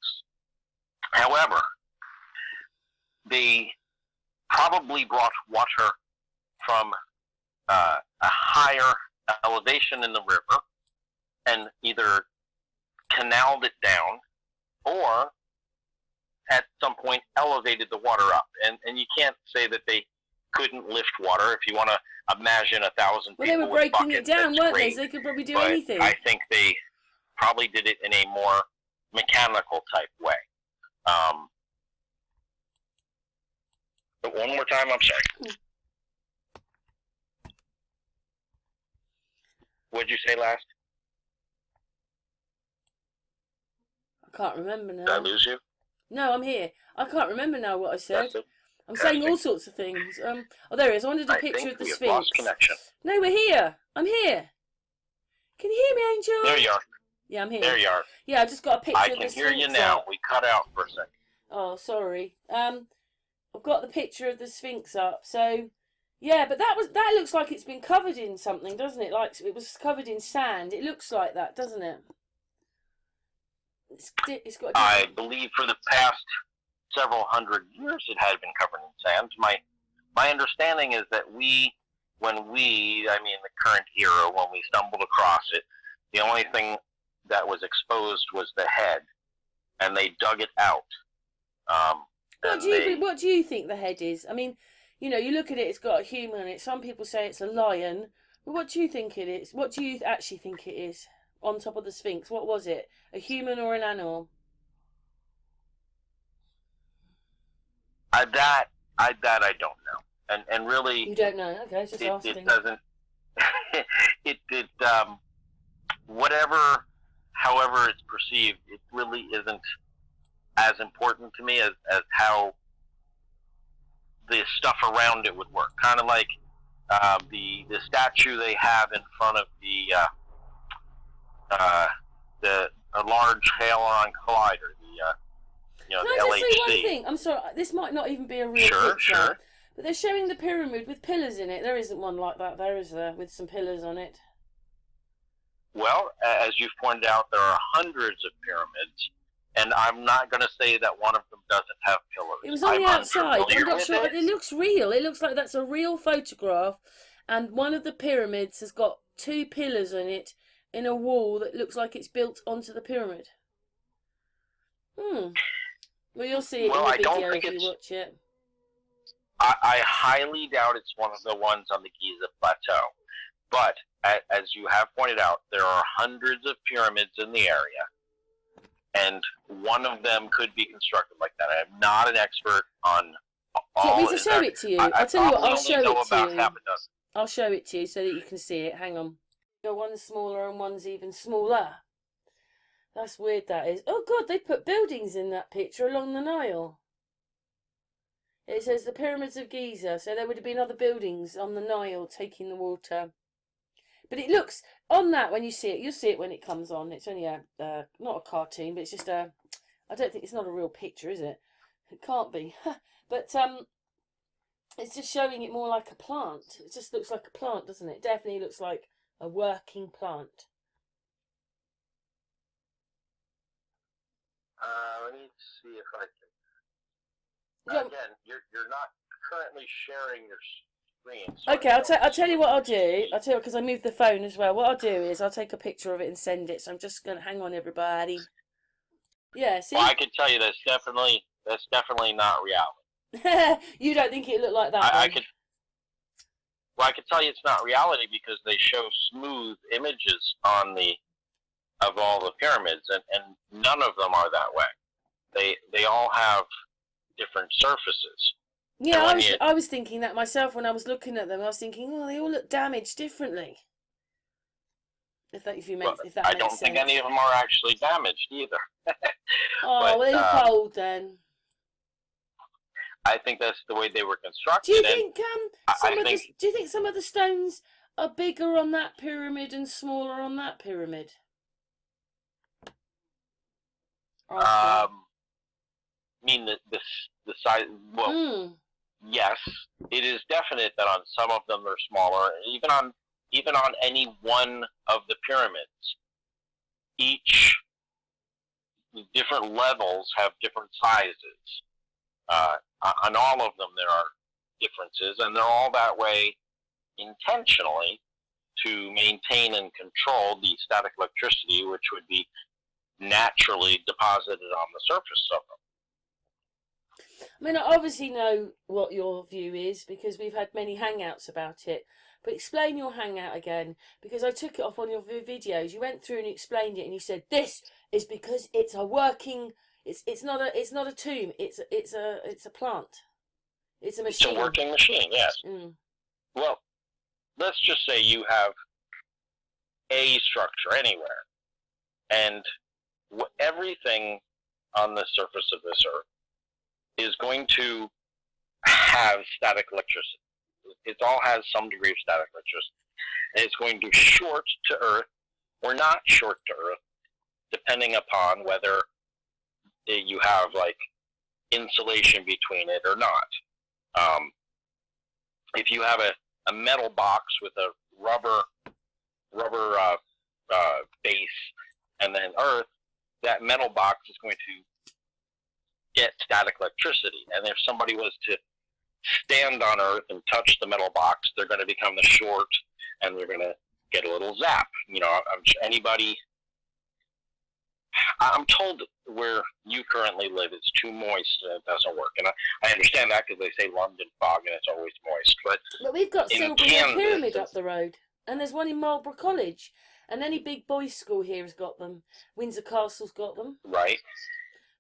[SPEAKER 4] However, they probably brought water from a higher elevation in the river and either canaled it down or at some point elevated the water up, and you can't say that they couldn't lift water. If you want to imagine 1,000 people,
[SPEAKER 1] well, they were breaking it down, weren't they?
[SPEAKER 4] great,
[SPEAKER 1] So they could probably do
[SPEAKER 4] but
[SPEAKER 1] anything.
[SPEAKER 4] I think they probably did it in a more mechanical type way. But one more time, I'm sorry. What did you say last?
[SPEAKER 1] I can't remember now.
[SPEAKER 4] Did I lose you?
[SPEAKER 1] No, I'm here. I can't remember now what I said.
[SPEAKER 4] Testing.
[SPEAKER 1] I'm saying all sorts of things. Oh, there it is. I wanted a picture of the
[SPEAKER 4] we have
[SPEAKER 1] Sphinx.
[SPEAKER 4] lost connection.
[SPEAKER 1] No, we're here. I'm here. Can you hear me, Angel?
[SPEAKER 4] There you are.
[SPEAKER 1] Yeah, I'm here.
[SPEAKER 4] There you are.
[SPEAKER 1] Yeah, I just got a picture
[SPEAKER 4] I
[SPEAKER 1] of the
[SPEAKER 4] can
[SPEAKER 1] Sphinx.
[SPEAKER 4] hear you now.
[SPEAKER 1] Up.
[SPEAKER 4] We cut out for a second.
[SPEAKER 1] Oh, sorry. I've got the picture of the Sphinx up. So, yeah, but that looks like it's been covered in something, doesn't it? Like it was covered in sand. It looks like that, doesn't it? It's got.
[SPEAKER 4] I believe for the past several hundred years it had been covered in sand. My understanding is that I mean the current era, when we stumbled across it, the only thing that was exposed was the head, and they dug it out.
[SPEAKER 1] What do you think the head is? I mean, you know, you look at it, it's got a human on it. Some people say it's a lion. But what do you think it is? What do you actually think it is? On top of the Sphinx, what was it? A human or an animal?
[SPEAKER 4] That I don't know, and really
[SPEAKER 1] You don't know. Okay, just asking.
[SPEAKER 4] It doesn't. Whatever, however it's perceived, it really isn't as important to me as how the stuff around it would work. Kind of like the statue they have in front of the Large Hadron Collider,
[SPEAKER 1] Can I
[SPEAKER 4] the
[SPEAKER 1] just
[SPEAKER 4] LHC.
[SPEAKER 1] say one thing? I'm sorry, this might not even be a real picture.
[SPEAKER 4] Sure.
[SPEAKER 1] But they're showing the pyramid with pillars in it. There isn't one like that, there is there, with some pillars on it.
[SPEAKER 4] Well, as you've pointed out, there are hundreds of pyramids, and I'm not going to say that one of them doesn't have pillars.
[SPEAKER 1] It was on the outside. I'm not sure.
[SPEAKER 4] It
[SPEAKER 1] It looks real. It looks like that's a real photograph, and one of the pyramids has got 2 pillars in it in a wall that looks like it's built onto the pyramid. Well, you'll see it in the video if you watch it.
[SPEAKER 4] I highly doubt it's one of the ones on the Giza Plateau. But, as you have pointed out, there are hundreds of pyramids in the area, and one of them could be constructed like that. I'm not an expert on all.
[SPEAKER 1] Do you want me to show it to you? I'll tell you what, I'll show it to you.
[SPEAKER 4] Half a dozen.
[SPEAKER 1] I'll show it to you so that you can see it. Hang on. One's smaller and one's even smaller. That's weird, that is. Oh, God, they put buildings in that picture along the Nile. It says the Pyramids of Giza, so there would have been other buildings on the Nile taking the water. But it looks, on that, when you see it, you'll see it when it comes on. It's only not a cartoon, but it's just I don't think, it's not a real picture, is it? It can't be. But it's just showing it more like a plant. It just looks like a plant, doesn't it? It definitely looks like a working plant.
[SPEAKER 4] Let me see if I can. Again, you're not currently sharing your screen. So
[SPEAKER 1] okay, I'll tell you what I'll do. I'll tell you, because I moved the phone as well. What I'll do is I'll take a picture of it and send it. So I'm just going to hang on, everybody. Yeah, see?
[SPEAKER 4] Well, I can tell you that's definitely not reality.
[SPEAKER 1] You don't think it looked like that?
[SPEAKER 4] I could tell you it's not reality because they show smooth images of all the pyramids, and none of them are that way. They all have different surfaces.
[SPEAKER 1] Yeah, I was thinking that myself when I was looking at them. I was thinking, oh, they all look damaged differently. If that makes
[SPEAKER 4] I
[SPEAKER 1] sense.
[SPEAKER 4] don't think any of them are actually damaged either.
[SPEAKER 1] Oh, well, they look old then.
[SPEAKER 4] I think that's the way they were constructed.
[SPEAKER 1] Do you think do you think some of the stones are bigger on that pyramid and smaller on that pyramid?
[SPEAKER 4] I mean the size. Well, yes, it is definite that on some of them they're smaller. Even on any one of the pyramids, each different levels have different sizes. On all of them there are differences, and they're all that way intentionally to maintain and control the static electricity which would be naturally deposited on the surface of them.
[SPEAKER 1] I mean, I obviously know what your view is because we've had many hangouts about it. But explain your hangout again, because I took it off on your videos. You went through and explained it, and you said this is because it's a working. It's not a tomb. It's a plant. It's a machine.
[SPEAKER 4] It's a working machine. Yes.
[SPEAKER 1] Mm.
[SPEAKER 4] Well, let's just say you have a structure anywhere, and everything on the surface of this Earth is going to have static electricity. It all has some degree of static electricity. And it's going to short to Earth or not short to Earth, depending upon whether you have like insulation between it or not. If you have a metal box with a rubber base and then Earth, that metal box is going to get static electricity. And if somebody was to stand on Earth and touch the metal box, they're going to become the short, and they're going to get a little zap. You know, I'm told where you currently live is too moist and it doesn't work. And I understand that because they say London fog and it's always moist. But
[SPEAKER 1] we've got Silbury Pyramid up the road, and there's one in Marlborough College, and any big boys' school here has got them. Windsor Castle's got them.
[SPEAKER 4] Right.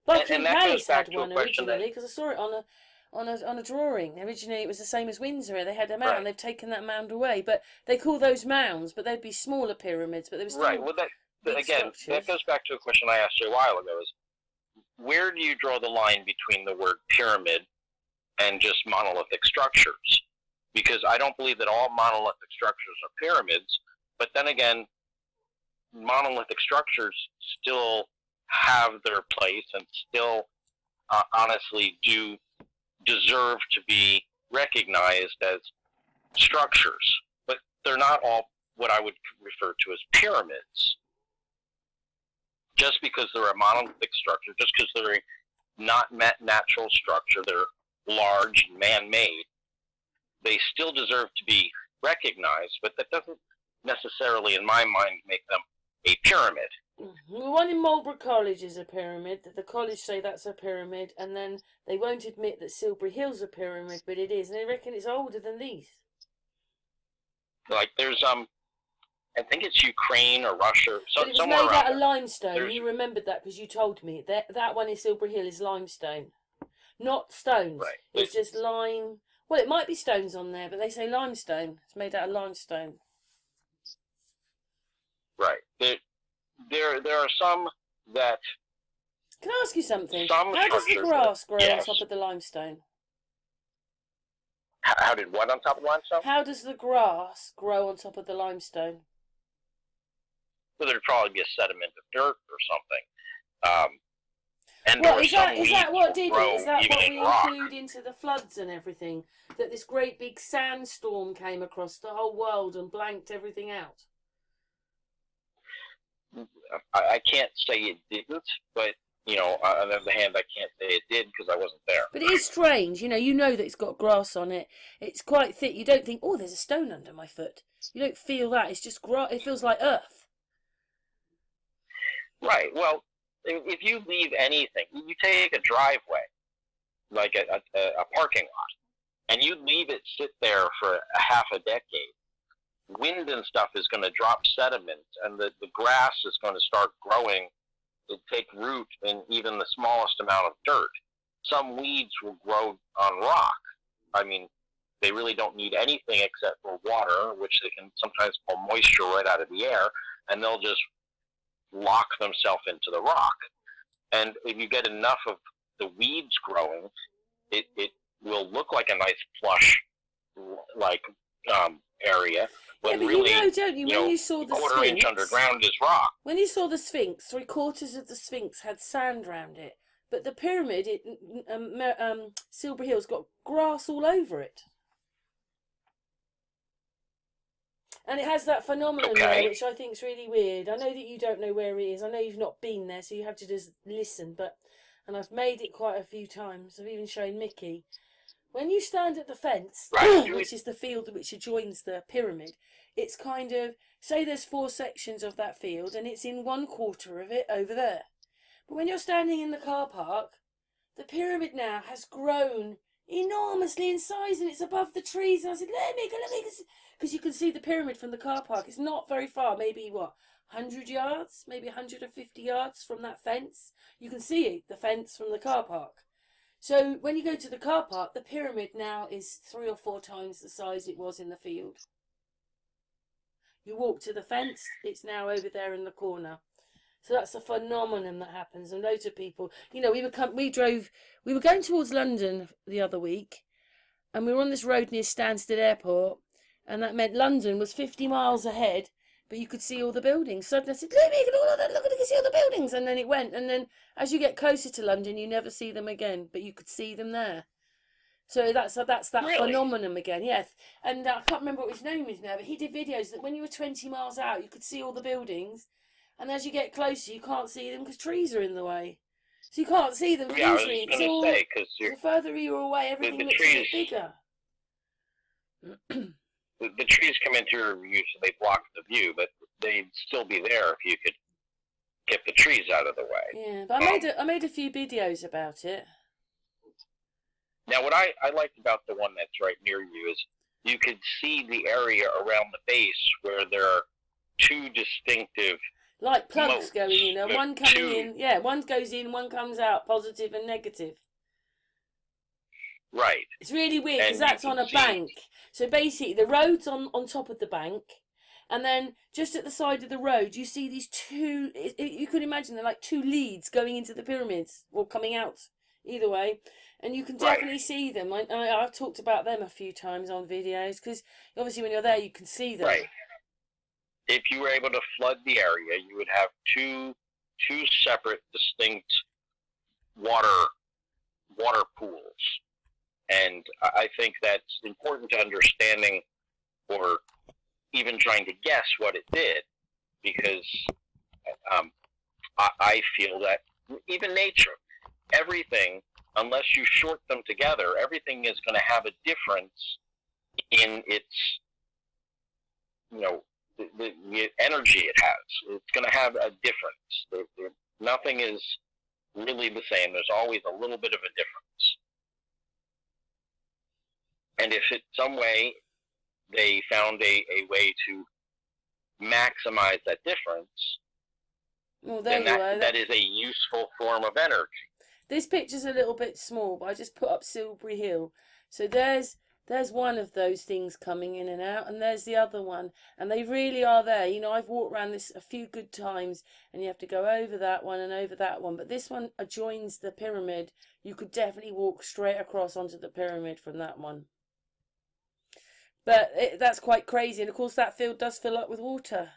[SPEAKER 1] Buckingham Palace had one originally because I saw it on a drawing. Originally, it was the same as Windsor. They had a mound.
[SPEAKER 4] Right.
[SPEAKER 1] They've taken that mound away, but they call those mounds. But they'd be smaller pyramids. But they were still
[SPEAKER 4] right. Well, again, that goes back to a question I asked you a while ago: is where do you draw the line between the word pyramid and just monolithic structures? Because I don't believe that all monolithic structures are pyramids. But then again, monolithic structures still have their place and still honestly do deserve to be recognized as structures, but they're not all what I would refer to as pyramids. Just because they're a monolithic structure, just because they're a not natural structure, they're large and man-made, they still deserve to be recognized, but that doesn't necessarily, in my mind, make them a pyramid.
[SPEAKER 1] The one in Marlborough College is a pyramid. The college say that's a pyramid, and then they won't admit that Silbury Hill's a pyramid, but it is, and they reckon it's older than these.
[SPEAKER 4] Like there's I think it's Ukraine or Russia,
[SPEAKER 1] but it was
[SPEAKER 4] somewhere
[SPEAKER 1] made
[SPEAKER 4] around
[SPEAKER 1] out of limestone.
[SPEAKER 4] There's...
[SPEAKER 1] You remembered that because you told me that one in Silbury Hill is limestone, not stones.
[SPEAKER 4] Right.
[SPEAKER 1] It's just lime. Well, it might be stones on there, but they say limestone. It's made out of limestone.
[SPEAKER 4] Right. There are some that...
[SPEAKER 1] Can I ask you something?
[SPEAKER 4] How
[SPEAKER 1] does the grass grow on top of the limestone?
[SPEAKER 4] How did what on top of the limestone?
[SPEAKER 1] How does the grass grow on top of the limestone?
[SPEAKER 4] Well, there'd probably be a sediment of dirt or something. And
[SPEAKER 1] well,
[SPEAKER 4] is that what we
[SPEAKER 1] include into the floods and everything? That this great big sandstorm came across the whole world and blanked everything out?
[SPEAKER 4] I can't say it didn't, but, you know, on the other hand, I can't say it did because I wasn't there.
[SPEAKER 1] But it is strange, you know that it's got grass on it. It's quite thick. You don't think, oh, there's a stone under my foot. You don't feel that. It's just grass. It feels like earth.
[SPEAKER 4] Right. Well, if you leave anything, you take a driveway, like a parking lot, and you leave it sit there for a half a decade, wind and stuff is going to drop sediment, and the grass is going to start growing to take root in even the smallest amount of dirt. Some weeds will grow on rock. I mean, they really don't need anything except for water, which they can sometimes pull moisture right out of the air, and they'll just lock themselves into the rock. And if you get enough of the weeds growing, it will look like a nice plush, like area.
[SPEAKER 1] But
[SPEAKER 4] really,
[SPEAKER 1] you know, don't you? When you saw the
[SPEAKER 4] quarter
[SPEAKER 1] Sphinx,
[SPEAKER 4] inch underground is rock.
[SPEAKER 1] When you saw the Sphinx, 3/4 of the Sphinx had sand around it, but the pyramid, Silbury Hill's got grass all over it, and it has that phenomenon there, which I think is really weird. I know that you don't know where it is. I know you've not been there, so you have to just listen. And I've made it quite a few times. I've even shown Mickey. When you stand at the fence, which is the field which adjoins the pyramid, it's kind of, say there's 4 sections of that field and it's in 1/4 of it over there. But when you're standing in the car park, the pyramid now has grown enormously in size, and it's above the trees. And I said, let me go, because you can see the pyramid from the car park. It's not very far, maybe 100 yards, maybe 150 yards from that fence. You can see the fence from the car park. So when you go to the car park, the pyramid now is 3 or 4 times the size it was in the field. You walk to the fence, it's now over there in the corner. So that's a phenomenon that happens, and loads of people. You know, we were going towards London the other week, and we were on this road near Stansted Airport, and that meant London was 50 miles ahead, but you could see all the buildings. Suddenly I said, look, you can see all the buildings, and then it went, and then as you get closer to London, you never see them again, but you could see them there. So that's that
[SPEAKER 4] Really?
[SPEAKER 1] phenomenon again, yes. And I can't remember what his name is now, but he did videos that when you were 20 miles out, you could see all the buildings. And as you get closer, you can't see them because trees are in the way. So you can't see them
[SPEAKER 4] Yeah,
[SPEAKER 1] easily.
[SPEAKER 4] I was going to say, because
[SPEAKER 1] the further you're away, everything looks a bit bigger.
[SPEAKER 4] The trees come into your view, so they block the view, but they'd still be there if you could get the trees out of the way.
[SPEAKER 1] Yeah, but I made a few videos about it.
[SPEAKER 4] Now, what I liked about the one that's right near you is you could see the area around the base where there are 2 distinctive
[SPEAKER 1] like plugs
[SPEAKER 4] moats.
[SPEAKER 1] going in, and one coming in. Yeah, one goes in, one comes out, positive and negative.
[SPEAKER 4] Right.
[SPEAKER 1] It's really weird because that's on a bank. So basically, the road's on top of the bank, and then just at the side of the road, you see these 2. You could imagine they're like 2 leads going into the pyramids or coming out, either way. And you can definitely see them. I've talked about them a few times on videos because obviously when you're there, you can see them.
[SPEAKER 4] Right. If you were able to flood the area, you would have two separate, distinct water pools. And I think that's important to understanding or even trying to guess what it did, because I feel that even nature, everything, unless you short them together, everything is going to have a difference in its, the energy it has. It's going to have a difference. Nothing is really the same. There's always a little bit of a difference. And if in some way they found a way to maximize that difference,
[SPEAKER 1] well,
[SPEAKER 4] then that is a useful form of energy.
[SPEAKER 1] This picture's a little bit small, but I just put up Silbury Hill. So there's one of those things coming in and out, and there's the other one. And they really are there. You know, I've walked around this a few good times, and you have to go over that one and over that one. But this one adjoins the pyramid. You could definitely walk straight across onto the pyramid from that one. But that's quite crazy. And, of course, that field does fill up with water.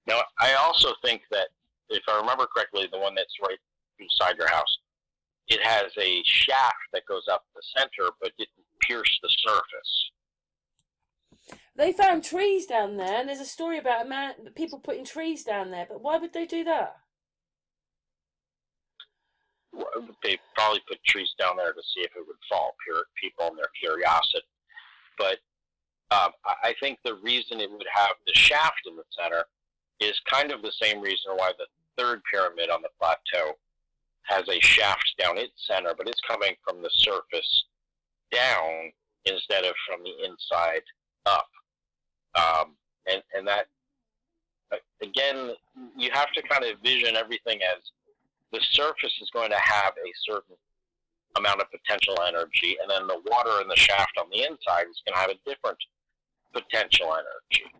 [SPEAKER 4] Now, I also think that, if I remember correctly, the one that's right beside your house, it has a shaft that goes up the center, but didn't pierce the surface.
[SPEAKER 1] They found trees down there, and there's a story about people putting trees down there. But why would they do that?
[SPEAKER 4] Well, they probably put trees down there to see if it would fall. People and their curiosity. But I think the reason it would have the shaft in the center is kind of the same reason why the third pyramid on the plateau has a shaft down its center, but it's coming from the surface down instead of from the inside up. And that, again, you have to kind of vision everything as the surface is going to have a certain amount of potential energy, and then the water in the shaft on the inside is going to have a different potential energy.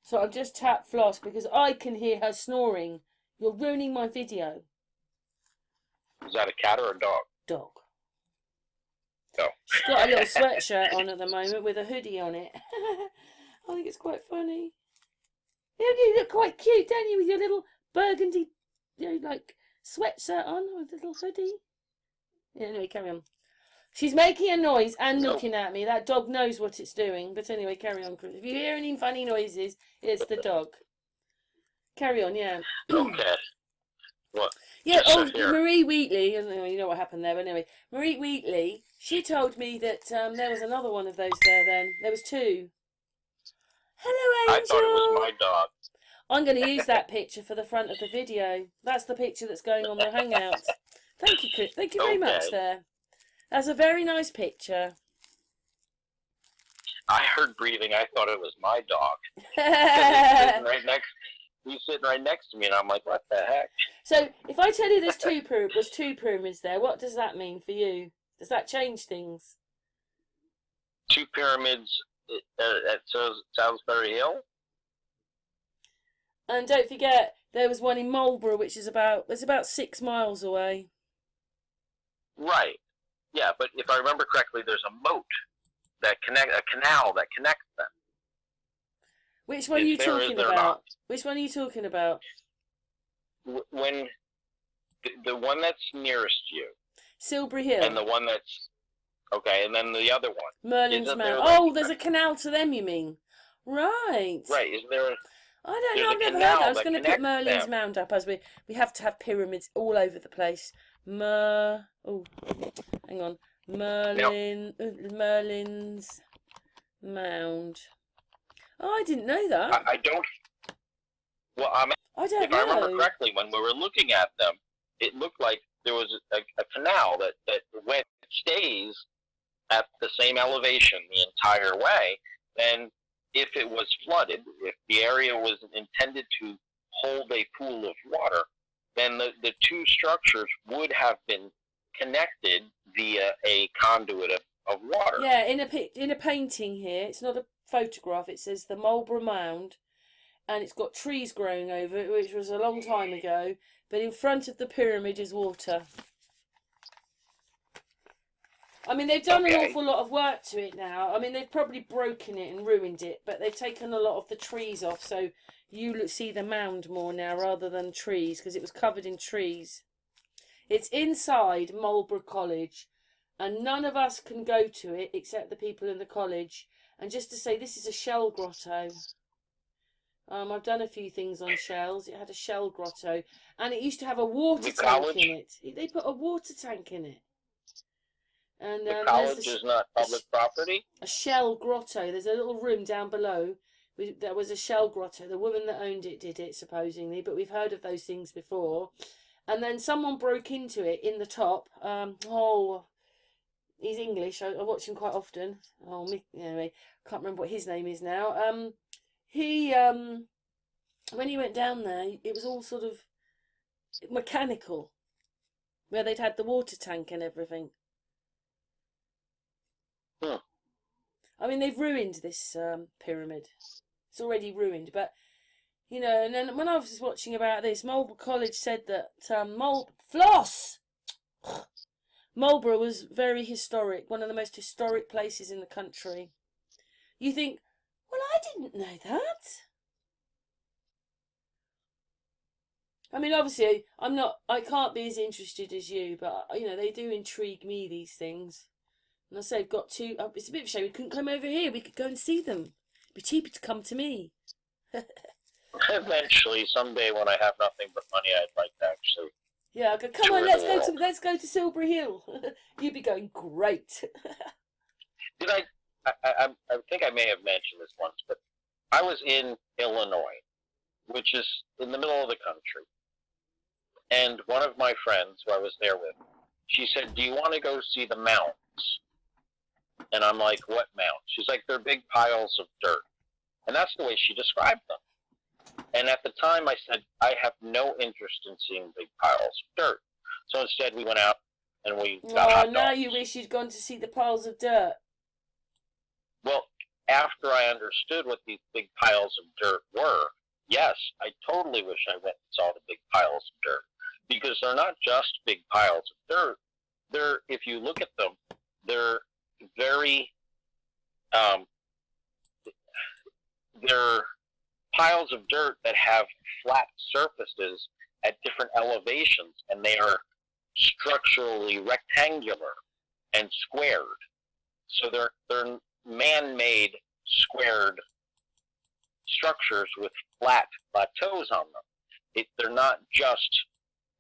[SPEAKER 1] So I've just tapped Floss because I can hear her snoring. You're ruining my video.
[SPEAKER 4] Is that a cat or a dog?
[SPEAKER 1] Dog.
[SPEAKER 4] No.
[SPEAKER 1] She's got a little sweatshirt on at the moment with a hoodie on it. I think it's quite funny. Yeah, you look quite cute, don't you, with your little burgundy, sweatshirt on with a little hoodie. Yeah, anyway, carry on. She's making a noise and looking at me. That dog knows what it's doing. But anyway, carry on, Chris. If you hear any funny noises, it's the dog. Carry on, yeah.
[SPEAKER 4] Okay. What?
[SPEAKER 1] Yeah, Marie Wheatley, you know what happened there, but anyway. Marie Wheatley, she told me that there was another one of those there then. There was 2. Hello, Angel.
[SPEAKER 4] I thought it was my dog.
[SPEAKER 1] I'm going to use that picture for the front of the video. That's the picture that's going on the Hangouts. Thank you, Chris. Thank you very much there. That's a very nice picture.
[SPEAKER 4] I heard breathing. I thought it was my dog. He's sitting right next to me, and I'm like, what the heck?
[SPEAKER 1] So, if I tell you there's two pyramids there, what does that mean for you? Does that change things?
[SPEAKER 4] 2 pyramids at Salisbury Hill?
[SPEAKER 1] And don't forget, there was one in Marlborough, which is about 6 miles away.
[SPEAKER 4] Right. Yeah, but if I remember correctly, there's a moat a canal that connects them.
[SPEAKER 1] Which one are you talking about? Which one are you talking about?
[SPEAKER 4] When the one that's nearest you.
[SPEAKER 1] Silbury Hill.
[SPEAKER 4] And the one that's okay, and then the other one.
[SPEAKER 1] Merlin's Mound. Oh, there's a canal to them, you mean? Right.
[SPEAKER 4] Right. Isn't there?
[SPEAKER 1] I don't know. I've never heard that. I was going to put Merlin's Mound up as we have to have pyramids all over the place. Oh, hang on. Merlin's Mound. Oh, I didn't know that.
[SPEAKER 4] I don't. Well, I don't know. If I remember correctly, when we were looking at them, it looked like there was a canal that stays at the same elevation the entire way. And if it was flooded, if the area was intended to hold a pool of water, then the two structures would have been connected via a conduit of water.
[SPEAKER 1] Yeah, in a painting here, it's not a photograph, it says the Marlborough Mound, and it's got trees growing over it, which was a long time ago, but in front of the pyramid is water. I mean, they've done an awful lot of work to it now. I mean, they've probably broken it and ruined it, but they've taken a lot of the trees off, so you see the mound more now rather than trees, because it was covered in trees. It's inside Marlborough College, and none of us can go to it except the people in the college. And just to say, this is a shell grotto. I've done a few things on shells. It had a shell grotto, and it used to have a water tank in it. They put a water tank in it. And
[SPEAKER 4] the college is not public property?
[SPEAKER 1] A shell grotto. There's a little room down below. There was a shell grotto. The woman that owned it did it, supposedly, but we've heard of those things before. And then someone broke into it in the top. He's English. I watch him quite often. Anyway, I can't remember what his name is now. When he went down there, it was all sort of mechanical, where they'd had the water tank and everything. I mean, they've ruined this pyramid. It's already ruined, but you know. And then when I was watching about this, Marlborough College said that Marlborough was very historic, one of the most historic places in the country. You think, well, I didn't know that. I mean, obviously, I can't be as interested as you, but you know, they do intrigue me, these things. And I say, I've got two. It's a bit of a shame we couldn't come over here. We could go and see them. It'd be cheaper to come to me.
[SPEAKER 4] Eventually, someday when I have nothing but money, I'd like to actually.
[SPEAKER 1] Yeah, I go. Come on, let's go to Silbury Hill. You'd be going, great.
[SPEAKER 4] Did I think I may have mentioned this once, but I was in Illinois, which is in the middle of the country, and one of my friends who I was there with, she said, "Do you want to go see the mounds?" And I'm like, "What mounds?" She's like, "They're big piles of dirt," and that's the way she described them. And at the time, I said, I have no interest in seeing big piles of dirt. So instead, we went out and we got hot dogs.
[SPEAKER 1] Now you wish you'd gone to see the piles of dirt.
[SPEAKER 4] Well, after I understood what these big piles of dirt were, yes, I totally wish I went and saw the big piles of dirt. Because they're not just big piles of dirt. They're, if you look at them, they're very, they're piles of dirt that have flat surfaces at different elevations, and they are structurally rectangular and squared. So they're man-made squared structures with flat plateaus on them. They're not just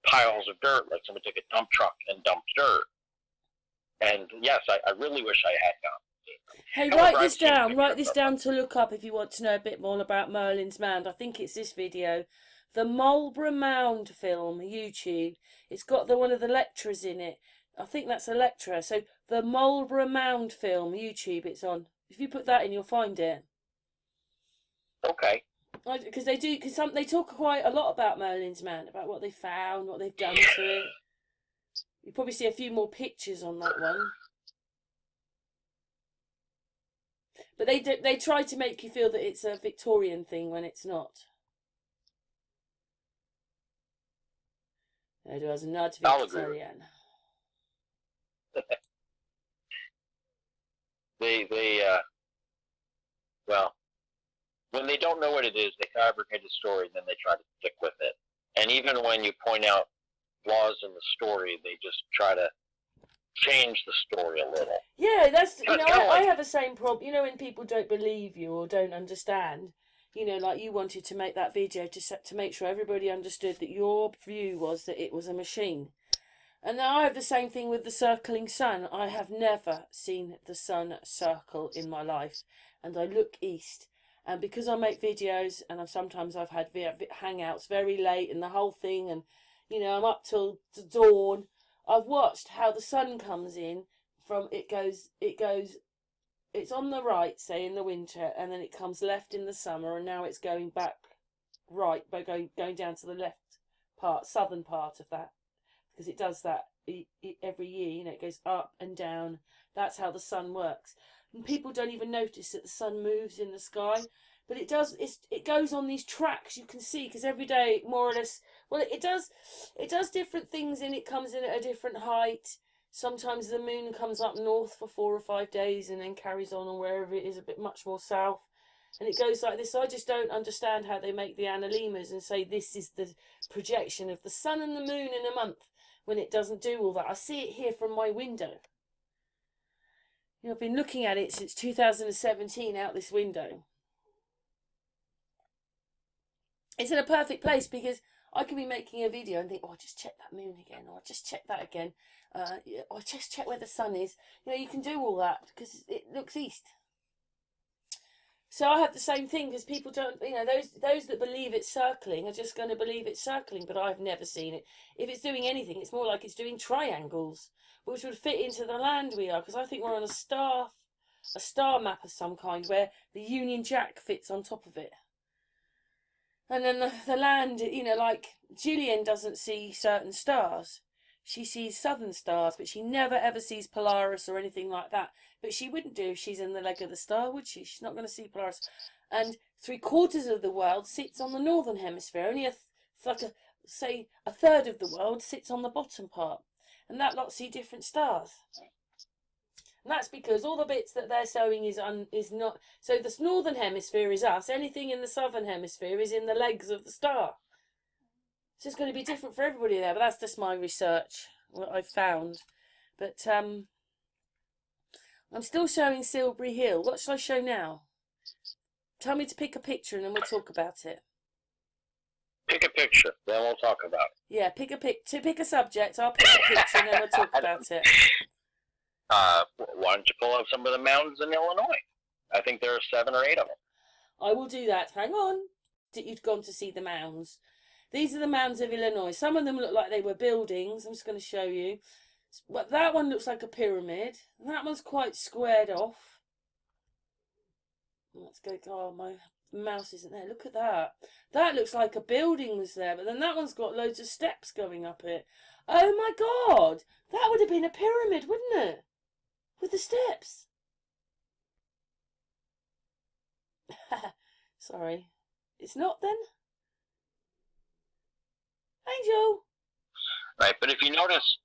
[SPEAKER 4] piles of dirt like someone took a dump truck and dumped dirt. And yes, I really wish I had gone.
[SPEAKER 1] Hey,
[SPEAKER 4] However,
[SPEAKER 1] write
[SPEAKER 4] I've
[SPEAKER 1] this
[SPEAKER 4] seen a
[SPEAKER 1] down.
[SPEAKER 4] picture
[SPEAKER 1] Write this
[SPEAKER 4] of
[SPEAKER 1] down to look up if you want to know a bit more about Merlin's Mound. I think it's this video. The Marlborough Mound film, YouTube. It's got one of the lecturers in it. I think that's a lecturer. So the Marlborough Mound film, YouTube, it's on. If you put that in, you'll find it.
[SPEAKER 4] Okay.
[SPEAKER 1] Because they talk quite a lot about Merlin's Mound, about what they found, what they've done to it. You probably see a few more pictures on that one. But they try to make you feel that it's a Victorian thing when it's not. It was not Victorian.
[SPEAKER 4] Well, when they don't know what it is, they fabricate a story and then they try to stick with it. And even when you point out flaws in the story, they just try to change the story a little.
[SPEAKER 1] Yeah, that's, I have the same problem. When people don't believe you or don't understand, like you wanted to make that video to make sure everybody understood that your view was that it was a machine. And now I have the same thing with the circling sun. I have never seen the sun circle in my life. And I look east. And because I make videos, and sometimes I've had hangouts very late and the whole thing, and, I'm up till the dawn, I've watched how the sun comes in it's on the right, say, in the winter, and then it comes left in the summer, and now it's going back right by going down to the left part, southern part of that. Because it does that every year, it goes up and down. That's how the sun works. And people don't even notice that the sun moves in the sky, but it does. It goes on these tracks you can see, because every day, more or less, well, it does different things, and it comes in at a different height. Sometimes the moon comes up north for 4 or 5 days and then carries on, or wherever it is, a bit much more south. And it goes like this. So I just don't understand how they make the analemmas and say this is the projection of the sun and the moon in a month, when it doesn't do all that. I see it here from my window. I've been looking at it since 2017 out this window. It's in a perfect place, because I can be making a video and think, oh, just check that moon again, or just check that again, or just check where the sun is. You can do all that because it looks east. So I have the same thing, because people don't, those that believe it's circling are just going to believe it's circling, but I've never seen it. If it's doing anything, it's more like it's doing triangles, which would fit into the land we are, because I think we're on a star map of some kind, where the Union Jack fits on top of it. And then the land, like Gillian doesn't see certain stars. She sees southern stars, but she never ever sees Polaris or anything like that. But she wouldn't do if she's in the leg of the star, would she? She's not going to see Polaris. And 3/4 of the world sits on the northern hemisphere. Only a third of the world sits on the bottom part. And that lot see different stars. And that's because all the bits that they're showing is not. So the northern hemisphere is us. Anything in the southern hemisphere is in the legs of the star. It's just going to be different for everybody there. But that's just my research, what I've found. But I'm still showing Silbury Hill. What should I show now? Tell me to pick a picture and then we'll talk about it.
[SPEAKER 4] Pick a picture, then we'll talk about it.
[SPEAKER 1] Yeah, pick a subject. I'll pick a picture and then we'll talk about it.
[SPEAKER 4] Why don't you pull up some of the mountains in Illinois? I think there are 7 or 8 of them.
[SPEAKER 1] I will do that. Hang on. You've gone to see the mounds. These are the mounds of Illinois. Some of them look like they were buildings. I'm just going to show you. But that one looks like a pyramid. That one's quite squared off. Let's go. Oh, my mouse isn't there. Look at that. That looks like a building was there. But then that one's got loads of steps going up it. Oh my God. That would have been a pyramid, wouldn't it? With the steps. Sorry. It's not then? Angel.
[SPEAKER 4] Right, but if you notice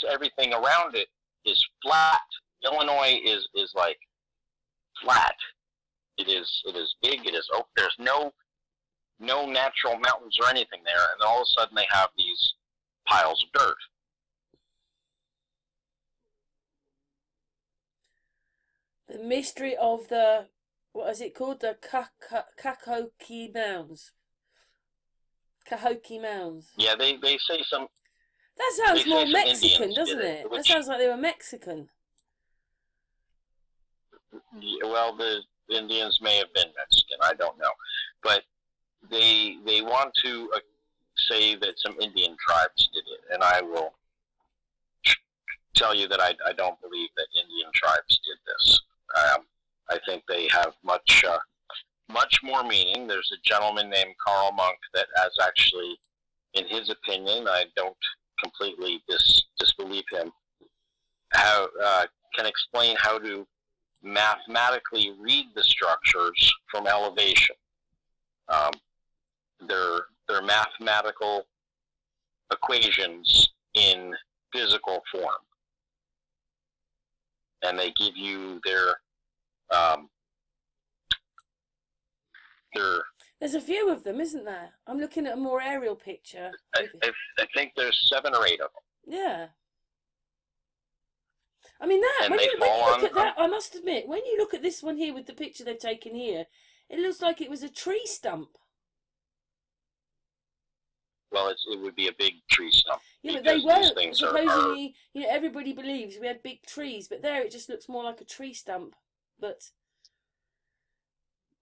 [SPEAKER 4] everything around it is flat. Illinois is like flat. It is big, it is open. There's no natural mountains or anything there, and then all of a sudden they have these piles of dirt.
[SPEAKER 1] The mystery of the, what is it called? The Cahokia Mounds. Cahokia Mounds.
[SPEAKER 4] Yeah, they say some.
[SPEAKER 1] That sounds more Mexican,
[SPEAKER 4] Indians
[SPEAKER 1] doesn't
[SPEAKER 4] did
[SPEAKER 1] it? That sounds like they were Mexican.
[SPEAKER 4] well, the Indians may have been Mexican. I don't know, but they want to say that some Indian tribes did it, and I will tell you that I don't believe that Indian tribes did this. I think they have much more meaning. There's a gentleman named Karl Monk that has actually, in his opinion, I don't completely disbelieve him, can explain how to mathematically read the structures from elevation. They're mathematical equations in physical form, and they give you their
[SPEAKER 1] There's a few of them, isn't there? I'm looking at a more aerial picture.
[SPEAKER 4] I think there's 7 or 8 of them.
[SPEAKER 1] Yeah. I mean,
[SPEAKER 4] And
[SPEAKER 1] when
[SPEAKER 4] they
[SPEAKER 1] you
[SPEAKER 4] fall
[SPEAKER 1] look
[SPEAKER 4] on-
[SPEAKER 1] at that, I must admit, when you look at this one here with the picture they've taken here, it looks like it was a tree stump.
[SPEAKER 4] Well, it would be a big tree stump.
[SPEAKER 1] Yeah, but they
[SPEAKER 4] because
[SPEAKER 1] weren't.
[SPEAKER 4] these things
[SPEAKER 1] Supposedly, you know, everybody believes we had big trees, but there it just looks more like a tree stump. But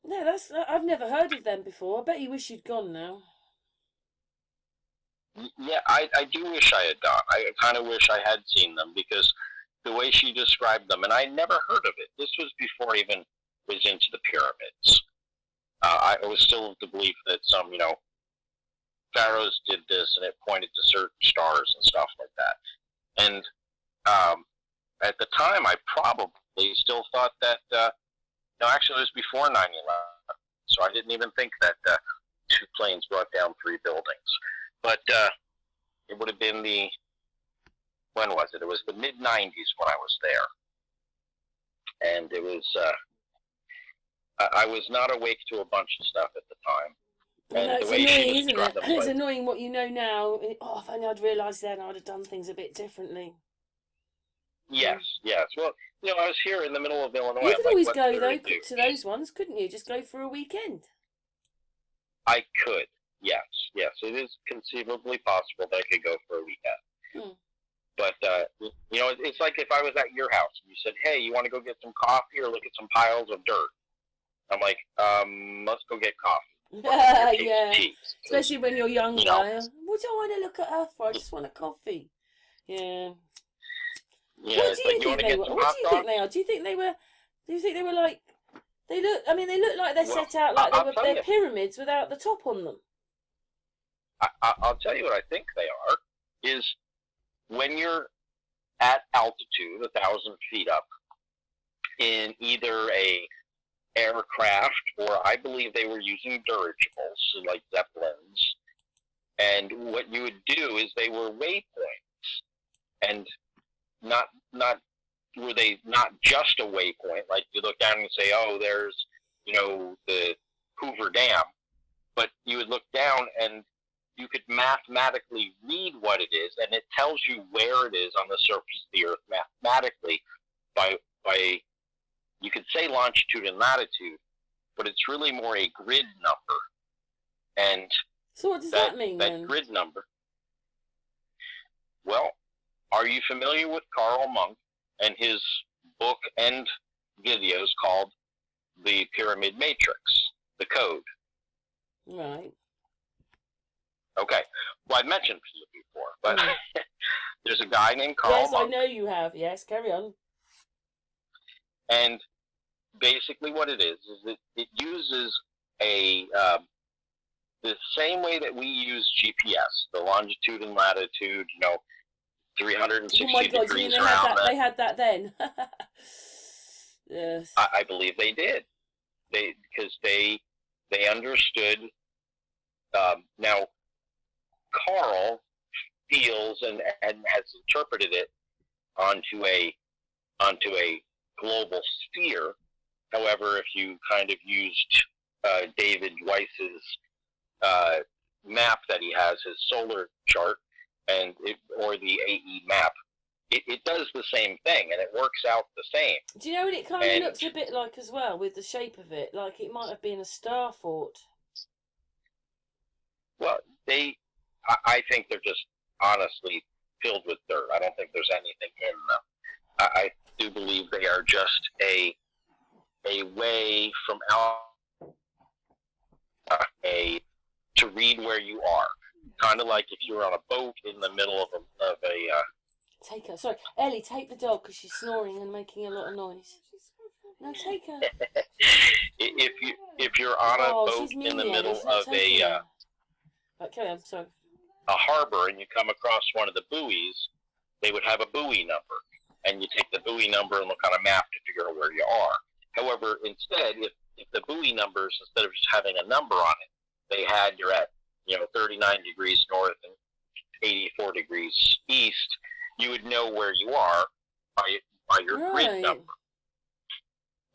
[SPEAKER 1] no, I've never heard of them before. I bet you wish you'd gone now.
[SPEAKER 4] Yeah, I do wish I had gone. I kind of wish I had seen them, because the way she described them, and I never heard of it. This was before I even was into the pyramids. I was still of the belief that some, pharaohs did this, and it pointed to certain stars and stuff like that. And at the time, I probably still thought that, no, actually it was before 9/11, so I didn't even think that 2 planes brought down 3 buildings. But it would have been when was it? It was the mid-90s when I was there. And it was, I was not awake to a bunch of stuff at the time.
[SPEAKER 1] Well,
[SPEAKER 4] And
[SPEAKER 1] it's
[SPEAKER 4] the way she
[SPEAKER 1] annoying, isn't
[SPEAKER 4] described
[SPEAKER 1] it?
[SPEAKER 4] them
[SPEAKER 1] It's
[SPEAKER 4] was-
[SPEAKER 1] annoying what you know now. Oh, if only I'd realised then, I'd have done things a bit differently.
[SPEAKER 4] Yes. Well, I was here in the middle of Illinois.
[SPEAKER 1] You
[SPEAKER 4] I'm
[SPEAKER 1] could
[SPEAKER 4] like,
[SPEAKER 1] always
[SPEAKER 4] what
[SPEAKER 1] go,
[SPEAKER 4] could
[SPEAKER 1] though,
[SPEAKER 4] I do?
[SPEAKER 1] to those ones, couldn't you? Just go for a weekend.
[SPEAKER 4] I could, yes. It is conceivably possible that I could go for a weekend.
[SPEAKER 1] Hmm.
[SPEAKER 4] But, it's like if I was at your house and you said, hey, you want to go get some coffee or look at some piles of dirt? I'm like, let's go get coffee.
[SPEAKER 1] Yeah.
[SPEAKER 4] Tea.
[SPEAKER 1] Especially when you're younger.
[SPEAKER 4] You know.
[SPEAKER 1] What do I want to look at her for? I just want a coffee. Yeah.
[SPEAKER 4] Yeah,
[SPEAKER 1] What
[SPEAKER 4] it's
[SPEAKER 1] do you
[SPEAKER 4] like,
[SPEAKER 1] think they were? What do you think they are? Do you think they were like? They look like they're set out like they're pyramids without the top on them.
[SPEAKER 4] I'll tell you what I think they are. Is when you're at altitude, 1,000 feet up, in either a aircraft, or I believe they were using dirigibles like Zeppelins, and what you would do is they were waypoints, and not were they not just a waypoint, like you look down and say, oh, there's the Hoover Dam, but you would look down and you could mathematically read what it is, and it tells you where it is on the surface of the Earth mathematically by you could say longitude and latitude, but it's really more a grid number. And
[SPEAKER 1] so what does that mean then?
[SPEAKER 4] That grid number. Well, are you familiar with Karl Monk and his book and videos called The Pyramid Matrix, The Code?
[SPEAKER 1] Right.
[SPEAKER 4] Okay. Well, I've mentioned it before, but there's a guy named Karl
[SPEAKER 1] Yes,
[SPEAKER 4] Monk.
[SPEAKER 1] I know you have. Yes, carry on.
[SPEAKER 4] And basically what it is it uses the same way that we use GPS, the longitude and latitude, 360
[SPEAKER 1] oh my God,
[SPEAKER 4] degrees
[SPEAKER 1] you mean
[SPEAKER 4] around.
[SPEAKER 1] they had that then? Yes.
[SPEAKER 4] I believe they did. Because they understood. Now, Carl feels and has interpreted it onto a global sphere. However, if you kind of used David Weiss's map that he has, his solar chart, or the AE map, it does the same thing, and it works out the same.
[SPEAKER 1] Do you know what it kind of looks a bit like as well, with the shape of it? Like it might have been a star fort.
[SPEAKER 4] Well, I think they're just honestly filled with dirt. I don't think there's anything in them. I do believe they are just a way from out to read where you are. Kind of like if you were on a boat in the middle of a
[SPEAKER 1] Take her. Sorry, Ellie, take the dog because she's snoring and making a lot of noise. No, take her.
[SPEAKER 4] if you're on a boat in the middle of
[SPEAKER 1] Right, carry on. Sorry.
[SPEAKER 4] a harbor and you come across one of the buoys, they would have a buoy number, and you take the buoy number and look on a map to figure out where you are. However, instead, if the buoy numbers, instead of just having a number on it, they had you're at 39 degrees north and 84 degrees east, you would know where you are by your grid number.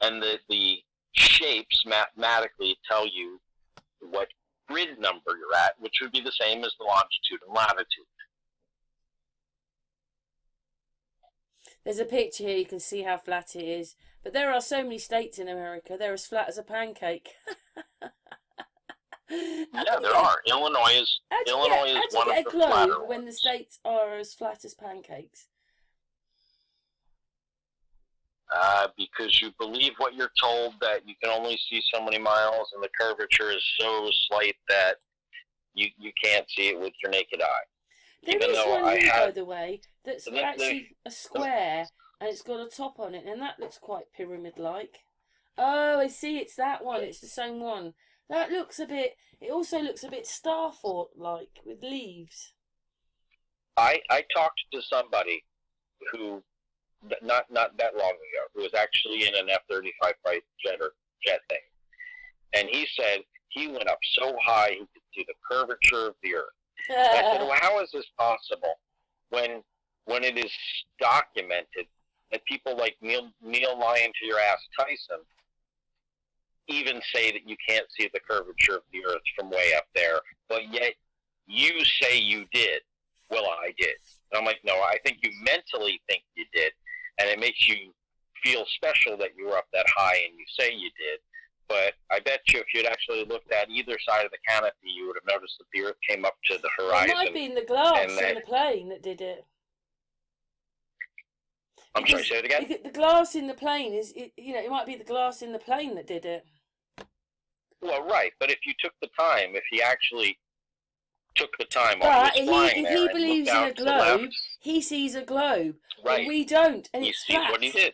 [SPEAKER 4] And the shapes mathematically tell you what grid number you're at, which would be the same as the longitude and latitude.
[SPEAKER 1] There's a picture here, you can see how flat it is. But there are so many states in America, they're as flat as a pancake.
[SPEAKER 4] Yeah, there are. Illinois is one of the flatter ones.
[SPEAKER 1] When the states are as flat as pancakes.
[SPEAKER 4] Because you believe what you're told, that you can only see so many miles, and the curvature is so slight that you can't see it with your naked eye.
[SPEAKER 1] There is one here, by the way, that's actually a square, and it's got a top on it, and that looks quite pyramid-like. Oh, I see, it's that one. It's the same one. That looks a bit. It also looks a bit Starfort-like with leaves.
[SPEAKER 4] I talked to somebody who not that long ago who was actually in an F-35 fighter jet thing, and he said he went up so high he could see the curvature of the Earth. I said, well, how is this possible when it is documented that people like Neil Lyon to your ass Tyson even say that you can't see the curvature of the Earth from way up there, but yet you say you did. Well, I did. And I'm like, no, I think you mentally think you did, and it makes you feel special that you were up that high and you say you did. But I bet you if you'd actually looked at either side of the canopy, you would have noticed that the Earth came up to the horizon.
[SPEAKER 1] It might be in the glass in the plane that did it.
[SPEAKER 4] I'm sorry, say it again?
[SPEAKER 1] The glass in the plane is, it might be the glass in the plane that did it.
[SPEAKER 4] Well, right, but if you took the time, if he actually took the time while he was flying there,
[SPEAKER 1] if he believes in a globe, he sees a globe.
[SPEAKER 4] Right.
[SPEAKER 1] But we don't, and
[SPEAKER 4] he
[SPEAKER 1] it's
[SPEAKER 4] sees
[SPEAKER 1] flat.
[SPEAKER 4] what he did.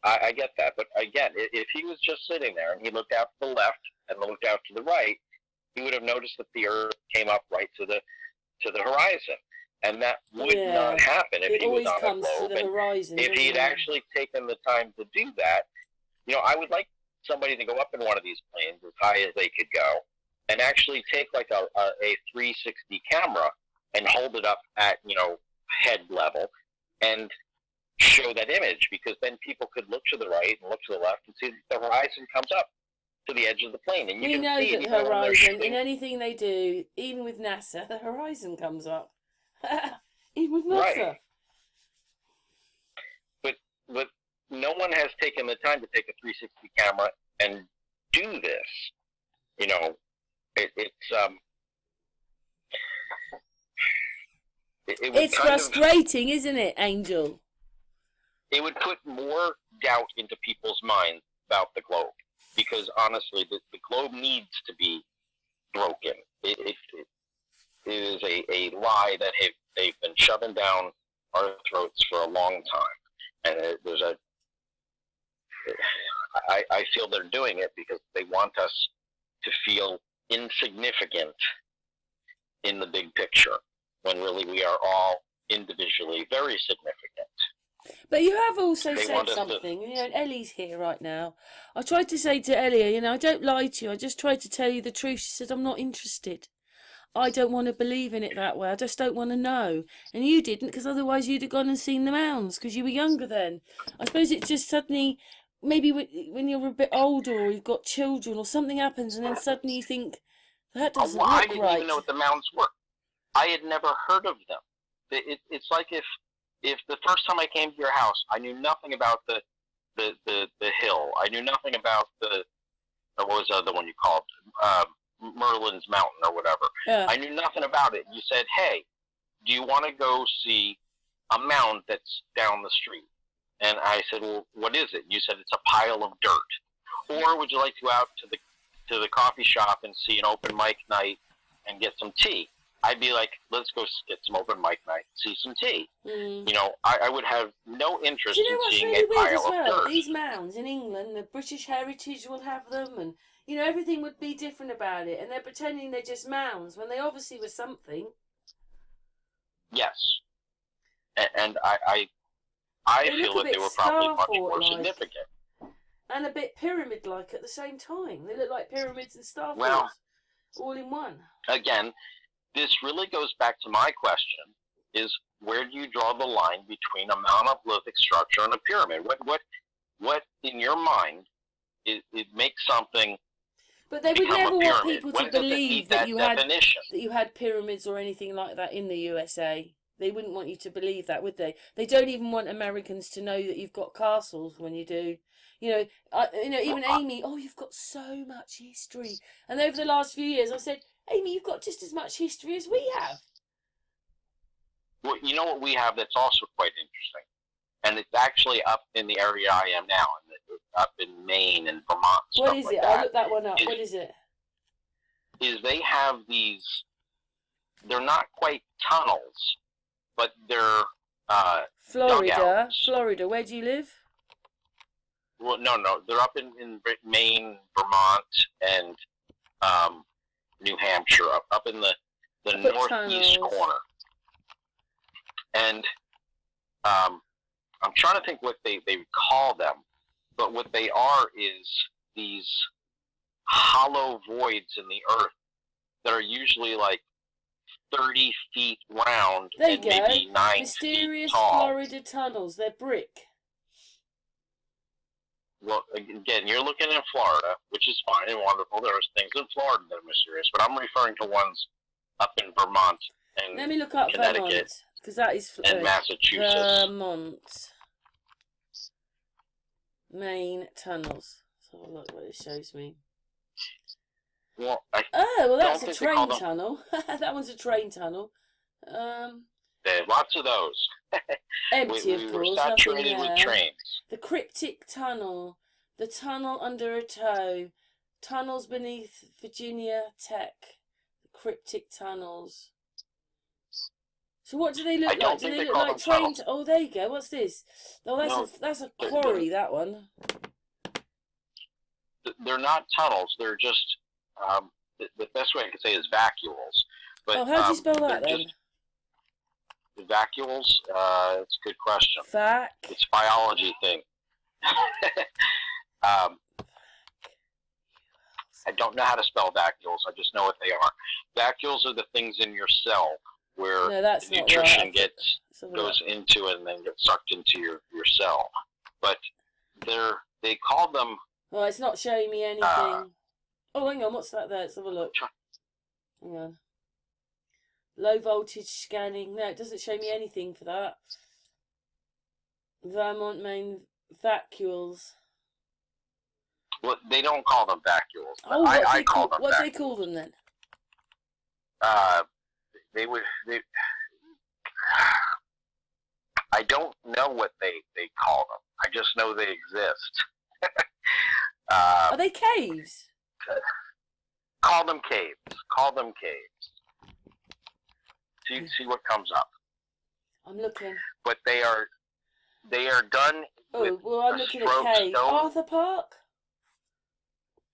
[SPEAKER 4] I get that, but again, if he was just sitting there and he looked out to the left and looked out to the right, he would have noticed that the Earth came up right to the horizon, and that would not happen if he was on a globe.
[SPEAKER 1] To the horizon,
[SPEAKER 4] if he had actually taken the time to do that, I would like somebody to go up in one of these planes as high as they could go, and actually take like a 360 camera and hold it up at head level and show that image, because then people could look to the right and look to the left and see that the horizon comes up to the edge of the plane. And
[SPEAKER 1] we know that the horizon, in anything they do, even with NASA, the horizon comes up. Even with NASA.
[SPEAKER 4] Right. But no one has taken the time to take a 360 camera and do this.
[SPEAKER 1] It's frustrating, isn't it, Angel?
[SPEAKER 4] It would put more doubt into people's minds about the globe, because honestly, the globe needs to be broken. It is a lie that they've been shoving down our throats for a long time, and I feel they're doing it because they want us to feel insignificant in the big picture, when really we are all individually very significant.
[SPEAKER 1] But you have also said something, and Ellie's here right now. I tried to say to Ellie, I don't lie to you, I just tried to tell you the truth. She said, I'm not interested. I don't want to believe in it that way. I just don't want to know. And you didn't, because otherwise you'd have gone and seen the mounds, because you were younger then. I suppose it's just suddenly, maybe when you're a bit older or you've got children or something happens, and then suddenly you think, that doesn't look right.
[SPEAKER 4] I didn't even know what the mounds were. I had never heard of them. It's like if the first time I came to your house, I knew nothing about the hill. I knew nothing about what was the other one you called, Merlin's Mountain or whatever.
[SPEAKER 1] Yeah.
[SPEAKER 4] I knew nothing about it. You said, hey, do you want to go see a mound that's down the street? And I said, well, what is it? You said it's a pile of dirt. Or would you like to go out to the coffee shop and see an open mic night and get some tea? I'd be like, let's go get some open mic night, see some tea.
[SPEAKER 1] Mm.
[SPEAKER 4] You know, I would have no interest
[SPEAKER 1] Do you know
[SPEAKER 4] in
[SPEAKER 1] what's
[SPEAKER 4] seeing
[SPEAKER 1] really
[SPEAKER 4] a
[SPEAKER 1] weird as
[SPEAKER 4] pile of
[SPEAKER 1] well?
[SPEAKER 4] dirt.
[SPEAKER 1] These mounds in England, the British Heritage will have them, and you know everything would be different about it, and they're pretending they're just mounds when they obviously were something.
[SPEAKER 4] Yes, and I feel that they were probably much more significant.
[SPEAKER 1] And a bit pyramid-like at the same time. They look like pyramids and Star Forts,
[SPEAKER 4] Well,
[SPEAKER 1] all in one.
[SPEAKER 4] Again, this really goes back to my question, is where do you draw the line between a monolithic structure and a pyramid? What in your mind, it makes something
[SPEAKER 1] But they would
[SPEAKER 4] become
[SPEAKER 1] never
[SPEAKER 4] a
[SPEAKER 1] want
[SPEAKER 4] pyramid?
[SPEAKER 1] people
[SPEAKER 4] When
[SPEAKER 1] to
[SPEAKER 4] does it
[SPEAKER 1] believe
[SPEAKER 4] meet
[SPEAKER 1] that
[SPEAKER 4] definition?
[SPEAKER 1] you had pyramids or anything like that in the USA. They wouldn't want you to believe that, would they? They don't even want Americans to know that you've got castles when you do. You know, even Amy, oh, you've got so much history. And over the last few years, I said, Amy, you've got just as much history as we have.
[SPEAKER 4] Well, you know what we have that's also quite interesting, and it's actually up in the area I am now, up in Maine and Vermont.
[SPEAKER 1] What is it? I'll look that one up.
[SPEAKER 4] What
[SPEAKER 1] is it?
[SPEAKER 4] Is they have these, they're not quite tunnels, but they're
[SPEAKER 1] Florida.
[SPEAKER 4] dugouts.
[SPEAKER 1] Florida. Where do you live?
[SPEAKER 4] Well, no, they're up in Maine, Vermont, and New Hampshire, up in the northeast corner. And I'm trying to think what they call them, but what they are is these hollow voids in the earth that are usually like 30 feet round and maybe 9
[SPEAKER 1] Mysterious
[SPEAKER 4] feet tall.
[SPEAKER 1] Florida tunnels. They're brick.
[SPEAKER 4] Well, again, you're looking in Florida, which is fine and wonderful. There's things in Florida that are mysterious, but I'm referring to ones up in Vermont and
[SPEAKER 1] Let me look up
[SPEAKER 4] Connecticut
[SPEAKER 1] Vermont, because that is
[SPEAKER 4] and Massachusetts.
[SPEAKER 1] Vermont. Maine tunnels. So I'll look what it shows me.
[SPEAKER 4] Well,
[SPEAKER 1] that's a train tunnel. That one's a train tunnel.
[SPEAKER 4] There's lots of those.
[SPEAKER 1] Empty,
[SPEAKER 4] we
[SPEAKER 1] of
[SPEAKER 4] were
[SPEAKER 1] course.
[SPEAKER 4] saturated with trains.
[SPEAKER 1] The cryptic tunnel. The tunnel under a toe. Tunnels beneath Virginia Tech. The cryptic tunnels. So what do they look like? Do they look like trains? Oh, there you go. What's this? Oh, that's a quarry. That one.
[SPEAKER 4] They're not tunnels. They're just the best way I could say is vacuoles. But,
[SPEAKER 1] how do you spell that then?
[SPEAKER 4] The vacuoles. It's a good question. It's a biology thing. I don't know how to spell vacuoles. I just know what they are. Vacuoles are the things in your cell where the nutrition goes into it and then gets sucked into your cell. But they call them.
[SPEAKER 1] Well, it's not showing me anything. Hang on. What's that there? Let's have a look. Hang on. Low voltage scanning. No, it doesn't show me anything for that. Vermont, Maine vacuoles.
[SPEAKER 4] Well, they don't call them vacuoles.
[SPEAKER 1] Oh,
[SPEAKER 4] I call them.
[SPEAKER 1] What do they call them then?
[SPEAKER 4] I don't know what they call them. I just know they exist.
[SPEAKER 1] Are they caves?
[SPEAKER 4] Call them caves. Call them caves. See what comes up.
[SPEAKER 1] I'm looking.
[SPEAKER 4] But they are done.
[SPEAKER 1] I'm looking at cave. Arthur Park.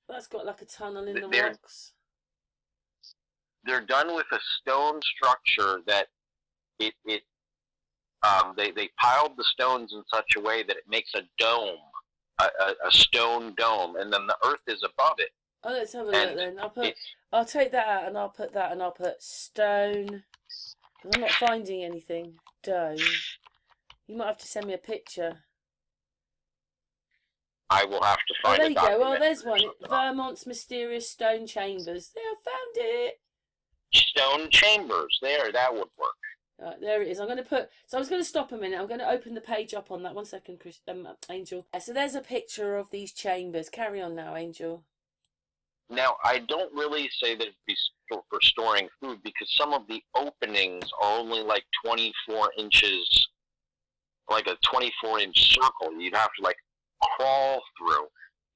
[SPEAKER 1] That's got like a tunnel in the rocks.
[SPEAKER 4] They're done with a stone structure that they piled the stones in such a way that it makes a dome, a stone dome, and then the earth is above it.
[SPEAKER 1] Oh, let's have a look then. I'll take that out and I'll put that and I'll put stone. Because I'm not finding anything. Dome. You might have to send me a picture.
[SPEAKER 4] I will have to find
[SPEAKER 1] there you go. Well, there's one. Vermont's mysterious stone chambers. There, I found it.
[SPEAKER 4] Stone chambers. There, that would work.
[SPEAKER 1] Right, there it is. I'm going to put. So I was going to stop a minute. I'm going to open the page up on that. 1 second, Angel. So there's a picture of these chambers. Carry on now, Angel.
[SPEAKER 4] Now, I don't really say that it'd be for storing food because some of the openings are only like 24 inches like a 24-inch circle you'd have to like crawl through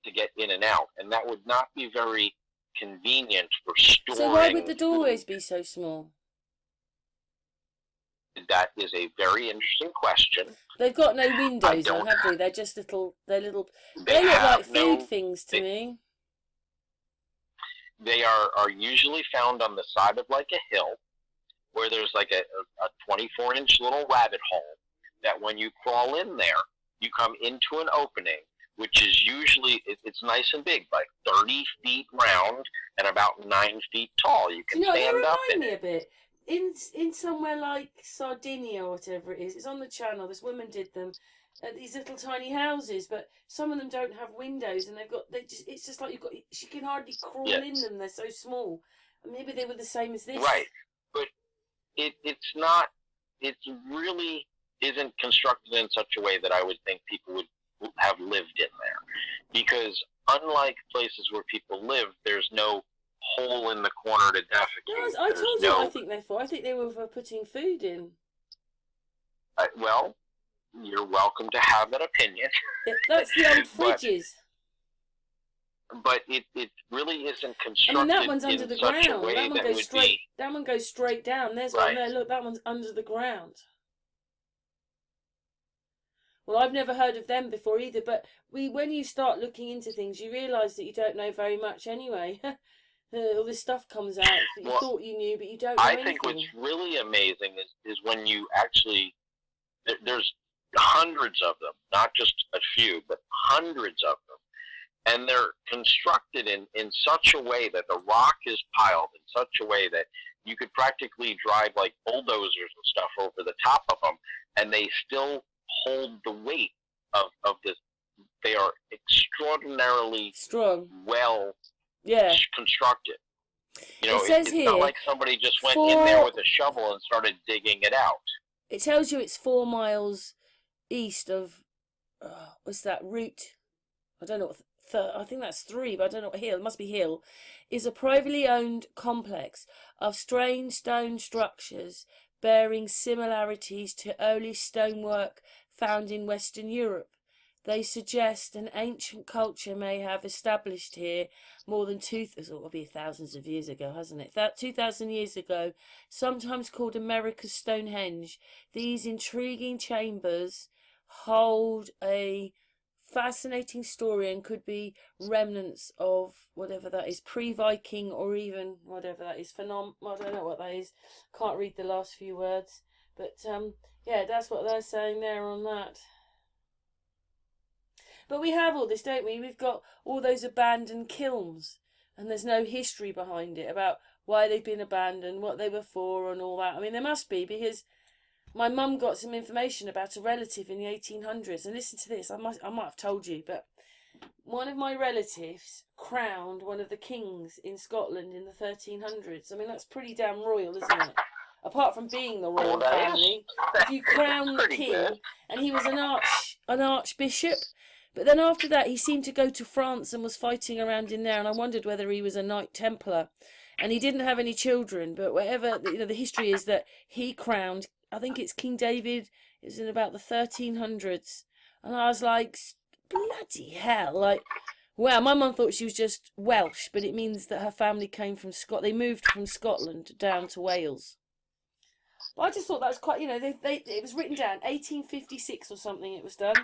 [SPEAKER 4] to get in and out, and that would not be very convenient for storing.
[SPEAKER 1] So why would the doorways be so small?
[SPEAKER 4] That is a very interesting question.
[SPEAKER 1] They've got no windows on, have they? They're just little. They look like food things to me.
[SPEAKER 4] They are usually found on the side of like a hill, where there's like a 24-inch little rabbit hole. That when you crawl in there, you come into an opening, which is usually it's nice and big, like 30 feet round and about 9 feet tall. You can stand up in it.
[SPEAKER 1] They remind me a bit. In somewhere like Sardinia or whatever it is, it's on the channel. This woman did them at these little tiny houses, but some of them don't have windows, and it's just like she can hardly crawl in them. They're so small. Maybe they were the same as this.
[SPEAKER 4] Right, but it's not. It really isn't constructed in such a way that I would think people would have lived in there, because unlike places where people live, there's no hole in the corner to defecate.
[SPEAKER 1] I told you what I think they're for. I think they were for putting food in.
[SPEAKER 4] Well, you're welcome to have that opinion.
[SPEAKER 1] That's the old fridges.
[SPEAKER 4] But it really isn't constructed.
[SPEAKER 1] I mean, that one's under the ground.
[SPEAKER 4] That
[SPEAKER 1] one goes straight down. There's one there. Look, that one's under the ground. Well, I've never heard of them before either. But when you start looking into things, you realise that you don't know very much anyway. All this stuff comes out that you thought you knew, but you don't know anything. I think
[SPEAKER 4] what's really amazing is when you actually, there's hundreds of them, not just a few, but hundreds of them. And they're constructed in such a way that the rock is piled in such a way that you could practically drive like bulldozers and stuff over the top of them, and they still hold the weight of this. They are extraordinarily
[SPEAKER 1] strong,
[SPEAKER 4] well constructed.
[SPEAKER 1] It says
[SPEAKER 4] it's
[SPEAKER 1] here,
[SPEAKER 4] not like somebody just went in there with a shovel and started digging it out.
[SPEAKER 1] It tells you it's 4 miles east of what's that route? I don't know what. I think that's 3, but I don't know what hill. It must be hill. Is a privately owned complex of strange stone structures bearing similarities to early stonework found in Western Europe. They suggest an ancient culture may have established here more than thousands of years ago, hasn't it? 2,000 years ago, sometimes called America's Stonehenge. These intriguing chambers hold a fascinating story and could be remnants of whatever that is, pre-Viking or even whatever that is, I don't know what that is. Can't read the last few words. But that's what they're saying there on that. But we have all this, don't we? We've got all those abandoned kilns, and there's no history behind it about why they've been abandoned, what they were for, and all that. I mean, there must be, because my mum got some information about a relative in the 1800s, and listen to this. I might have told you, but one of my relatives crowned one of the kings in Scotland in the 1300s. I mean, that's pretty damn royal, isn't it? Apart from being the royal family, if you crown the king, and he was an archbishop. But then after that, he seemed to go to France and was fighting around in there, and I wondered whether he was a Knight Templar. And he didn't have any children, but whatever, the history is that he crowned, I think it's King David, it was in about the 1300s. And I was like, bloody hell, like, wow, my mum thought she was just Welsh, but it means that her family came from they moved from Scotland down to Wales. But I just thought that was quite, it was written down, 1856 or something it was done.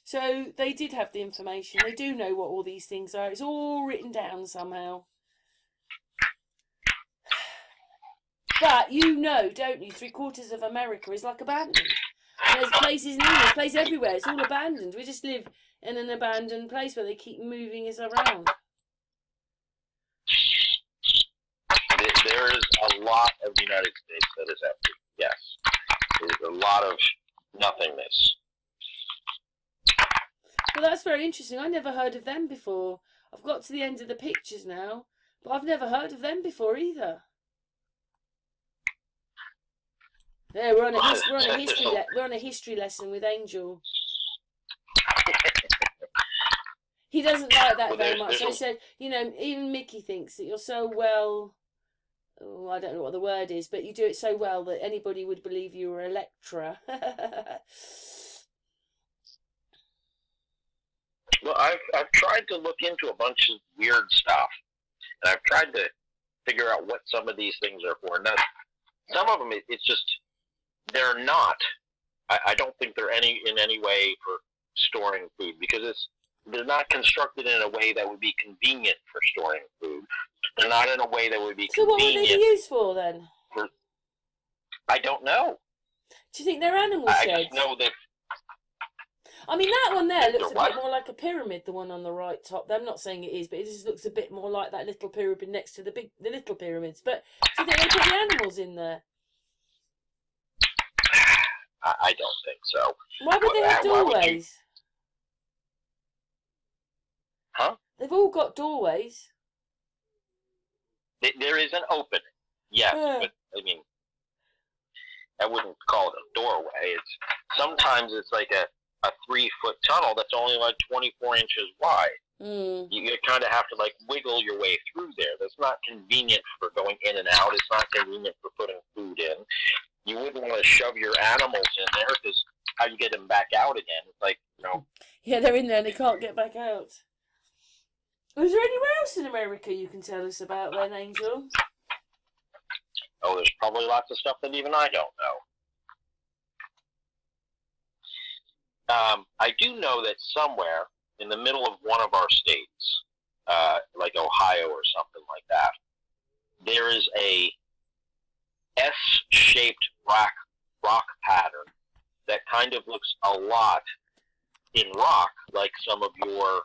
[SPEAKER 1] So they did have the information. They do know what all these things are. It's all written down somehow. But you know, don't you, 3/4 of America is like abandoned. And there's places in England, there's places everywhere. It's all abandoned. We just live in an abandoned place where they keep moving us around.
[SPEAKER 4] There is a lot of the United States that is empty. Yes. There's a lot of nothingness.
[SPEAKER 1] Well, that's very interesting. I never heard of them before. I've got to the end of the pictures now, but I've never heard of them before either. There, we're on a history lesson with Angel. He doesn't like that very much. I said, even Mickey thinks that you're so well I don't know what the word is, but you do it so well that anybody would believe you were a lecturer.
[SPEAKER 4] Well, I've tried to look into a bunch of weird stuff, and I've tried to figure out what some of these things are for. Now, some of them, it's just they're not. I don't think they're in any way for storing food, because they're not constructed in a way that would be convenient for storing food. They're not in a way that would be
[SPEAKER 1] So what
[SPEAKER 4] convenient.
[SPEAKER 1] would they be used for then?
[SPEAKER 4] I don't know.
[SPEAKER 1] Do you think they're animal sheds?
[SPEAKER 4] I just know that.
[SPEAKER 1] I mean, that one there looks a
[SPEAKER 4] What?
[SPEAKER 1] bit more like a pyramid, the one on the right top. I'm not saying it is, but it just looks a bit more like that little pyramid next to the little pyramids. But do you think they put the animals in there?
[SPEAKER 4] I don't think so.
[SPEAKER 1] Why would they have doorways?
[SPEAKER 4] Huh?
[SPEAKER 1] They've all got doorways.
[SPEAKER 4] There is an opening, yes, but I mean, I wouldn't call it a doorway. Sometimes it's like a 3-foot tunnel that's only like 24 inches wide.
[SPEAKER 1] Mm.
[SPEAKER 4] You kind of have to like wiggle your way through there. That's not convenient for going in and out. It's not convenient for putting food in. You wouldn't want to shove your animals in there, because how you get them back out again? It's like,
[SPEAKER 1] Yeah, they're in there and they can't get back out. Is there anywhere else in America you can tell us about then, Angel?
[SPEAKER 4] Oh, there's probably lots of stuff that even I don't know. I do know that somewhere in the middle of one of our states, like Ohio or something like that, there is a S-shaped rock pattern that kind of looks a lot in rock like some of your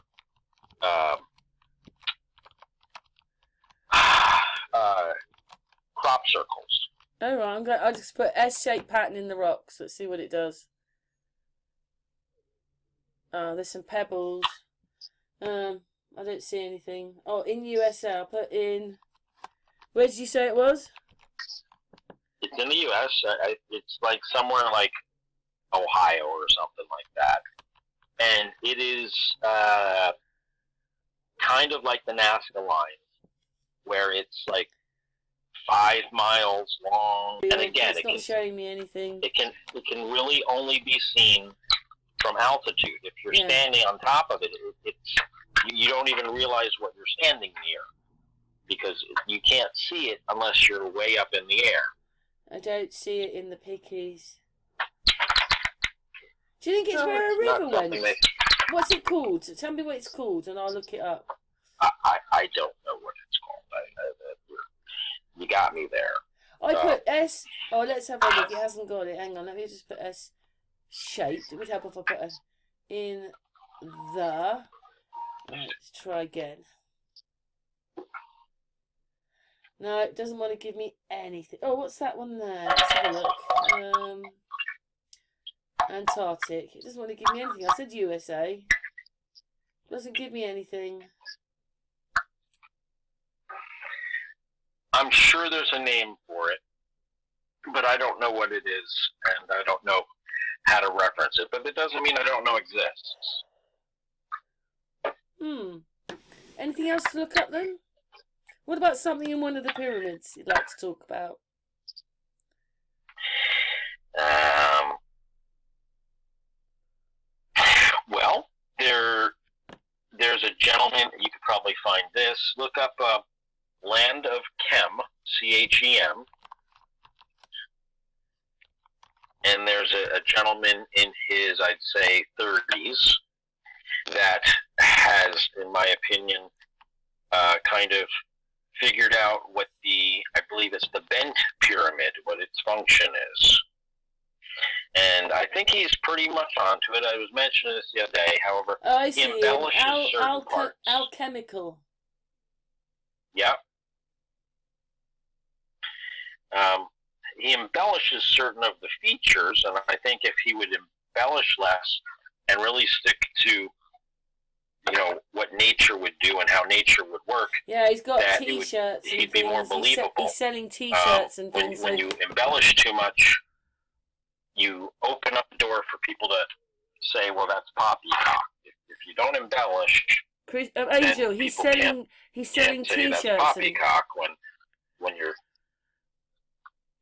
[SPEAKER 4] crop circles.
[SPEAKER 1] Oh, right, I'll just put S-shaped pattern in the rocks. Let's see what it does. Oh, there's some pebbles. I don't see anything. Oh, in USA, I'll put in... Where did you say it was?
[SPEAKER 4] It's in the U.S. It's like somewhere like Ohio or something like that. And it is kind of like the Nazca line, where it's like 5 miles long. And again,
[SPEAKER 1] it's not showing me anything.
[SPEAKER 4] It can really only be seen from altitude. If you're standing on top of it, you don't even realize what you're standing near, because you can't see it unless you're way up in the air.
[SPEAKER 1] I don't see it in the pickies. Do you think it's where a river went? What's it called? Tell me what it's called and I'll look it up.
[SPEAKER 4] I don't know what it's called. You got me there.
[SPEAKER 1] I put S... Oh, let's have a look. It hasn't got it. Hang on. Let me just put S shaped. It would help if I put S in the... Let's try again. No, it doesn't want to give me anything. Oh, what's that one there? Let's have a look. Antarctic. It doesn't want to give me anything. I said USA. It doesn't give me anything.
[SPEAKER 4] I'm sure there's a name for it, but I don't know what it is, and I don't know how to reference it. But it doesn't mean I don't know it exists.
[SPEAKER 1] Anything else to look up then? What about something in one of the pyramids you'd like to talk about?
[SPEAKER 4] Well, there's a gentleman, you could probably find this. Look up Land of Chem, C-H-E-M. And there's a gentleman in his, I'd say, 30s that has, in my opinion, kind of figured out what I believe it's the bent pyramid, what its function is. And I think he's pretty much onto it. I was mentioning this the other day, however,
[SPEAKER 1] I see.
[SPEAKER 4] he embellishes certain parts.
[SPEAKER 1] Alchemical.
[SPEAKER 4] Yep. He embellishes certain of the features, and I think if he would embellish less and really stick to, what nature would do and how nature would work.
[SPEAKER 1] Yeah, he's got T-shirts.
[SPEAKER 4] He'd be more believable.
[SPEAKER 1] He's selling T-shirts and things.
[SPEAKER 4] When you embellish too much, you open up the door for people to say, "Well, that's poppycock." If you don't embellish,
[SPEAKER 1] Angel, he's selling T-shirts.
[SPEAKER 4] That's poppycock when you're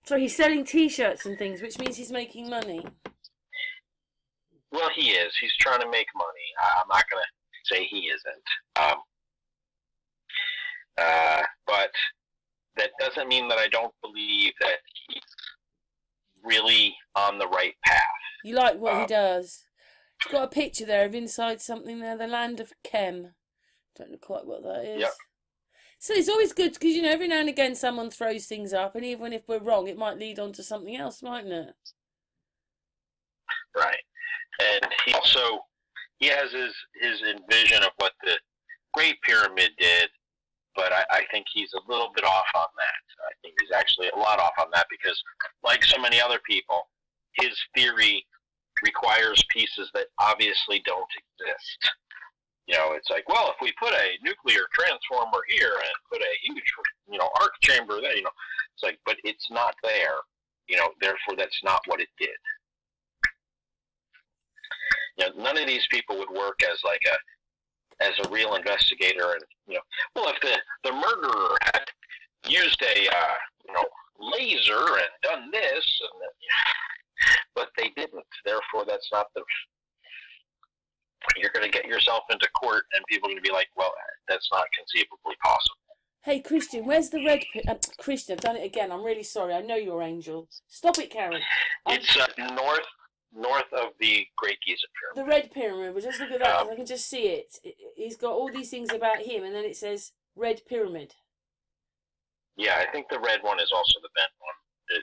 [SPEAKER 1] So he's selling T-shirts and things, which means he's making money.
[SPEAKER 4] Well, he is. He's trying to make money. I'm not going to say he isn't. But that doesn't mean that I don't believe that he's really on the right path.
[SPEAKER 1] You like what he does. He's got a picture there of inside something there, the land of Chem. Don't know quite what that is.
[SPEAKER 4] Yep.
[SPEAKER 1] So it's always good because, you know, every now and again someone throws things up, and even if we're wrong, it might lead on to something else, mightn't it?
[SPEAKER 4] Right. And he has his envision of what the Great Pyramid did, but I think he's a little bit off on that. I think he's actually a lot off on that because, like so many other people, his theory requires pieces that obviously don't exist. You know, it's like, well, if we put a nuclear transformer here and put a huge, arc chamber there, it's like, but it's not there. Therefore that's not what it did. None of these people would work as a real investigator. And well, if the murderer had used a laser and done this, but they didn't. Therefore, that's not the. You're going to get yourself into court, and people are going to be like, "Well, that's not conceivably possible."
[SPEAKER 1] Hey, Christian, where's the red... Christian, I've done it again. I'm really sorry. I know you're Angel. Stop it, Karen.
[SPEAKER 4] It's north of the Great Giza Pyramid.
[SPEAKER 1] The red pyramid. We'll just look at that. I can just see it. He's got all these things about him, and then it says Red Pyramid.
[SPEAKER 4] Yeah, I think the red one is also the bent one.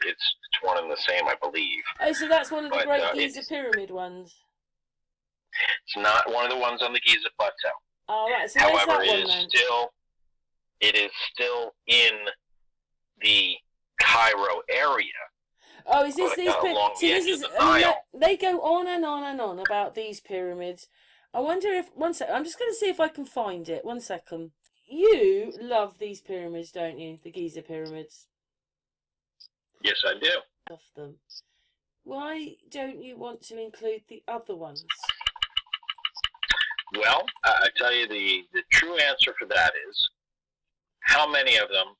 [SPEAKER 4] It's one and the same, I believe.
[SPEAKER 1] Oh, so that's one of the Great Giza Pyramid ones.
[SPEAKER 4] It's not one of the ones on the Giza Plateau.
[SPEAKER 1] Oh, right. So
[SPEAKER 4] however,
[SPEAKER 1] that one, then?
[SPEAKER 4] It is still in the Cairo area.
[SPEAKER 1] Oh, is this these pyramids?
[SPEAKER 4] See, this is
[SPEAKER 1] they go on and on and on about these pyramids. I wonder if one sec. I'm just going to see if I can find it. 1 second. You love these pyramids, don't you? The Giza pyramids.
[SPEAKER 4] Yes, I do.
[SPEAKER 1] Love them. Why don't you want to include the other ones?
[SPEAKER 4] Well, I tell you, the true answer for that is, how many of them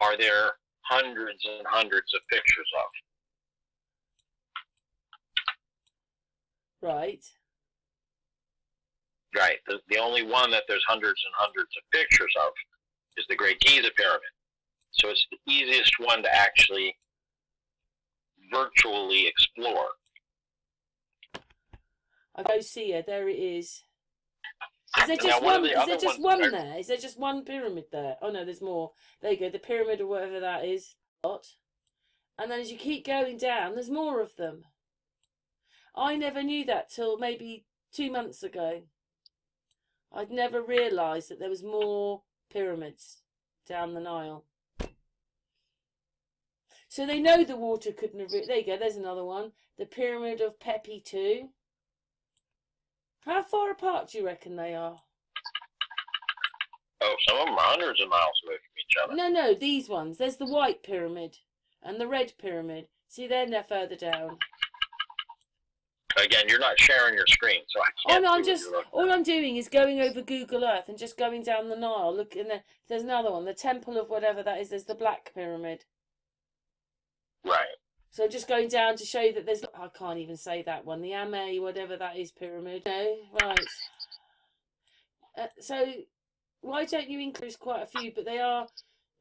[SPEAKER 4] are there hundreds and hundreds of pictures of?
[SPEAKER 1] Right.
[SPEAKER 4] Right. The only one that there's hundreds and hundreds of pictures of is the Great Giza Pyramid. So it's the easiest one to actually virtually explore.
[SPEAKER 1] I go see her. There it is. Is there just one? Is there just one there? Is there just one pyramid there? Oh no, there's more. There you go. The pyramid or whatever that is. And then as you keep going down, there's more of them. I never knew that till maybe 2 months ago. I'd never realised that there was more pyramids down the Nile. So they know the water couldn't have... There you go, there's another one. The Pyramid of Pepi too. How far apart do you reckon they are?
[SPEAKER 4] Oh, some of them are hundreds of miles away from each other.
[SPEAKER 1] No, these ones. There's the White Pyramid and the Red Pyramid. See, they're further down.
[SPEAKER 4] Again, you're not sharing your screen, so I can't.
[SPEAKER 1] Oh no, all I'm doing is going over Google Earth and just going down the Nile. Look, there's another one, the Temple of whatever that is. There's the Black Pyramid.
[SPEAKER 4] Right.
[SPEAKER 1] So just going down to show you that there's... I can't even say that one. The Ame, whatever that is, pyramid. No, right. So why don't you increase quite a few? But they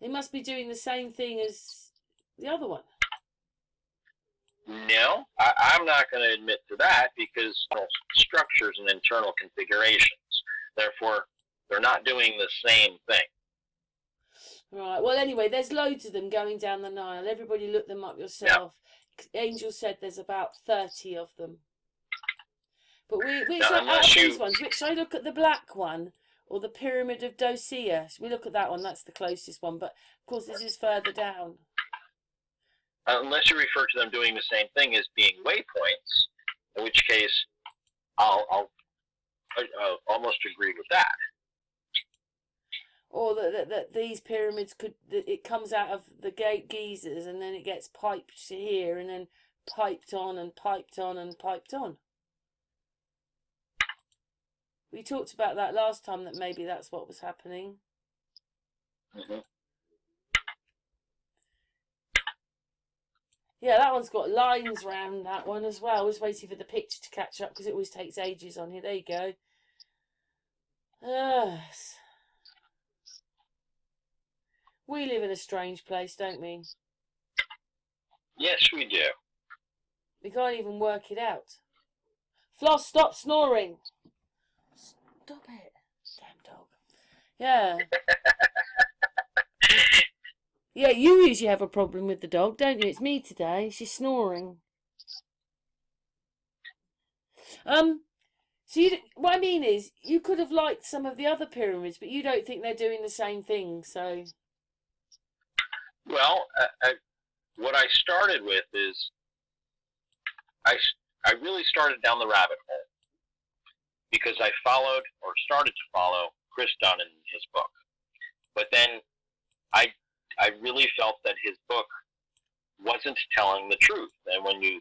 [SPEAKER 1] must be doing the same thing as the other one.
[SPEAKER 4] No, I'm not going to admit to that because structures and internal configurations. Therefore, they're not doing the same thing.
[SPEAKER 1] Right. Well, anyway, there's loads of them going down the Nile. Everybody look them up yourself. Yeah. Angel said there's about 30 of them. But these ones, which should I look at the black one or the Pyramid of Dosia? Should we look at that one? That's the closest one. But of course, this is further down.
[SPEAKER 4] Unless you refer to them doing the same thing as being waypoints, in which case I'll almost agree with that.
[SPEAKER 1] Or that these pyramids it comes out of the Gate Gizas and then it gets piped to here and then piped on and piped on and piped on. We talked about that last time, that maybe that's what was happening.
[SPEAKER 4] Mm-hmm.
[SPEAKER 1] Yeah, that one's got lines round that one as well. I was waiting for the picture to catch up because it always takes ages on here. There you go. We live in a strange place, don't we?
[SPEAKER 4] Yes, we do.
[SPEAKER 1] We can't even work it out. Floss, stop snoring. Stop it. Damn dog. Yeah. Yeah, you usually have a problem with the dog, don't you? It's me today. She's snoring. So what I mean is, you could have liked some of the other pyramids, but you don't think they're doing the same thing, so...
[SPEAKER 4] Well, what I started with is, I really started down the rabbit hole because I followed, or started to follow, Chris Dunn in his book. But then I really felt that his book wasn't telling the truth. And when you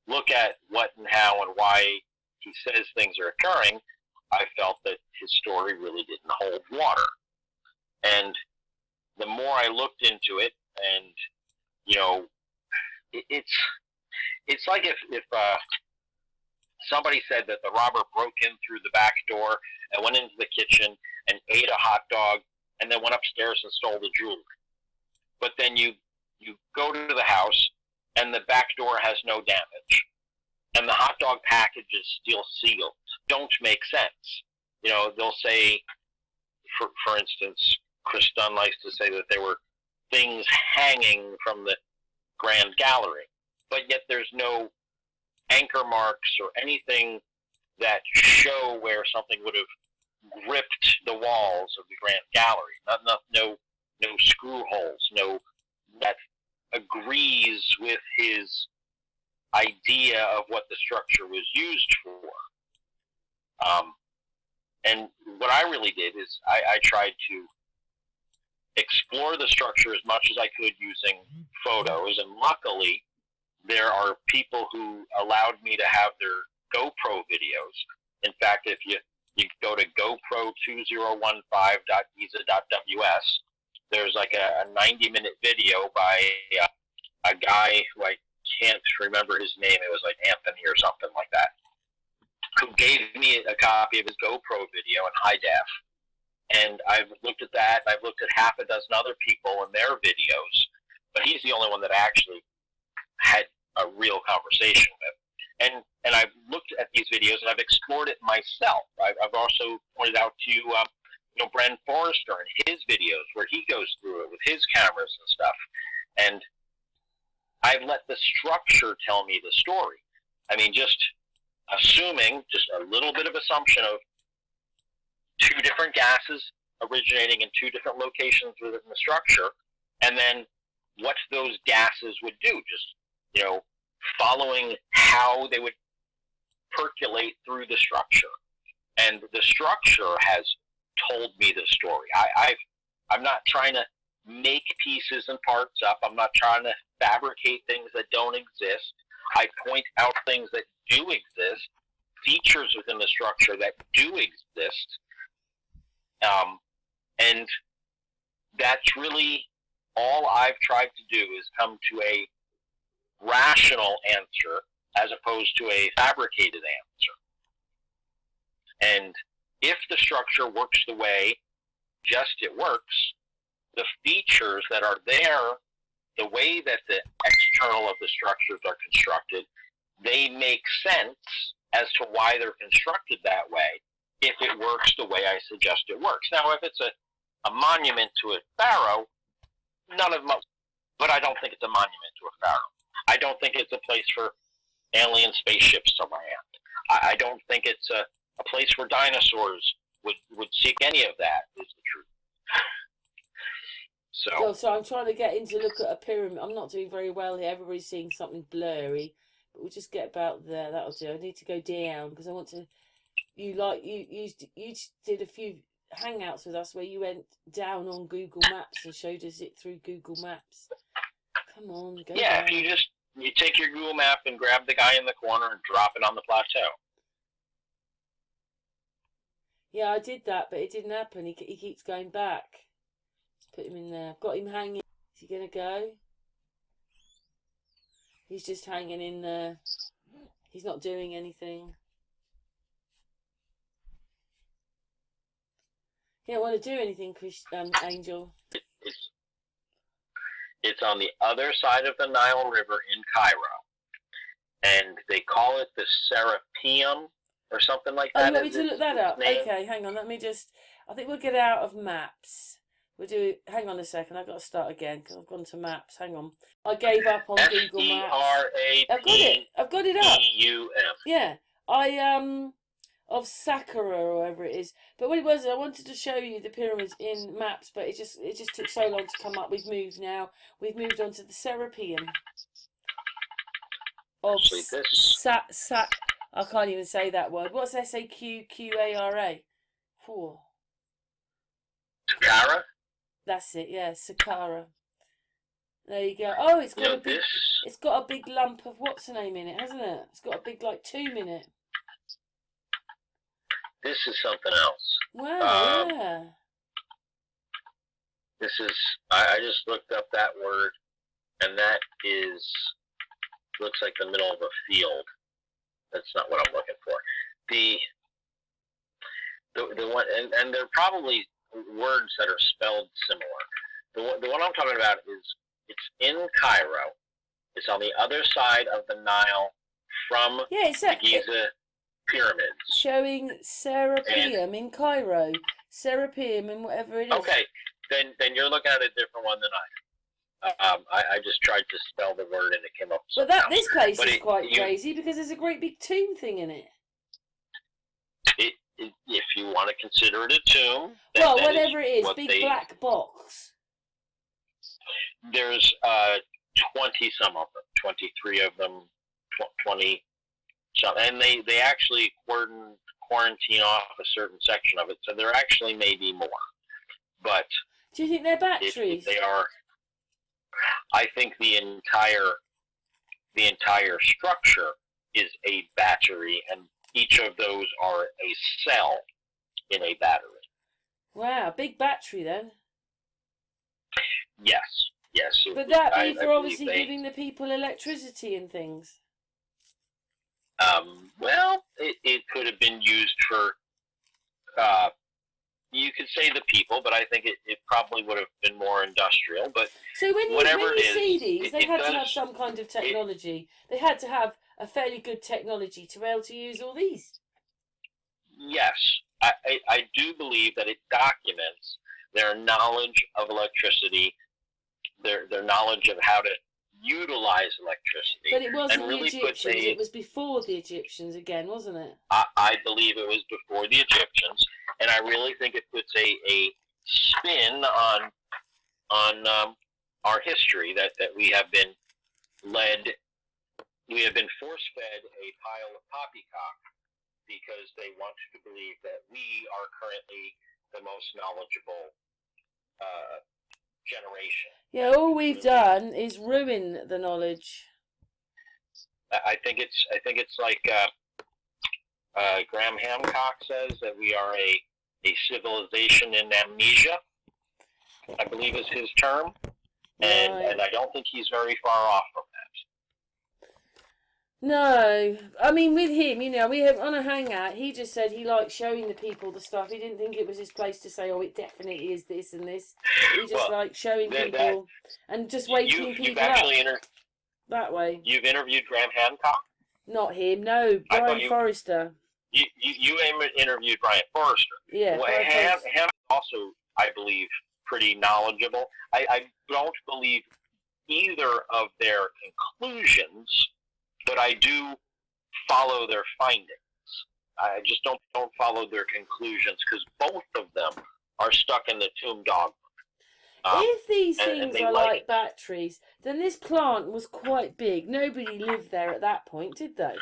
[SPEAKER 4] look at what and how and why he says things are occurring, I felt that his story really didn't hold water. And the more I looked into it, and you know, it's like if somebody said that the robber broke in through the back door and went into the kitchen and ate a hot dog and then went upstairs and stole the jewelry. But then you go to the house and the back door has no damage and the hot dog package is still sealed. Don't make sense. You know, they'll say, for instance, Chris Dunn likes to say that there were things hanging from the Grand Gallery, but yet there's no anchor marks or anything that show where something would have gripped the walls of the Grand Gallery. No screw holes, no, that agrees with his idea of what the structure was used for. And what I really did is I tried to explore the structure as much as I could using photos, and luckily there are people who allowed me to have their GoPro videos. In fact, if you go to GoPro2015.giza.ws, there's like a 90-minute video by a guy who I can't remember his name. It was like Anthony or something like that, who gave me a copy of his GoPro video in high def. And I've looked at that. I've looked at half a dozen other people and their videos, but he's the only one that I actually had a real conversation with. And I've looked at these videos and I've explored it myself. I've also pointed out to you, Bren Forrester and his videos where he goes through it with his cameras and stuff. And I've let the structure tell me the story. I mean, just assuming, just a little bit of assumption of two different gases originating in two different locations within the structure, and then what those gases would do, just, following how they would percolate through the structure. And the structure has told me the story. I'm not trying to make pieces and parts up. I'm not trying to fabricate things that don't exist. I point out things that do exist, features within the structure that do exist, and that's really all I've tried to do, is come to a rational answer as opposed to a fabricated answer. And if the structure works the way just it works, the features that are there, the way that the external of the structures are constructed, they make sense as to why they're constructed that way, if it works the way I suggest it works. Now, if it's a monument to a pharaoh, none of them, but I don't think it's a monument to a pharaoh. I don't think it's a place for alien spaceships to land. I don't think it's a place where dinosaurs would seek any of that, is the truth.
[SPEAKER 1] So I'm trying to get in to look at a pyramid. I'm not doing very well here. Everybody's seeing something blurry, but we'll just get about there. That'll do. I need to go down because I want to. You did a few Hangouts with us where you went down on Google Maps and showed us it through Google Maps. Come on, go down.
[SPEAKER 4] If you take your Google map and grab the guy in the corner and drop it on the plateau.
[SPEAKER 1] Yeah, I did that, but it didn't happen. He keeps going back. Let's put him in there. I've got him hanging. Is he going to go? He's just hanging in there. He's not doing anything. He don't want to do anything, Angel.
[SPEAKER 4] It's on the other side of the Nile River in Cairo, and they call it the Serapeum or something like that.
[SPEAKER 1] Oh, you want me to look that up? Okay, hang on. Let me just. I think we'll get out of maps. We'll do. Hang on a second. I've got to start again because I've gone to maps. Hang on. I gave up on Google Maps. I've got it. I've got it up.
[SPEAKER 4] Serapeum.
[SPEAKER 1] Yeah. Of Saqqara or whatever it is. But what it was, I wanted to show you the pyramids in maps, but it just took so long to come up. We've moved now. We've moved on to the Serapeum of I can't even say that word. What's Saqqara?
[SPEAKER 4] Saqqara?
[SPEAKER 1] That's it. Yeah, Saqqara. There you go. Oh, it's got it's got a big lump of what's the name in it, hasn't it? It's got a big tomb in it.
[SPEAKER 4] This is something else.
[SPEAKER 1] Wow, yeah.
[SPEAKER 4] This is, I just looked up that word, and that looks like the middle of a field. That's not what I'm looking for. The one, and they're probably words that are spelled similar. The one I'm talking about it's in Cairo. It's on the other side of the Nile from the Giza Pyramids.
[SPEAKER 1] Showing Serapeum in Cairo. Serapeum and whatever it is.
[SPEAKER 4] Okay, then you're looking at a different one than I am. I just tried to spell the word and it came up.
[SPEAKER 1] But this place is quite crazy because there's a great big tomb thing in it.
[SPEAKER 4] If you want to consider it a tomb.
[SPEAKER 1] Well, whatever it is, big black box.
[SPEAKER 4] There's 20 some of them, 23 of them, 20. So, and they actually quarantine off a certain section of it, so there actually may be more. But
[SPEAKER 1] do you think they're batteries?
[SPEAKER 4] They are. I think the entire structure is a battery, and each of those are a cell in a battery.
[SPEAKER 1] Wow, big battery then.
[SPEAKER 4] Yes.
[SPEAKER 1] But that be for obviously giving the people electricity and things.
[SPEAKER 4] Well, it could have been used for, you could say the people, but I think it probably would have been more industrial. But
[SPEAKER 1] so when you see these, they had to have some kind of technology. They had to have a fairly good technology to be able to use all these.
[SPEAKER 4] Yes, I do believe that it documents their knowledge of electricity, their knowledge of how to utilize electricity.
[SPEAKER 1] But it wasn't the Egyptians, it was before the Egyptians again, wasn't it?
[SPEAKER 4] I believe it was before the Egyptians, and I really think it puts a spin on our history that we have been force-fed a pile of poppycock because they want to believe that we are currently the most knowledgeable generation.
[SPEAKER 1] Yeah, all we've done is ruin the knowledge.
[SPEAKER 4] I think it's like Graham Hancock says that we are a civilization in amnesia, I believe is his term, and I don't think he's very far off from that.
[SPEAKER 1] No, I mean with him, we have on a hangout. He just said he liked showing the people the stuff. He didn't think it was his place to say, "Oh, it definitely is this and this." He just liked showing people and just waking people up that way.
[SPEAKER 4] You've interviewed Graham Hancock?
[SPEAKER 1] Not him, no, Brian Forrester.
[SPEAKER 4] You interviewed Brian Forrester.
[SPEAKER 1] Yeah,
[SPEAKER 4] well, Ham also, I believe, pretty knowledgeable. I don't believe either of their conclusions, but I do follow their findings. I just don't follow their conclusions because both of them are stuck in the tomb dogma.
[SPEAKER 1] If these things are like batteries, then this plant was quite big. Nobody lived there at that point, did they?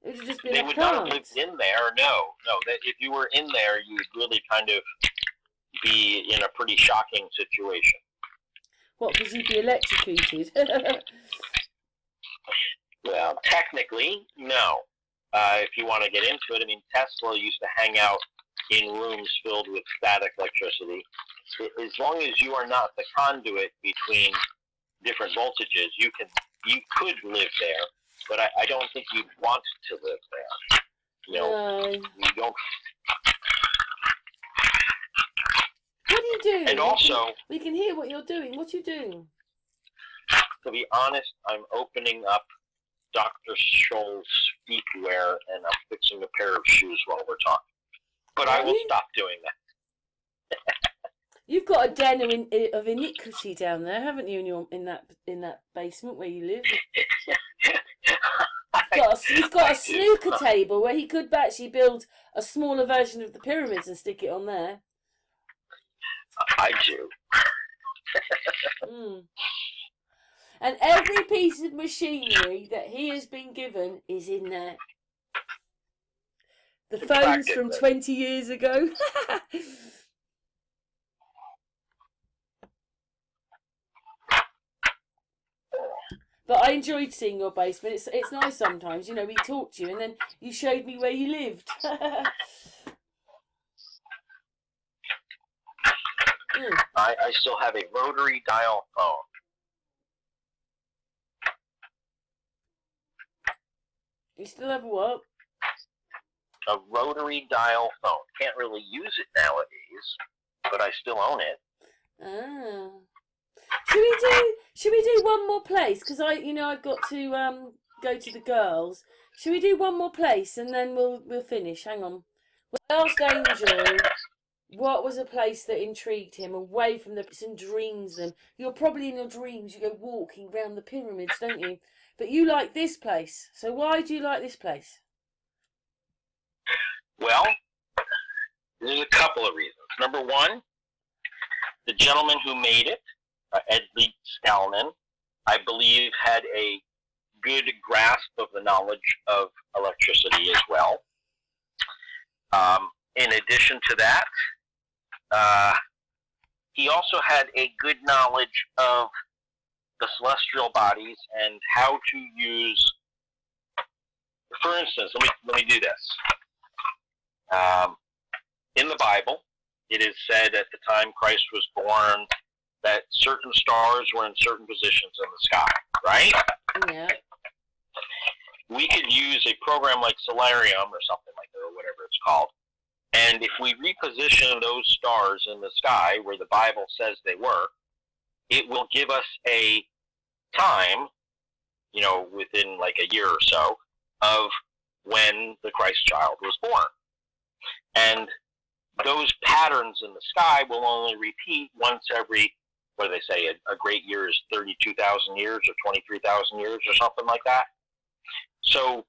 [SPEAKER 1] It would have just been a plant.
[SPEAKER 4] They would not have lived in there, no. If you were in there, you would really kind of be in a pretty shocking situation.
[SPEAKER 1] What, because you'd be electrocuted?
[SPEAKER 4] Well, technically, no. If you want to get into it, I mean, Tesla used to hang out in rooms filled with static electricity. As long as you are not the conduit between different voltages, you could live there, but I don't think you'd want to live there. You know,
[SPEAKER 1] No.
[SPEAKER 4] you don't.
[SPEAKER 1] What are you doing?
[SPEAKER 4] And also,
[SPEAKER 1] we can hear what you're doing. What are you doing?
[SPEAKER 4] to be honest, I'm opening up Dr. Scholl's feetwear, and I'm fixing a pair of shoes while we're talking. But I will stop doing that.
[SPEAKER 1] You've got a den of iniquity down there, haven't you? In that basement where you live. He's got a snooker table where he could actually build a smaller version of the pyramids and stick it on there.
[SPEAKER 4] I do.
[SPEAKER 1] And every piece of machinery that he has been given is in there. The phones from 20 years ago. But I enjoyed seeing your basement. It's nice sometimes. You know, we talked to you and then you showed me where you lived.
[SPEAKER 4] I still have a rotary dial phone.
[SPEAKER 1] You still have what?
[SPEAKER 4] A rotary dial phone. Can't really use it nowadays, but I still own it.
[SPEAKER 1] Ah. Should we do one more place? Because I've got to go to the girls. Should we do one more place and then we'll finish? Hang on. We asked Angel what was a place that intrigued him away from and dreams them. You're probably in your dreams. You go walking round the pyramids, don't you? But you like this place. So why do you like this place?
[SPEAKER 4] Well, there's a couple of reasons. Number one, the gentleman who made it, Ed Lee Stallman, I believe had a good grasp of the knowledge of electricity as well. In addition to that, he also had a good knowledge of the celestial bodies and how to use. For instance, let me do this. In the Bible, it is said at the time Christ was born that certain stars were in certain positions in the sky, right?
[SPEAKER 1] Yeah.
[SPEAKER 4] We could use a program like Solarium or something like that, or whatever it's called, and if we reposition those stars in the sky where the Bible says they were, it will give us a time, within like a year or so, of when the Christ child was born. And those patterns in the sky will only repeat once every, what do they say, a great year is 32,000 years or 23,000 years or something like that. So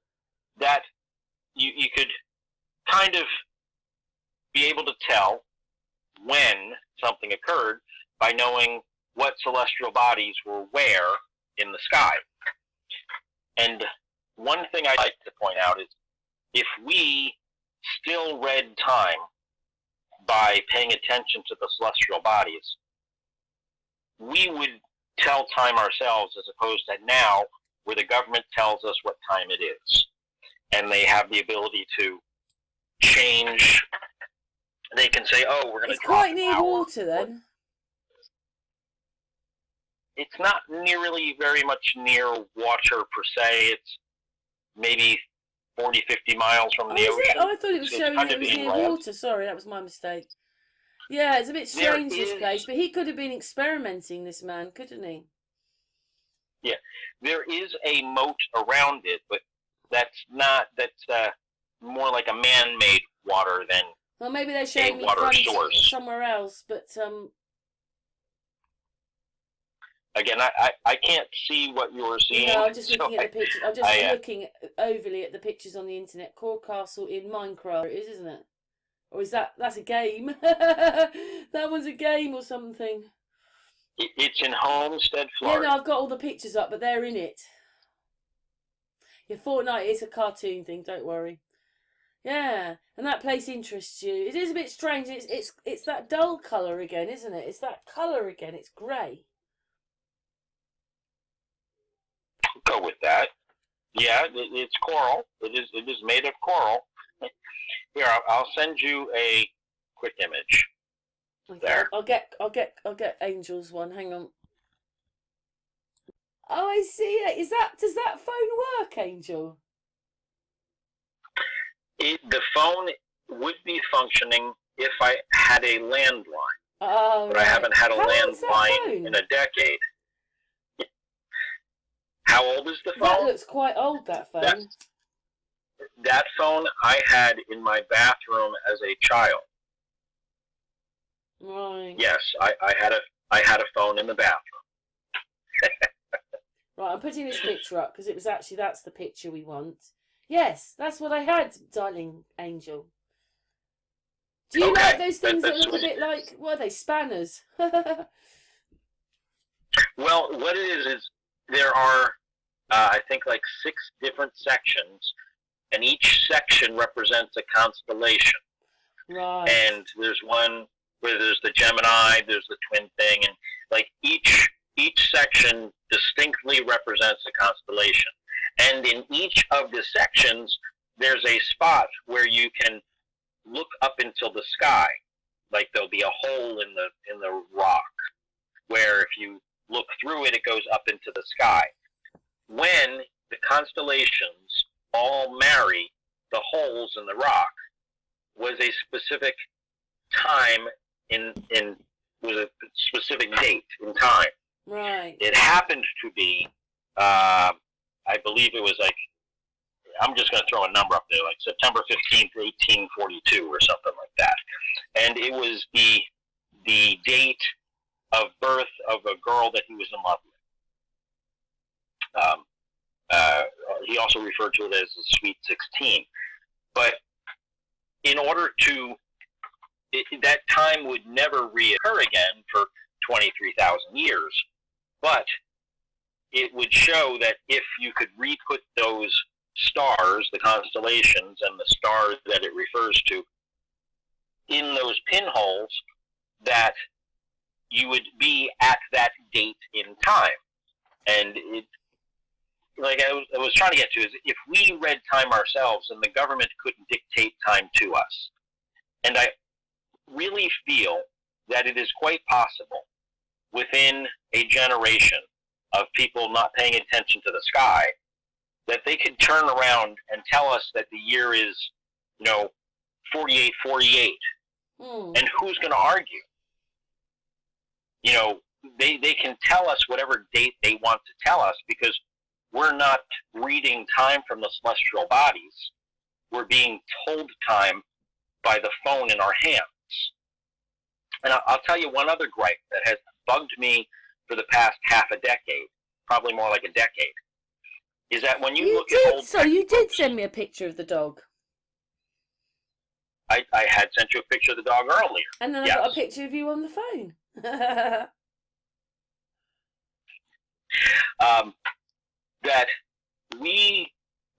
[SPEAKER 4] that you could kind of be able to tell when something occurred by knowing what celestial bodies were where in the sky. And one thing I'd like to point out is if we still read time by paying attention to the celestial bodies, we would tell time ourselves as opposed to now where the government tells us what time it is. And they have the ability to change. They can say, oh, we're going to
[SPEAKER 1] It's quite near water then.
[SPEAKER 4] It's not nearly very much near water per se. It's maybe 40, 50 miles from the ocean.
[SPEAKER 1] Oh, I thought it was showing it was near water. Sorry, that was my mistake. Yeah, it's a bit strange, this place, but he could have been experimenting, this man, couldn't he?
[SPEAKER 4] Yeah, there is a moat around it, but that's more like a man-made water than
[SPEAKER 1] well, maybe they're showing me
[SPEAKER 4] water source
[SPEAKER 1] somewhere else, but
[SPEAKER 4] again, I can't see what you were seeing.
[SPEAKER 1] No, I'm just looking at the pictures. I'm just looking overly at the pictures on the internet. Core Castle in Minecraft, it is, isn't it? Or is that's a game? That was a game or something.
[SPEAKER 4] It's in Homestead, Florida.
[SPEAKER 1] Yeah, no, I've got all the pictures up, but they're in it. Yeah, Fortnite is a cartoon thing. Don't worry. Yeah, and that place interests you. It is a bit strange. It's that dull colour again, isn't it? It's that colour again. It's grey.
[SPEAKER 4] Go with that. Yeah, it's coral. It is made of coral. Here, I'll send you a quick image.
[SPEAKER 1] Okay,
[SPEAKER 4] there.
[SPEAKER 1] I'll get Angel's one. Hang on. Oh, I see it. Does that phone work, Angel?
[SPEAKER 4] The phone would be functioning if I had a landline,
[SPEAKER 1] Oh,
[SPEAKER 4] but
[SPEAKER 1] right.
[SPEAKER 4] I haven't had a
[SPEAKER 1] How old's that
[SPEAKER 4] landline
[SPEAKER 1] phone?
[SPEAKER 4] in a decade. How old is the phone?
[SPEAKER 1] That looks quite old, that phone.
[SPEAKER 4] That phone I had in my bathroom as a child.
[SPEAKER 1] Right.
[SPEAKER 4] Yes, I had a phone in the bathroom.
[SPEAKER 1] Right, I'm putting this picture up because that's the picture we want. Yes, that's what I had, darling Angel. Do you like those things that look a bit like, what are they, spanners?
[SPEAKER 4] Well, what it is there are, I think, like 6 different sections, and each section represents a constellation.
[SPEAKER 1] Right.
[SPEAKER 4] And there's one where there's the Gemini, there's the twin thing, and like each section distinctly represents a constellation. And in each of the sections, there's a spot where you can look up into the sky. Like there'll be a hole in the rock where if you look through it, it goes up into the sky. When the constellations all marry the holes in the rock was a specific time was a specific date in time.
[SPEAKER 1] Right.
[SPEAKER 4] It happened to be, I believe it was like, I'm just going to throw a number up there, like September 15th, 1842 or something like that. And it was the date of birth of a girl that he was in love with. He also referred to it as the Sweet 16. But in order to, that time would never reoccur again for 23,000 years. But it would show that if you could re-put those stars, the constellations, and the stars that it refers to, in those pinholes, that you would be at that date in time. And it, like I was trying to get to, is if we read time ourselves, then the government couldn't dictate time to us. And I really feel that it is quite possible within a generation of people not paying attention to the sky, that they could turn around and tell us that the year is, 4848. And who's going to argue? They can tell us whatever date they want to tell us because we're not reading time from the celestial bodies. We're being told time by the phone in our hands. And I'll tell you one other gripe that has bugged me for the past half a decade, probably more like a decade, is that when you look at old...
[SPEAKER 1] So you did send me a picture of the dog.
[SPEAKER 4] I had sent you a picture of the dog earlier.
[SPEAKER 1] And then I got a picture of you on the phone.
[SPEAKER 4] That we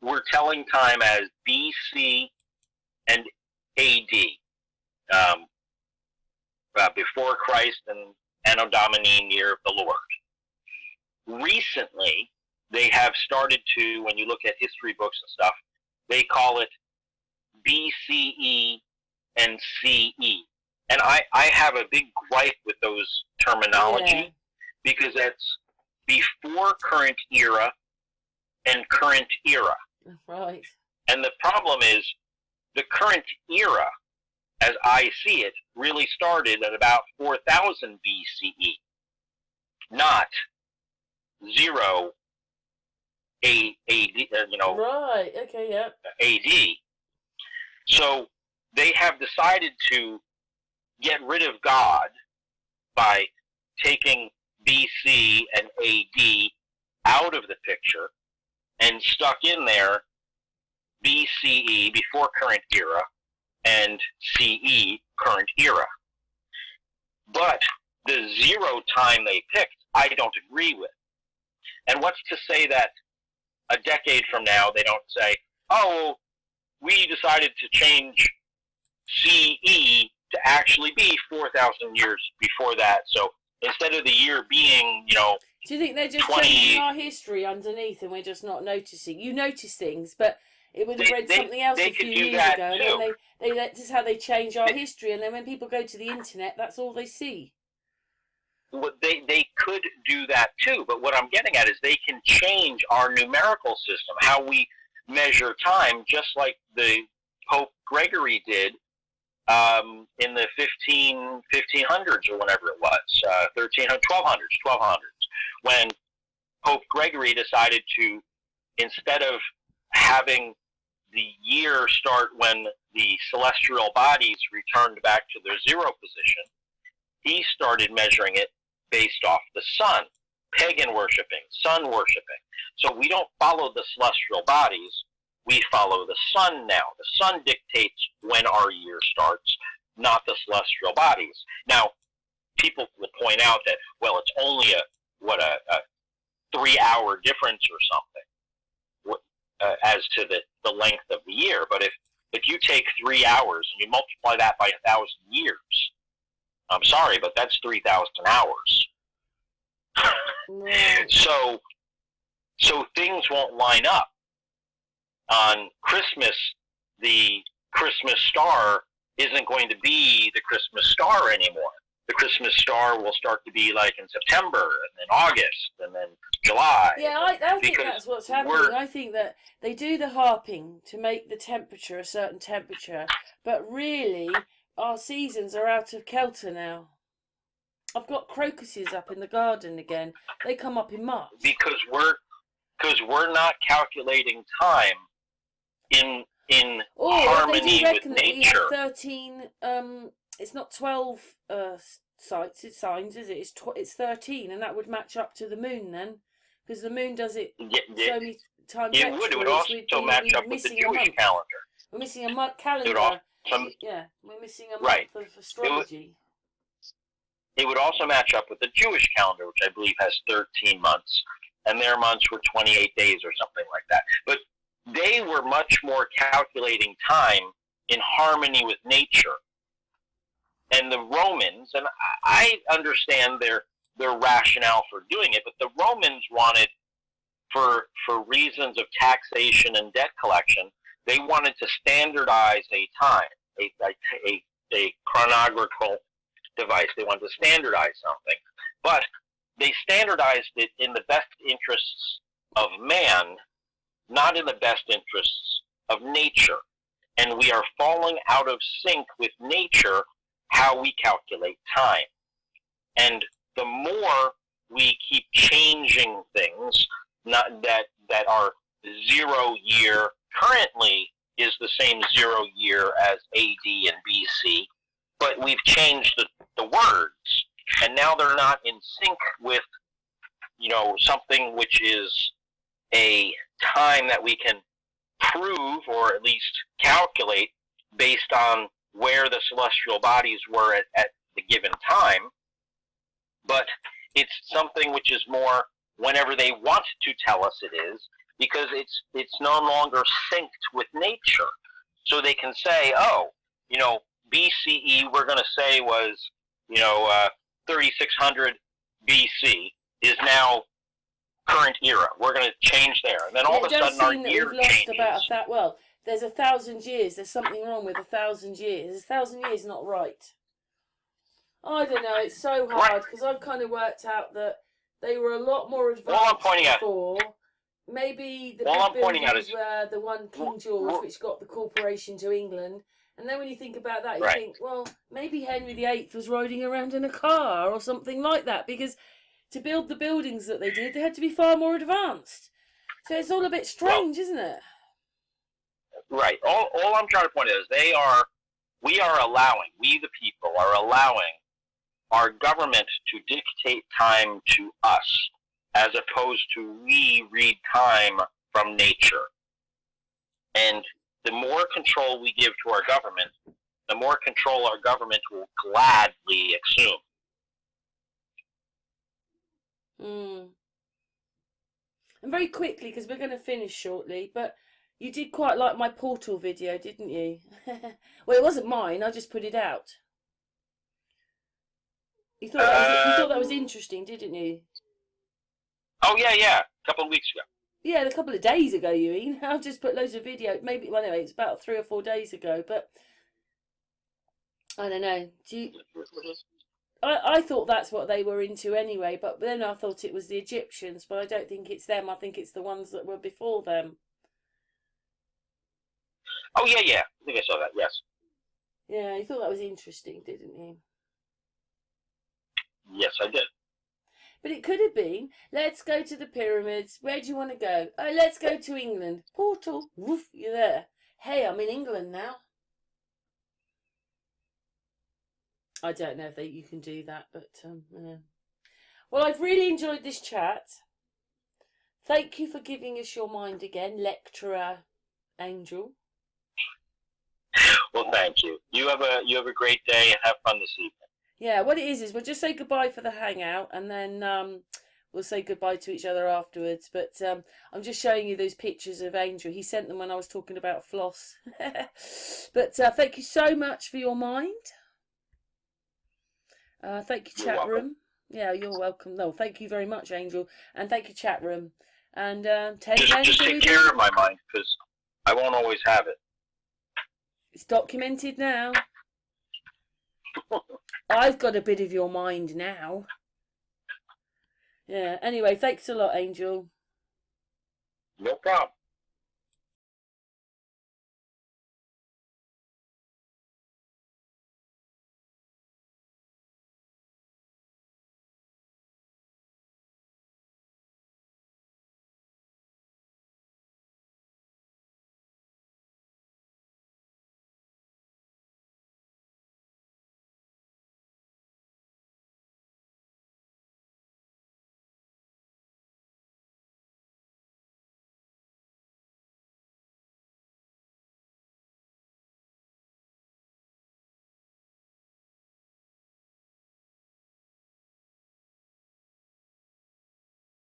[SPEAKER 4] were telling time as BC and AD, before Christ and Anno Domini, year of the Lord. Recently, they have started to, when you look at history books and stuff, they call it BCE and CE. And I have a big gripe with those terminology because that's before current era and current era.
[SPEAKER 1] Right.
[SPEAKER 4] And the problem is the current era, as I see it, really started at about 4000 BCE, not 0 AD,
[SPEAKER 1] Right, okay, yeah.
[SPEAKER 4] AD. So they have decided to get rid of God by taking BC and AD out of the picture and stuck in there BCE, before current era, and CE, current era. But the 0 time they picked, I don't agree with. And what's to say that a decade from now they don't say, oh, we decided to change CE to actually be 4,000 years before that. So instead of the year being,
[SPEAKER 1] do you think they're just
[SPEAKER 4] 20...
[SPEAKER 1] changing our history underneath and we're just not noticing? You notice things, but it would have read something else a few years ago. And then this is how they change our history. And then when people go to the internet, that's all they see.
[SPEAKER 4] they could do that too, but what I'm getting at is they can change our numerical system, how we measure time, just like the Pope Gregory did in the 1500s or whenever it was, 1200s, when Pope Gregory decided to, instead of having the year start when the celestial bodies returned back to their zero position, he started measuring it based off the sun. Pagan worshiping, sun worshiping. So we don't follow the celestial bodies, we follow the sun now. The sun dictates when our year starts, not the celestial bodies. Now, people will point out that, well, it's only a 3-hour difference or something as to the length of the year. But if you take 3 hours and you multiply that by 1,000 years, I'm sorry, but that's 3,000 hours. So things won't line up. On Christmas, the Christmas star isn't going to be the Christmas star anymore. The Christmas star will start to be like in September, and then August, and then July.
[SPEAKER 1] Yeah, I think that's what's happening. I think that they do the harping to make the temperature a certain temperature, but really our seasons are out of kilter now. I've got crocuses up in the garden again. They come up in March. Because
[SPEAKER 4] we're not calculating time in harmony with nature.
[SPEAKER 1] 13. It's not 12 signs, is it? It's 13, and that would match up to the moon then, because the moon does it so many times extra.
[SPEAKER 4] It would also match up with the Jewish calendar.
[SPEAKER 1] We're missing a calendar. Yeah, we're missing a month of astrology.
[SPEAKER 4] It would also match up with the Jewish calendar, which I believe has 13 months, and their months were 28 days or something like that. But they were much more calculating time in harmony with nature. And the Romans, and I understand their rationale for doing it, but the Romans wanted, for reasons of taxation and debt collection, they wanted to standardize a time, a chronological device. They wanted to standardize something, but they standardized it in the best interests of man, not in the best interests of nature. And we are falling out of sync with nature, how we calculate time. And the more we keep changing things, not that our 0 year currently is the same 0 year as AD and BC, but we've changed the words, and now they're not in sync with, something which is a time that we can prove or at least calculate based on where the celestial bodies were at the given time. But it's something which is more whenever they want to tell us it is, because it's no longer synced with nature. So they can say, BCE we're going to say was, 3600 BC is now current era. We're going to change there. And then all of a sudden our year changes.
[SPEAKER 1] There's 1,000 years. There's something wrong with 1,000 years. 1,000 years not right. I don't know. It's so hard because I've kind of worked out that they were a lot more advanced before. Maybe the big buildings were the one King George, which got the corporation to England. And then when you think about that, you think, well, maybe Henry VIII was riding around in a car or something like that, because to build the buildings that they did, they had to be far more advanced. So it's all a bit strange, isn't it?
[SPEAKER 4] Right. All I'm trying to point out is we the people are allowing our government to dictate time to us, as opposed to we read time from nature. And the more control we give to our government, the more control our government will gladly assume.
[SPEAKER 1] And very quickly, because we're going to finish shortly, but you did quite like my portal video, didn't you? Well, it wasn't mine, I just put it out. You thought that was interesting, didn't you?
[SPEAKER 4] Oh, yeah, a couple of weeks ago.
[SPEAKER 1] Yeah, a couple of days ago, you mean? I've just put loads of video. Anyway, it's about 3 or 4 days ago, but I don't know. I thought that's what they were into anyway, but then I thought it was the Egyptians, but I don't think it's them. I think it's the ones that were before them.
[SPEAKER 4] Oh, yeah, yeah. I think I saw that, yes.
[SPEAKER 1] Yeah, you thought that was interesting, didn't you?
[SPEAKER 4] Yes, I did.
[SPEAKER 1] But it could have been, let's go to the pyramids. Where do you want to go? Oh, let's go to England. Portal. Woof, you're there. Hey, I'm in England now. I don't know if you can do that, but yeah. Well, I've really enjoyed this chat. Thank you for giving us your mind again, lecturer Angel.
[SPEAKER 4] Well, thank you. You have a great day and have fun this evening.
[SPEAKER 1] Yeah, what it is we'll just say goodbye for the hangout, and then we'll say goodbye to each other afterwards. But I'm just showing you those pictures of Angel. He sent them when I was talking about floss. But thank you so much for your mind. Thank you, chat room. Yeah, you're welcome. No, thank you very much, Angel, and thank you, chat room. And
[SPEAKER 4] just take care of my mind, because I won't always have it.
[SPEAKER 1] It's documented now. I've got a bit of your mind now. Yeah. Anyway, thanks a lot, Angel.
[SPEAKER 4] No problem.